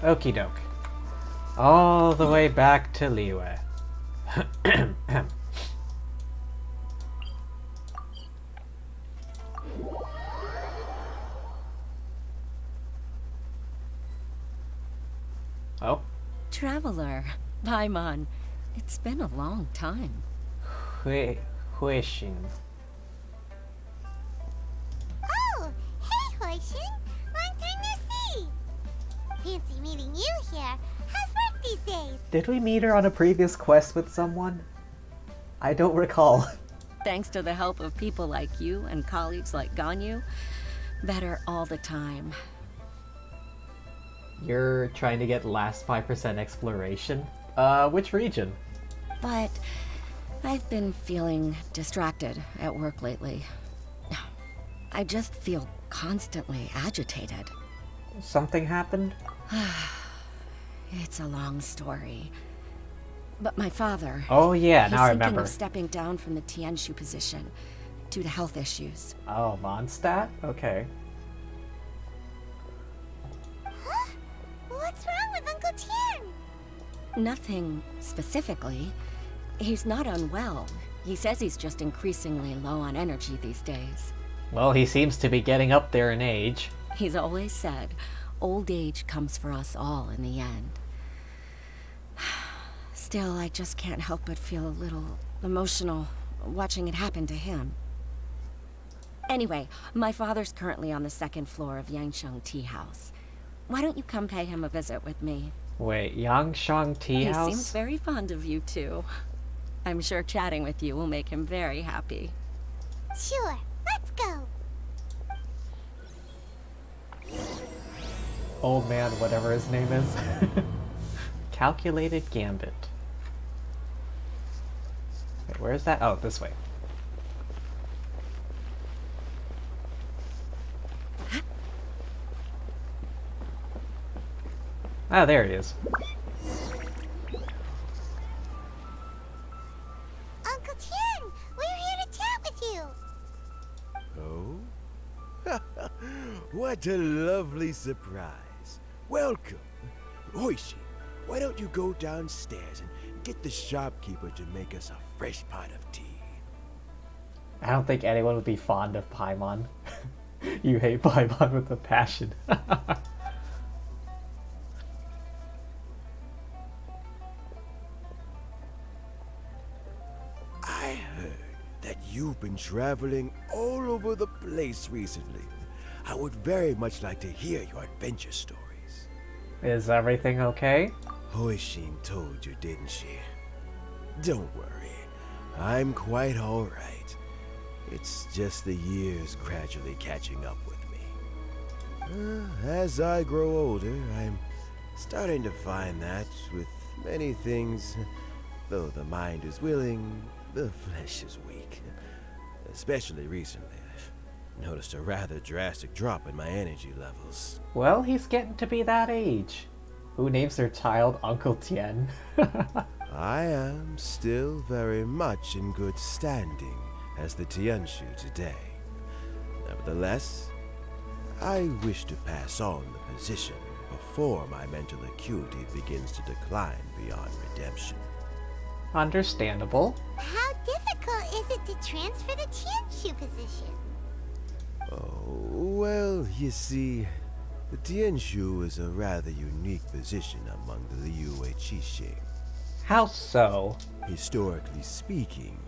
Okie doke. All the way back to Liyue. Oh? Traveler, Paimon, it's been a long time. Huishin. Oh, hey, Huishin. Long time no see. Fancy meeting you here. How's work these days? Did we meet her on a previous quest with someone? I don't recall. Thanks to the help of people like you and colleagues like Ganyu, better all the time. You're trying to get last 5% exploration? Which region? But I've been feeling distracted at work lately. I just feel constantly agitated. Something happened? It's a long story. But my father... Oh yeah, he's now I thinking remember. of stepping down from the Tianshu position due to health issues. Oh, Mondstadt? Okay. Huh? What's wrong with Uncle Tien? Nothing specifically. He's not unwell. He says he's just increasingly low on energy these days. Well, he seems to be getting up there in age. He's always said, old age comes for us all in the end. Still, I just can't help but feel a little emotional watching it happen to him. Anyway, my father's currently on the 2nd floor of Yangsheng Tea House. Why don't you come pay him a visit with me? Wait, Yangsheng Tea House? He seems very fond of you, too. I'm sure chatting with you will make him very happy. Sure, let's go. Old man, whatever his name is. Calculated Gambit. Wait, where is that? Oh, this way. Ah, there he is. Uncle Tien, we're here to chat with you. Oh? What a lovely surprise. Welcome. Hoishi, why don't you go downstairs and get the shopkeeper to make us a fresh pot of tea? I don't think anyone would be fond of Paimon. You hate Paimon with a passion. I heard that you've been traveling all over the place recently. I would very much like to hear your adventure stories. Is everything okay? Hoishin told you, didn't she? Don't worry. I'm quite alright. It's just the years gradually catching up with me. As I grow older, I'm starting to find that with many things, though the mind is willing, the flesh is weak. Especially recently, I've noticed a rather drastic drop in my energy levels. Well, he's getting to be that age. Who names their child Uncle Tien? I am still very much in good standing as the Tianshu today. Nevertheless, I wish to pass on the position before my mental acuity begins to decline beyond redemption. Understandable. How difficult is it to transfer the Tianshu position? Oh, well, you see, the Tianshu is a rather unique position among the Liyue Qixing. How so? Historically speaking,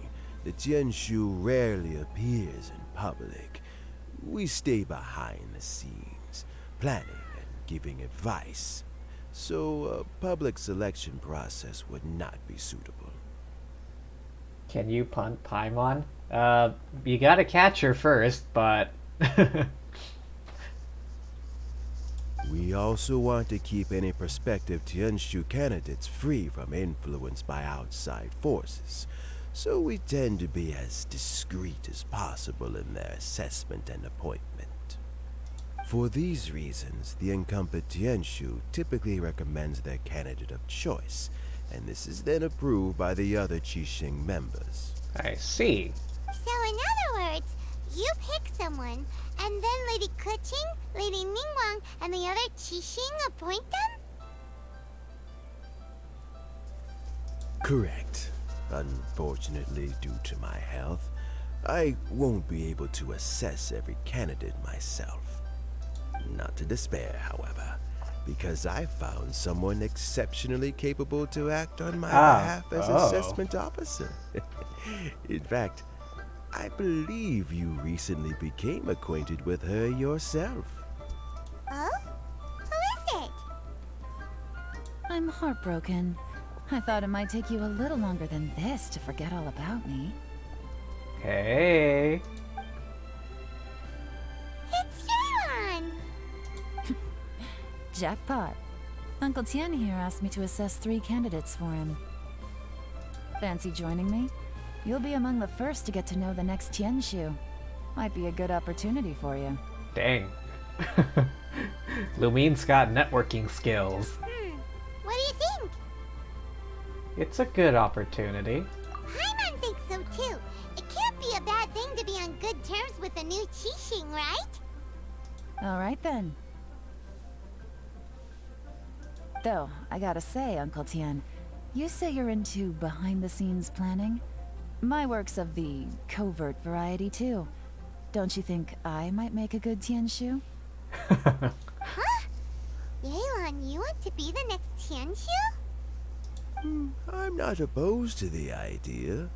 the Tianshu rarely appears in public. We stay behind the scenes, planning and giving advice. So a public selection process would not be suitable. Can you punt Paimon? You gotta catch her first, but... We also want to keep any prospective Tianshu candidates free from influence by outside forces, so we tend to be as discreet as possible in their assessment and appointment. For these reasons, the incumbent Tianshu typically recommends their candidate of choice, and this is then approved by the other Qixing members. I see. So in other words, you pick someone, and then Lady Keqing, Lady Ningguang, and the other Qixing appoint them? Correct. Unfortunately, due to my health, I won't be able to assess every candidate myself. Not to despair, however, because I found someone exceptionally capable to act on my behalf as assessment officer. In fact, I believe you recently became acquainted with her yourself. Oh? Who is it? I'm heartbroken. I thought it might take you a little longer than this to forget all about me. Hey. It's Yelan! Jackpot. Uncle Tian here asked me to assess 3 candidates for him. Fancy joining me? You'll be among the first to get to know the next Tianshu. Might be a good opportunity for you. Dang. Lumine's got networking skills. What do you think? It's a good opportunity. Paimon thinks so too. It can't be a bad thing to be on good terms with a new Qixing, right? Alright then. Though, I gotta say, Uncle Tian, you say you're into behind-the-scenes planning? My work's of the covert variety too. Don't you think I might make a good Tianshu? Huh? Yelan, you want to be the next Tianshu? I'm not opposed to the idea,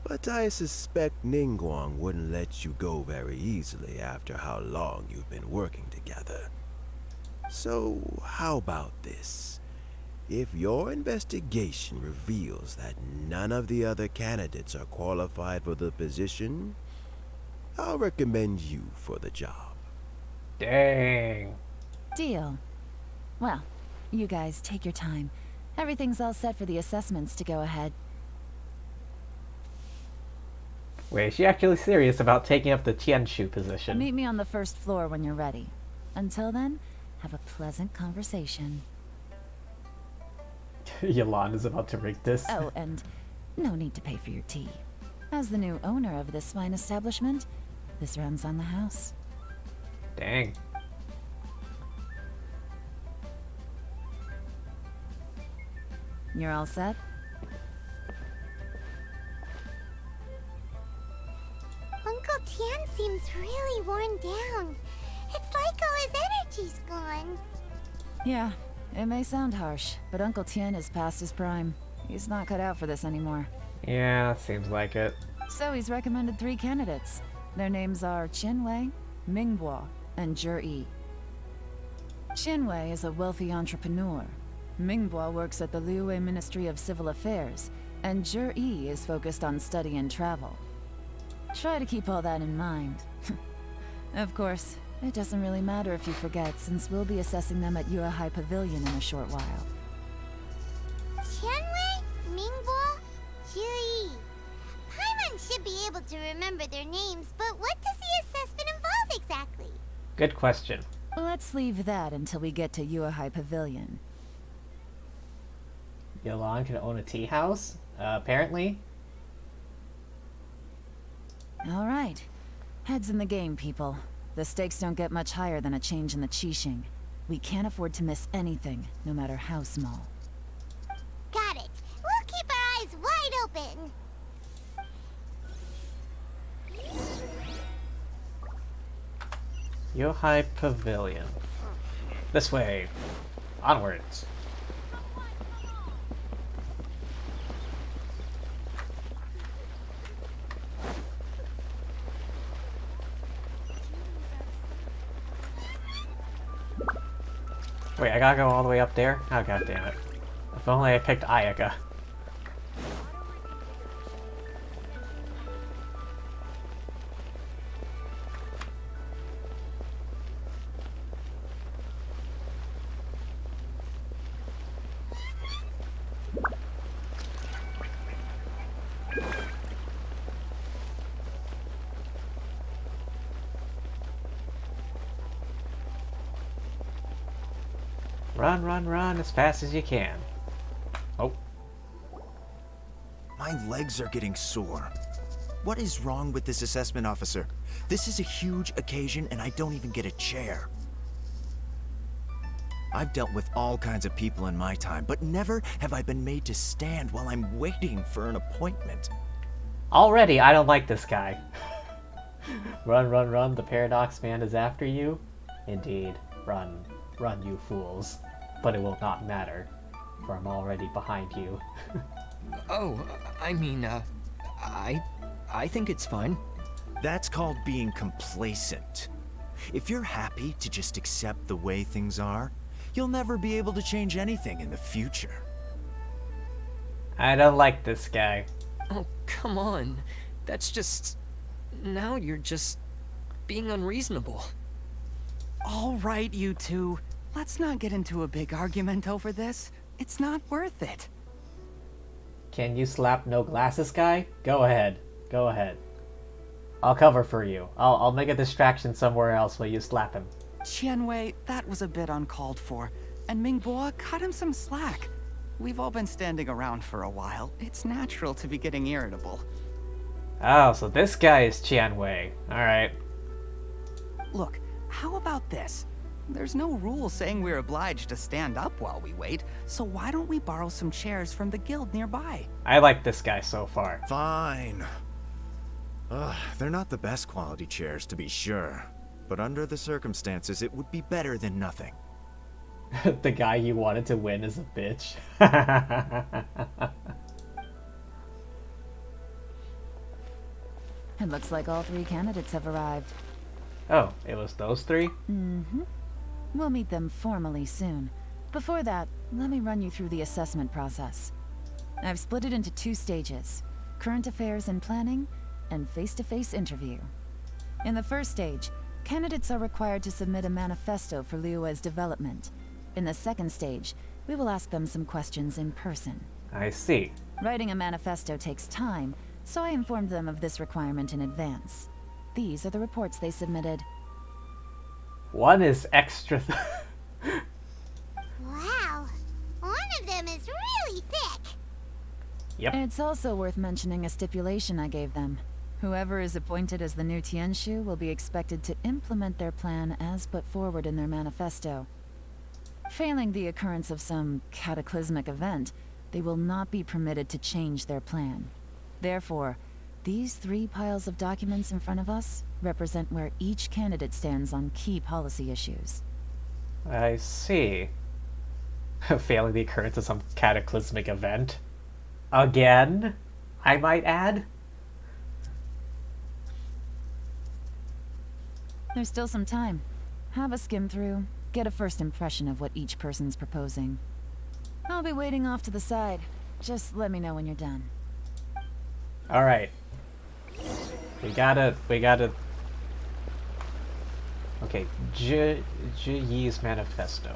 but I suspect Ningguang wouldn't let you go very easily after how long you've been working together. So, how about this? If your investigation reveals that none of the other candidates are qualified for the position, I'll recommend you for the job. Dang. Deal. Well, you guys take your time. Everything's all set for the assessments to go ahead. Wait, is she actually serious about taking up the Tianshu position? Meet me on the first floor when you're ready. Until then, have a pleasant conversation. Yelan is about to rig this. Oh, and no need to pay for your tea. As the new owner of this fine establishment, this runs on the house. Dang. You're all set? Uncle Tian seems really worn down. It's like all his energy's gone. Yeah, it may sound harsh, but Uncle Tian is past his prime. He's not cut out for this anymore. Yeah, seems like it. So he's recommended 3 candidates. Their names are Qianwei, Mingbo, and Zhi. Qianwei is a wealthy entrepreneur. Mingbo works at the Liyue Ministry of Civil Affairs, and Zhi is focused on study and travel. Try to keep all that in mind. Of course, it doesn't really matter if you forget, since we'll be assessing them at Yuehai Pavilion in a short while. Qianwei, Mingbo, Zhi. Paimon should be able to remember their names, but what does the assessment involve exactly? Good question. Let's leave that until we get to Yuehai Pavilion. Yelan can own a tea house? Apparently. Alright. Heads in the game, people. The stakes don't get much higher than a change in the Qixing. We can't afford to miss anything, no matter how small. Got it. We'll keep our eyes wide open. Yuehai Pavilion. This way. Onwards. Wait, I gotta go all the way up there? Oh, god damn it. If only I picked Ayaka. Run, run, run as fast as you can. Oh. My legs are getting sore. What is wrong with this assessment officer? This is a huge occasion and I don't even get a chair. I've dealt with all kinds of people in my time, but never have I been made to stand while I'm waiting for an appointment. Already, I don't like this guy. Run, run, run, the Paradox Man is after you? Indeed. Run. Run, you fools. But it will not matter, for I'm already behind you. Oh, I mean, I think it's fine. That's called being complacent. If you're happy to just accept the way things are, you'll never be able to change anything in the future. I don't like this guy. Oh, come on. That's just... Now you're just being unreasonable. All right, you two. Let's not get into a big argument over this. It's not worth it. Can you slap no glasses guy? Go ahead. Go ahead. I'll cover for you. I'll make a distraction somewhere else while you slap him. Qianwei, that was a bit uncalled for. And Mingbo, cut him some slack. We've all been standing around for a while. It's natural to be getting irritable. Oh, so this guy is Qianwei. Alright. Look, how about this? There's no rule saying we're obliged to stand up while we wait, so why don't we borrow some chairs from the guild nearby? I like this guy so far. Fine. They're not the best quality chairs, to be sure. But under the circumstances, it would be better than nothing. The guy you wanted to win is a bitch. It looks like all 3 candidates have arrived. Oh, it was those 3? Mm-hmm. We'll meet them formally soon. Before that, let me run you through the assessment process. I've split it into 2 stages: current affairs and planning, and face-to-face interview. In the first stage, candidates are required to submit a manifesto for Liyue's development. In the second stage, we will ask them some questions in person. I see. Writing a manifesto takes time, so I informed them of this requirement in advance. These are the reports they submitted. One is extra. Wow, one of them is really thick. Yep. It's also worth mentioning a stipulation I gave them. Whoever is appointed as the new Tianshu will be expected to implement their plan as put forward in their manifesto. Failing the occurrence of some cataclysmic event, they will not be permitted to change their plan. Therefore, these 3 piles of documents in front of us represent where each candidate stands on key policy issues. I see. Failing the occurrence of some cataclysmic event. Again, I might add. There's still some time. Have a skim through, get a first impression of what each person's proposing. I'll be waiting off to the side. Just let me know when you're done. Alright. We gotta... Okay, Zhi Yi's manifesto.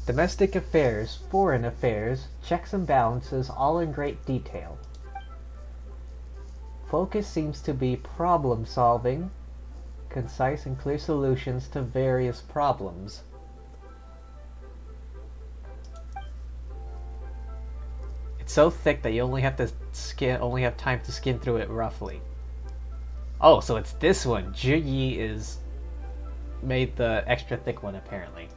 Domestic affairs, foreign affairs, checks and balances, all in great detail. Focus seems to be problem solving, concise and clear solutions to various problems. It's so thick that you only have time to skim through it roughly. Oh, so it's this one. Zhi Yi is made the extra thick one apparently.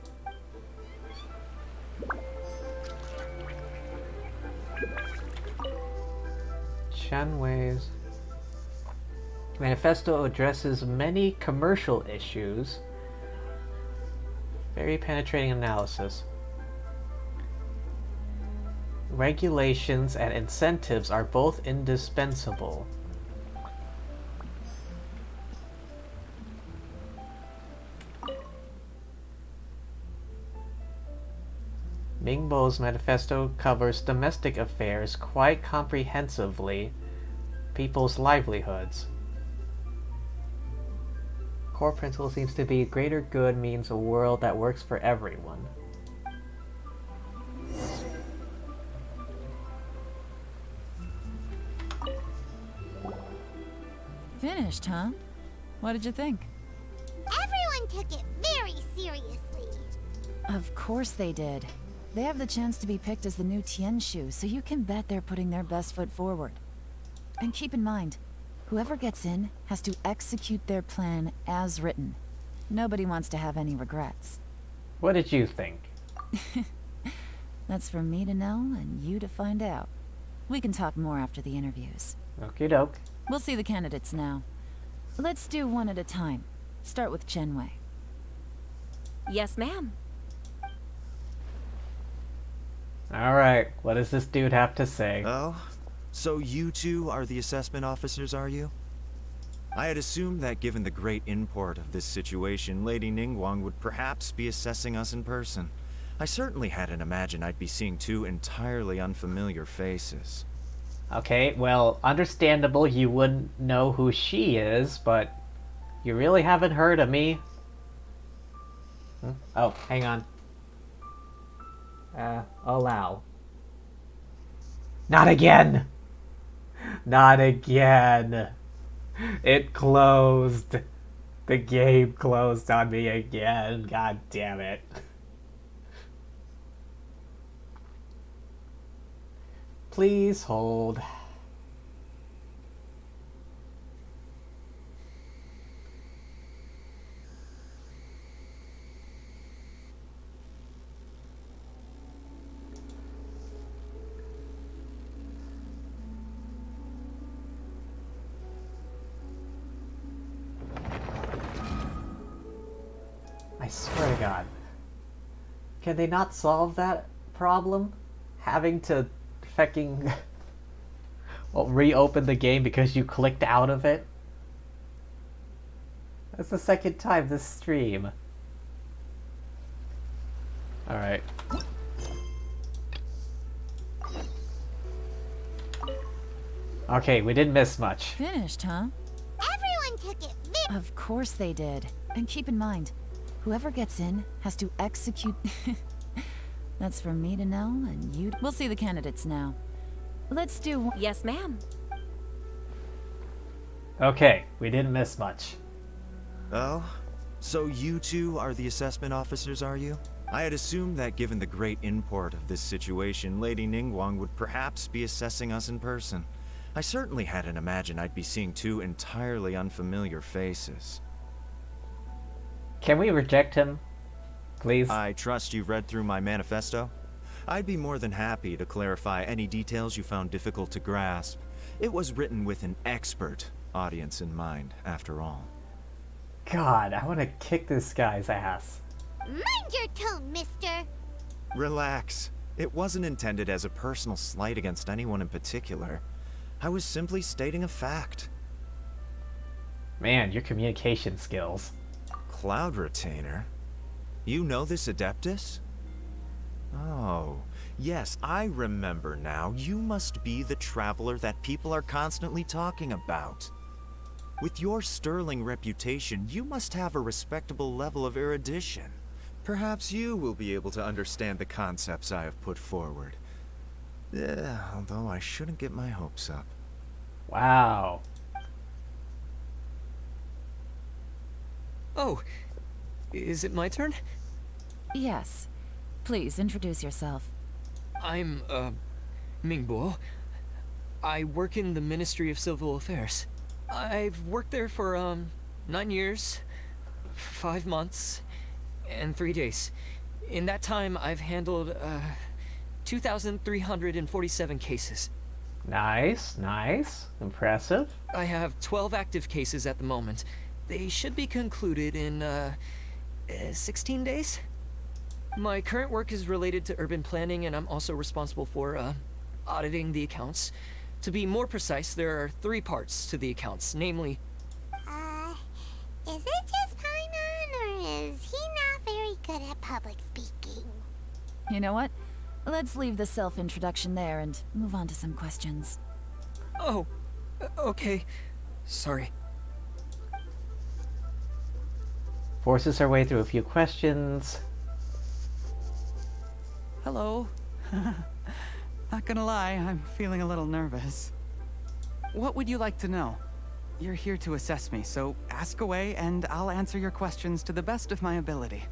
Qianwei's manifesto addresses many commercial issues. Very penetrating analysis. Regulations and incentives are both indispensable. Mingbo's manifesto covers domestic affairs quite comprehensively, people's livelihoods. Core principle seems to be greater good means a world that works for everyone. Finished, huh? What did you think? Everyone took it very seriously. Of course they did. They have the chance to be picked as the new Tianshu, so you can bet they're putting their best foot forward. And keep in mind, whoever gets in has to execute their plan as written. Nobody wants to have any regrets. What did you think? That's for me to know and you to find out. We can talk more after the interviews. Okie doke. We'll see the candidates now. Let's do one at a time. Start with Chenwei. Yes, ma'am. Alright, what does this dude have to say? Oh? So you two are the assessment officers, are you? I had assumed that given the great import of this situation, Lady Ningguang would perhaps be assessing us in person. I certainly hadn't imagined I'd be seeing two entirely unfamiliar faces. Okay, well, understandable you wouldn't know who she is, but you really haven't heard of me? Oh, hang on. Allow. Not again! Not again! It closed. The game closed on me again. God damn it. Please hold. I swear to God. Can they not solve that problem? Having to fucking well, reopen the game because you clicked out of it? That's the second time this stream. Alright. Okay, we didn't miss much. Finished, huh? Everyone took it very... Of course they did. And keep in mind, whoever gets in has to execute... That's for me to know, and you... We'll see the candidates now. Let's do... Yes, ma'am. Okay, we didn't miss much. Oh? So you two are the assessment officers, are you? I had assumed that given the great import of this situation, Lady Ningguang would perhaps be assessing us in person. I certainly hadn't imagined I'd be seeing two entirely unfamiliar faces. Can we reject him? Please? I trust you've read through my manifesto? I'd be more than happy to clarify any details you found difficult to grasp. It was written with an expert audience in mind, after all. God, I want to kick this guy's ass. Mind your tone, mister. Relax. It wasn't intended as a personal slight against anyone in particular. I was simply stating a fact. Man, your communication skills. Cloud Retainer? You know this Adeptus? Oh, yes, I remember now. You must be the traveler that people are constantly talking about. With your sterling reputation, you must have a respectable level of erudition. Perhaps you will be able to understand the concepts I have put forward. Although I shouldn't get my hopes up. Wow. Oh, is it my turn? Yes. Please, introduce yourself. I'm, Mingbo. I work in the Ministry of Civil Affairs. I've worked there for, 9 years, 5 months, and 3 days. In that time, I've handled, 2,347 cases. Nice, nice. Impressive. I have 12 active cases at the moment. They should be concluded in, 16 days? My current work is related to urban planning, and I'm also responsible for, auditing the accounts. To be more precise, there are 3 parts to the accounts, namely... Is it just Paimon, or is he not very good at public speaking? You know what? Let's leave the self-introduction there and move on to some questions. Oh, okay. Sorry. Forces her way through a few questions. Hello. Not gonna lie, I'm feeling a little nervous. What would you like to know? You're here to assess me, so ask away and I'll answer your questions to the best of my ability.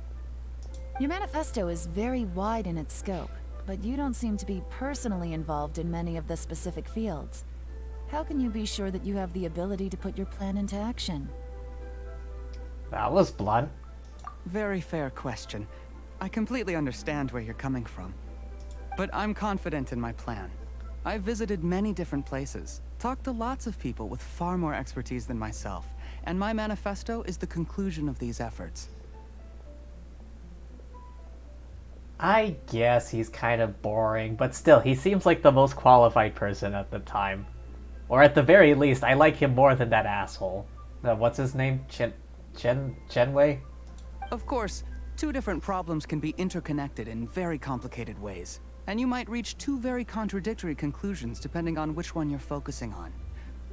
Your manifesto is very wide in its scope, but you don't seem to be personally involved in many of the specific fields. How can you be sure that you have the ability to put your plan into action? That was blunt. Very fair question. I completely understand where you're coming from. But I'm confident in my plan. I've visited many different places, talked to lots of people with far more expertise than myself, and my manifesto is the conclusion of these efforts. I guess he's kind of boring, but still, he seems like the most qualified person at the time. Or at the very least, I like him more than that asshole. What's his name? Chenwei? Of course, two different problems can be interconnected in very complicated ways, and you might reach two very contradictory conclusions depending on which one you're focusing on.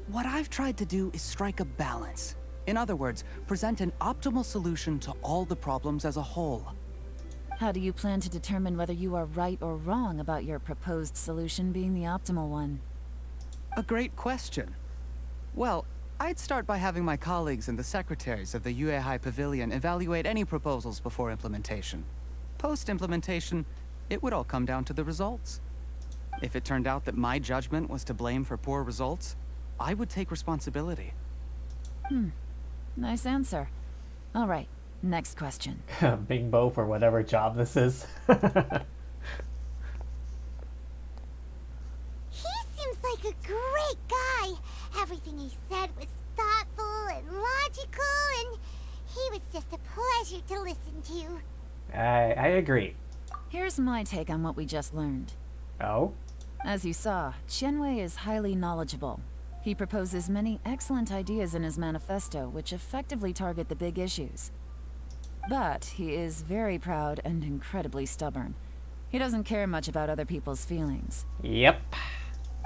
What I've tried to do is strike a balance. In other words, present an optimal solution to all the problems as a whole. How do you plan to determine whether you are right or wrong about your proposed solution being the optimal one? A great question. Well, I'd start by having my colleagues and the secretaries of the Yuehai Pavilion evaluate any proposals before implementation. Post-implementation, it would all come down to the results. If it turned out that my judgment was to blame for poor results, I would take responsibility. Nice answer. All right, next question. Bingbo for whatever job this is. He seems like a great guy. Everything he said was thoughtful and logical, and he was just a pleasure to listen to. I agree. Here's my take on what we just learned. Oh? As you saw, Chenwei is highly knowledgeable. He proposes many excellent ideas in his manifesto, which effectively target the big issues. But he is very proud and incredibly stubborn. He doesn't care much about other people's feelings. Yep.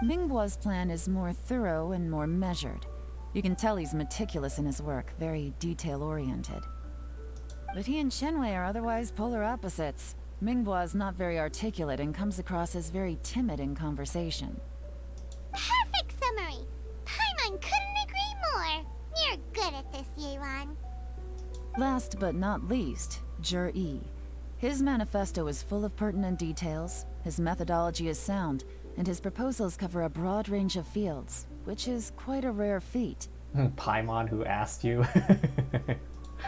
Mingbo's plan is more thorough and more measured. You can tell he's meticulous in his work, very detail-oriented. But he and Chenwei are otherwise polar opposites. Mingbo is not very articulate and comes across as very timid in conversation. Perfect summary. Paimon couldn't agree more. You're good at this, Yelan. Last but not least, Jur-E. His manifesto is full of pertinent details, his methodology is sound, and his proposals cover a broad range of fields, which is quite a rare feat. Paimon who asked you.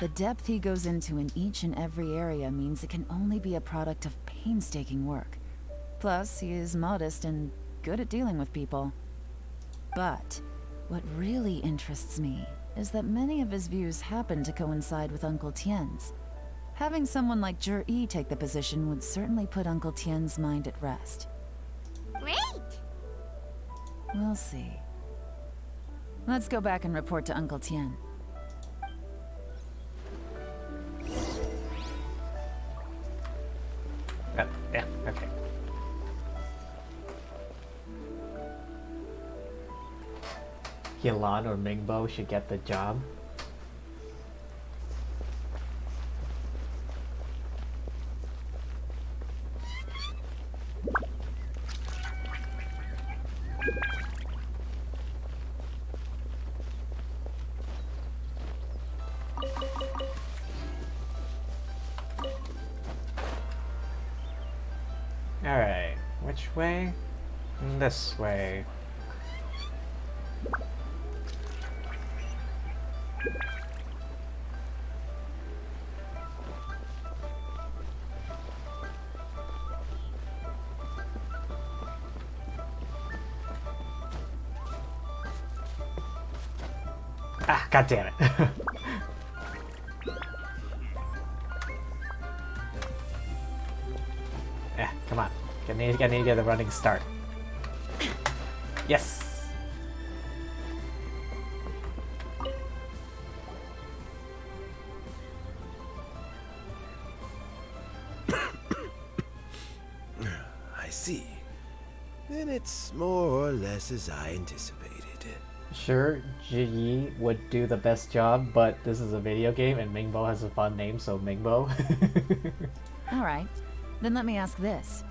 The depth he goes into in each and every area means it can only be a product of painstaking work. Plus, he is modest and good at dealing with people. But what really interests me is that many of his views happen to coincide with Uncle Tien's. Having someone like Jur-E take the position would certainly put Uncle Tien's mind at rest. Great! We'll see. Let's go back and report to Uncle Tien. Yeah, okay. Yelan or Mingbo should get the job. Alright, which way? This way. Ah, god damn it. Come on. I need to get a running start. Yes! see. Then it's more or less as I anticipated. Sure, Ji would do the best job, but this is a video game and Mingbo has a fun name, so Mingbo. Alright, then let me ask this.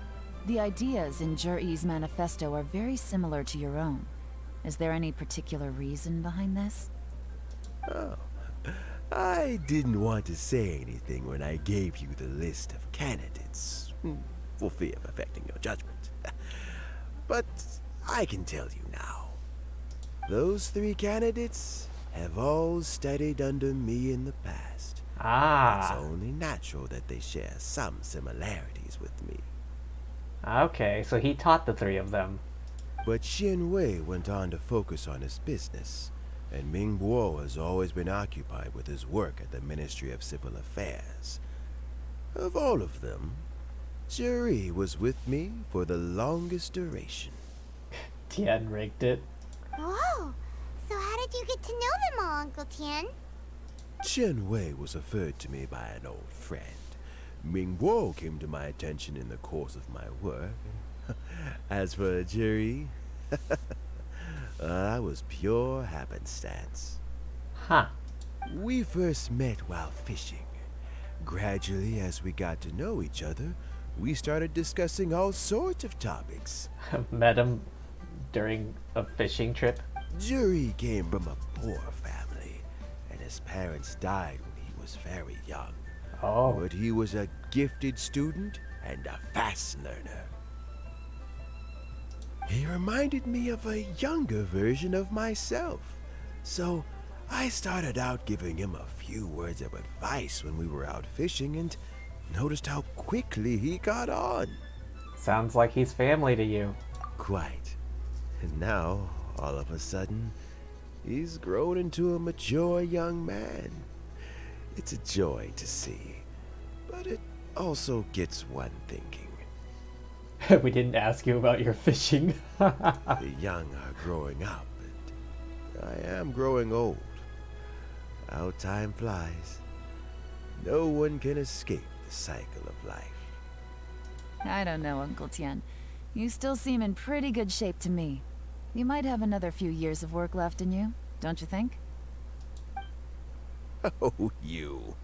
The ideas in Jur-E's manifesto are very similar to your own. Is there any particular reason behind this? Oh, I didn't want to say anything when I gave you the list of candidates, for fear of affecting your judgment. But I can tell you now. Those 3 candidates have all studied under me in the past. It's only natural that they share some similarities with me. Okay, so he taught the 3 of them. But Xin Wei went on to focus on his business, and Ming Guo has always been occupied with his work at the Ministry of Civil Affairs. Of all of them, Juri was with me for the longest duration. Tian rigged it. Whoa! So how did you get to know them all, Uncle Tian? Chen Wei was referred to me by an old friend. Ming Guo came to my attention in the course of my work. As for Juri, I was pure happenstance. Huh. We first met while fishing. Gradually, as we got to know each other, we started discussing all sorts of topics. Met him during a fishing trip? Juri came from a poor family, and his parents died when he was very young. Oh. But he was a gifted student and a fast learner. He reminded me of a younger version of myself, so I started out giving him a few words of advice when we were out fishing and noticed how quickly he got on. Sounds like he's family to you. Quite. And now, all of a sudden, he's grown into a mature young man. It's a joy to see, but it also gets one thinking. We didn't ask you about your fishing. The young are growing up, and I am growing old. How time flies. No one can escape the cycle of life. I don't know, Uncle Tian. You still seem in pretty good shape to me. You might have another few years of work left in you, don't you think? Oh, you.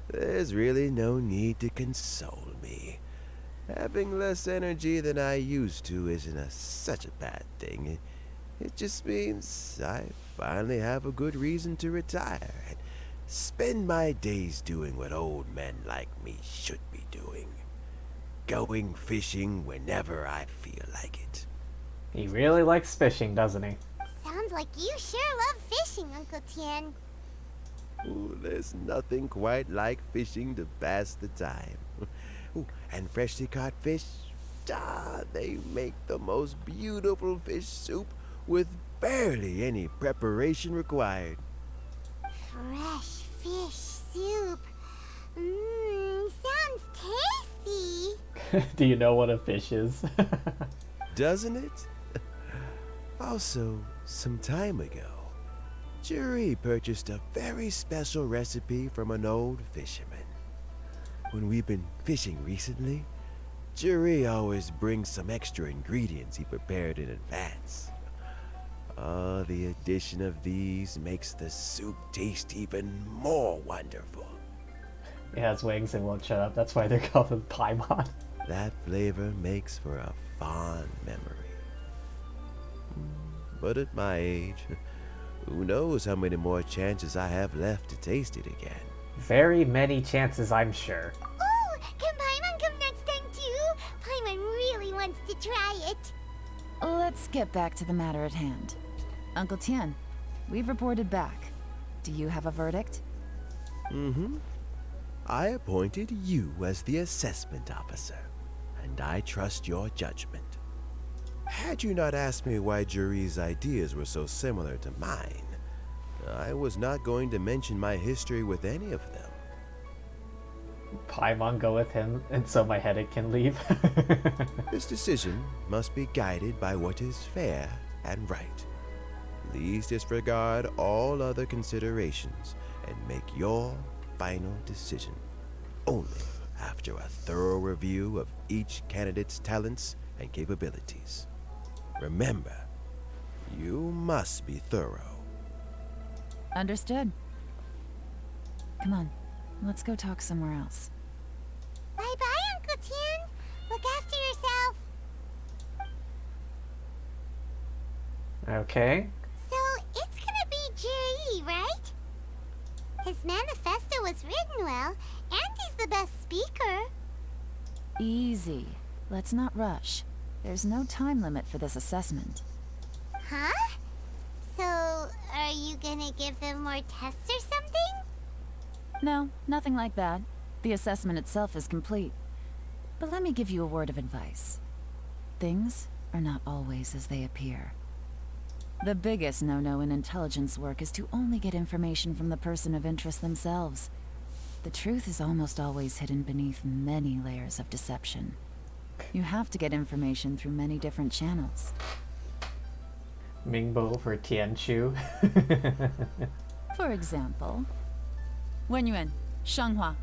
There's really no need to console me. Having less energy than I used to isn't such a bad thing. It just means I finally have a good reason to retire and spend my days doing what old men like me should be doing. Going fishing whenever I feel like it. He really likes fishing, doesn't he? Sounds like you sure love fishing, Uncle Tian. Ooh, there's nothing quite like fishing to pass the time. Ooh, and freshly caught fish, they make the most beautiful fish soup with barely any preparation required. Fresh fish soup. Sounds tasty. Do you know what a fish is? Doesn't it? Also, some time ago, Juri purchased a very special recipe from an old fisherman. When we've been fishing recently, Juri always brings some extra ingredients he prepared in advance. The addition of these makes the soup taste even more wonderful. It has wings and won't shut up. That's why they're called him Paimon. That flavor makes for a fond memory. But at my age, who knows how many more chances I have left to taste it again. Very many chances, I'm sure. Oh, can Paimon come next time too? Paimon really wants to try it. Let's get back to the matter at hand. Uncle Tian, we've reported back. Do you have a verdict? Mm-hmm. I appointed you as the assessment officer, and I trust your judgment. Had you not asked me why Juri's ideas were so similar to mine, I was not going to mention my history with any of them. Paimon go with him, and so my headache can leave. This decision must be guided by what is fair and right. Please disregard all other considerations and make your final decision only after a thorough review of each candidate's talents and capabilities. Remember, you must be thorough. Understood. Come on, let's go talk somewhere else. Bye-bye, Uncle Tian. Look after yourself. Okay. So, it's gonna be Jiri, right? His manifesto was written well, and he's the best speaker. Easy. Let's not rush. There's no time limit for this assessment. Huh? So, are you gonna give them more tests or something? No, nothing like that. The assessment itself is complete. But let me give you a word of advice. Things are not always as they appear. The biggest no-no in intelligence work is to only get information from the person of interest themselves. The truth is almost always hidden beneath many layers of deception. You have to get information through many different channels. Mingbo for Tianchu. For example, Wenyuan, Shanghua.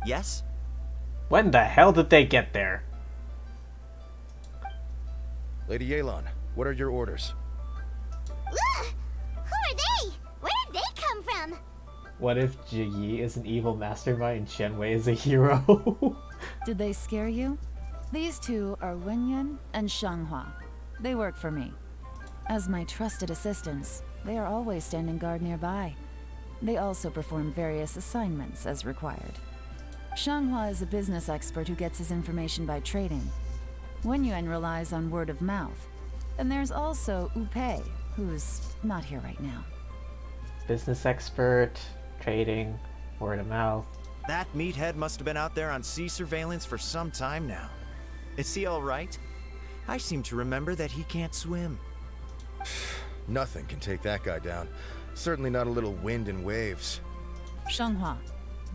Yes? When the hell did they get there? Lady Yelan, what are your orders? Ugh! Who are they? Where did they come from? What if Ji Yi is an evil mastermind and Chen Wei is a hero? Did they scare you? These two are Wenyuan and Shanghua. They work for me. As my trusted assistants, they are always standing guard nearby. They also perform various assignments as required. Shanghua is a business expert who gets his information by trading. Wenyuan relies on word of mouth. And there's also Upei, who's not here right now. Business expert, trading, word of mouth. That meathead must have been out there on sea surveillance for some time now. Is he all right? I seem to remember that he can't swim. Nothing can take that guy down. Certainly not a little wind and waves. Shanghua,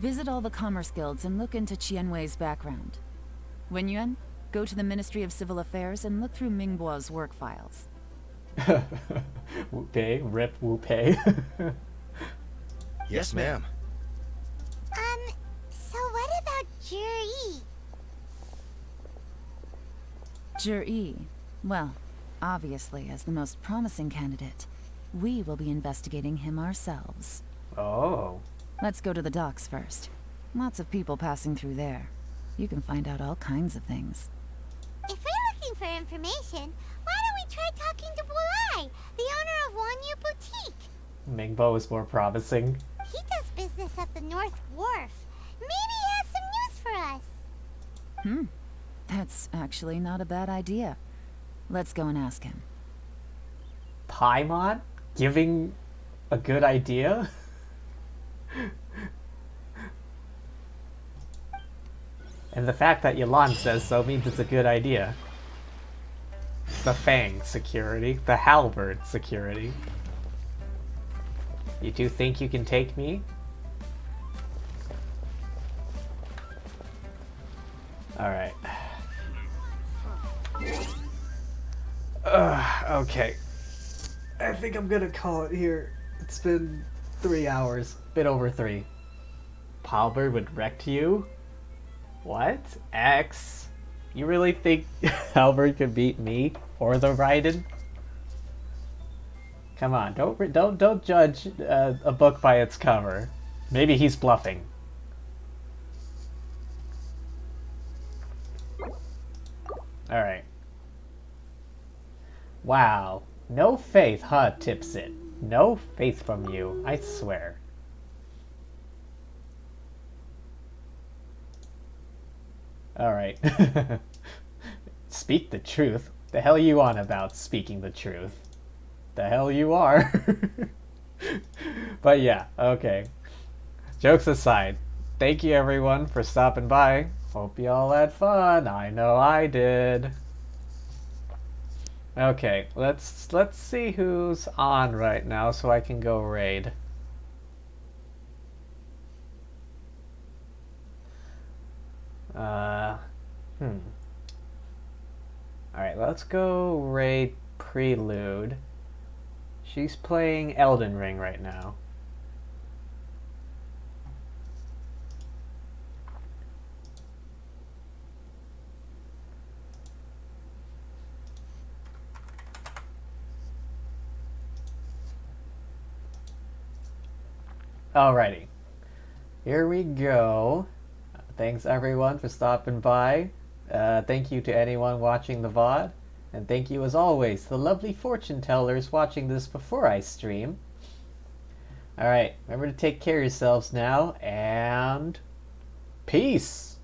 visit all the commerce guilds and look into Qianwei's background. Wenyuan, go to the Ministry of Civil Affairs and look through Mingbo's work files. Wu Pei, rip Wu Pei. Yes, ma'am. So what about Jiri? Jir-E. Well, obviously, as the most promising candidate, we will be investigating him ourselves. Oh. Let's go to the docks first. Lots of people passing through there. You can find out all kinds of things. If we're looking for information, why don't we try talking to Bulai, the owner of Wanyu Boutique? Mingbo is more promising. He does business at the North Wharf. Maybe he has some news for us. That's actually not a bad idea. Let's go and ask him. Paimon? Giving a good idea? And the fact that Yelan says so means it's a good idea. The Fang security. The Halberd security. You two think you can take me? Alright. Okay. I think I'm gonna call it here. It's been 3 hours. Bit over 3. Halberd would wreck you? What? X? You really think Halberd could beat me or the Raiden? Come on, don't judge a book by its cover. Maybe he's bluffing. All right. Wow, no faith, huh? Tips it. No faith from you, I swear. All right. Speak the truth. The hell you on about speaking the truth? The hell you are. But yeah, okay. Jokes aside, thank you everyone for stopping by. Hope you all had fun. I know I did. Okay, let's see who's on right now so I can go raid. Alright, let's go raid Prelude. She's playing Elden Ring right now. Alrighty. Here we go. Thanks everyone for stopping by. Thank you to anyone watching the VOD. And thank you as always to the lovely fortune tellers watching this before I stream. Alright, remember to take care of yourselves now, and peace!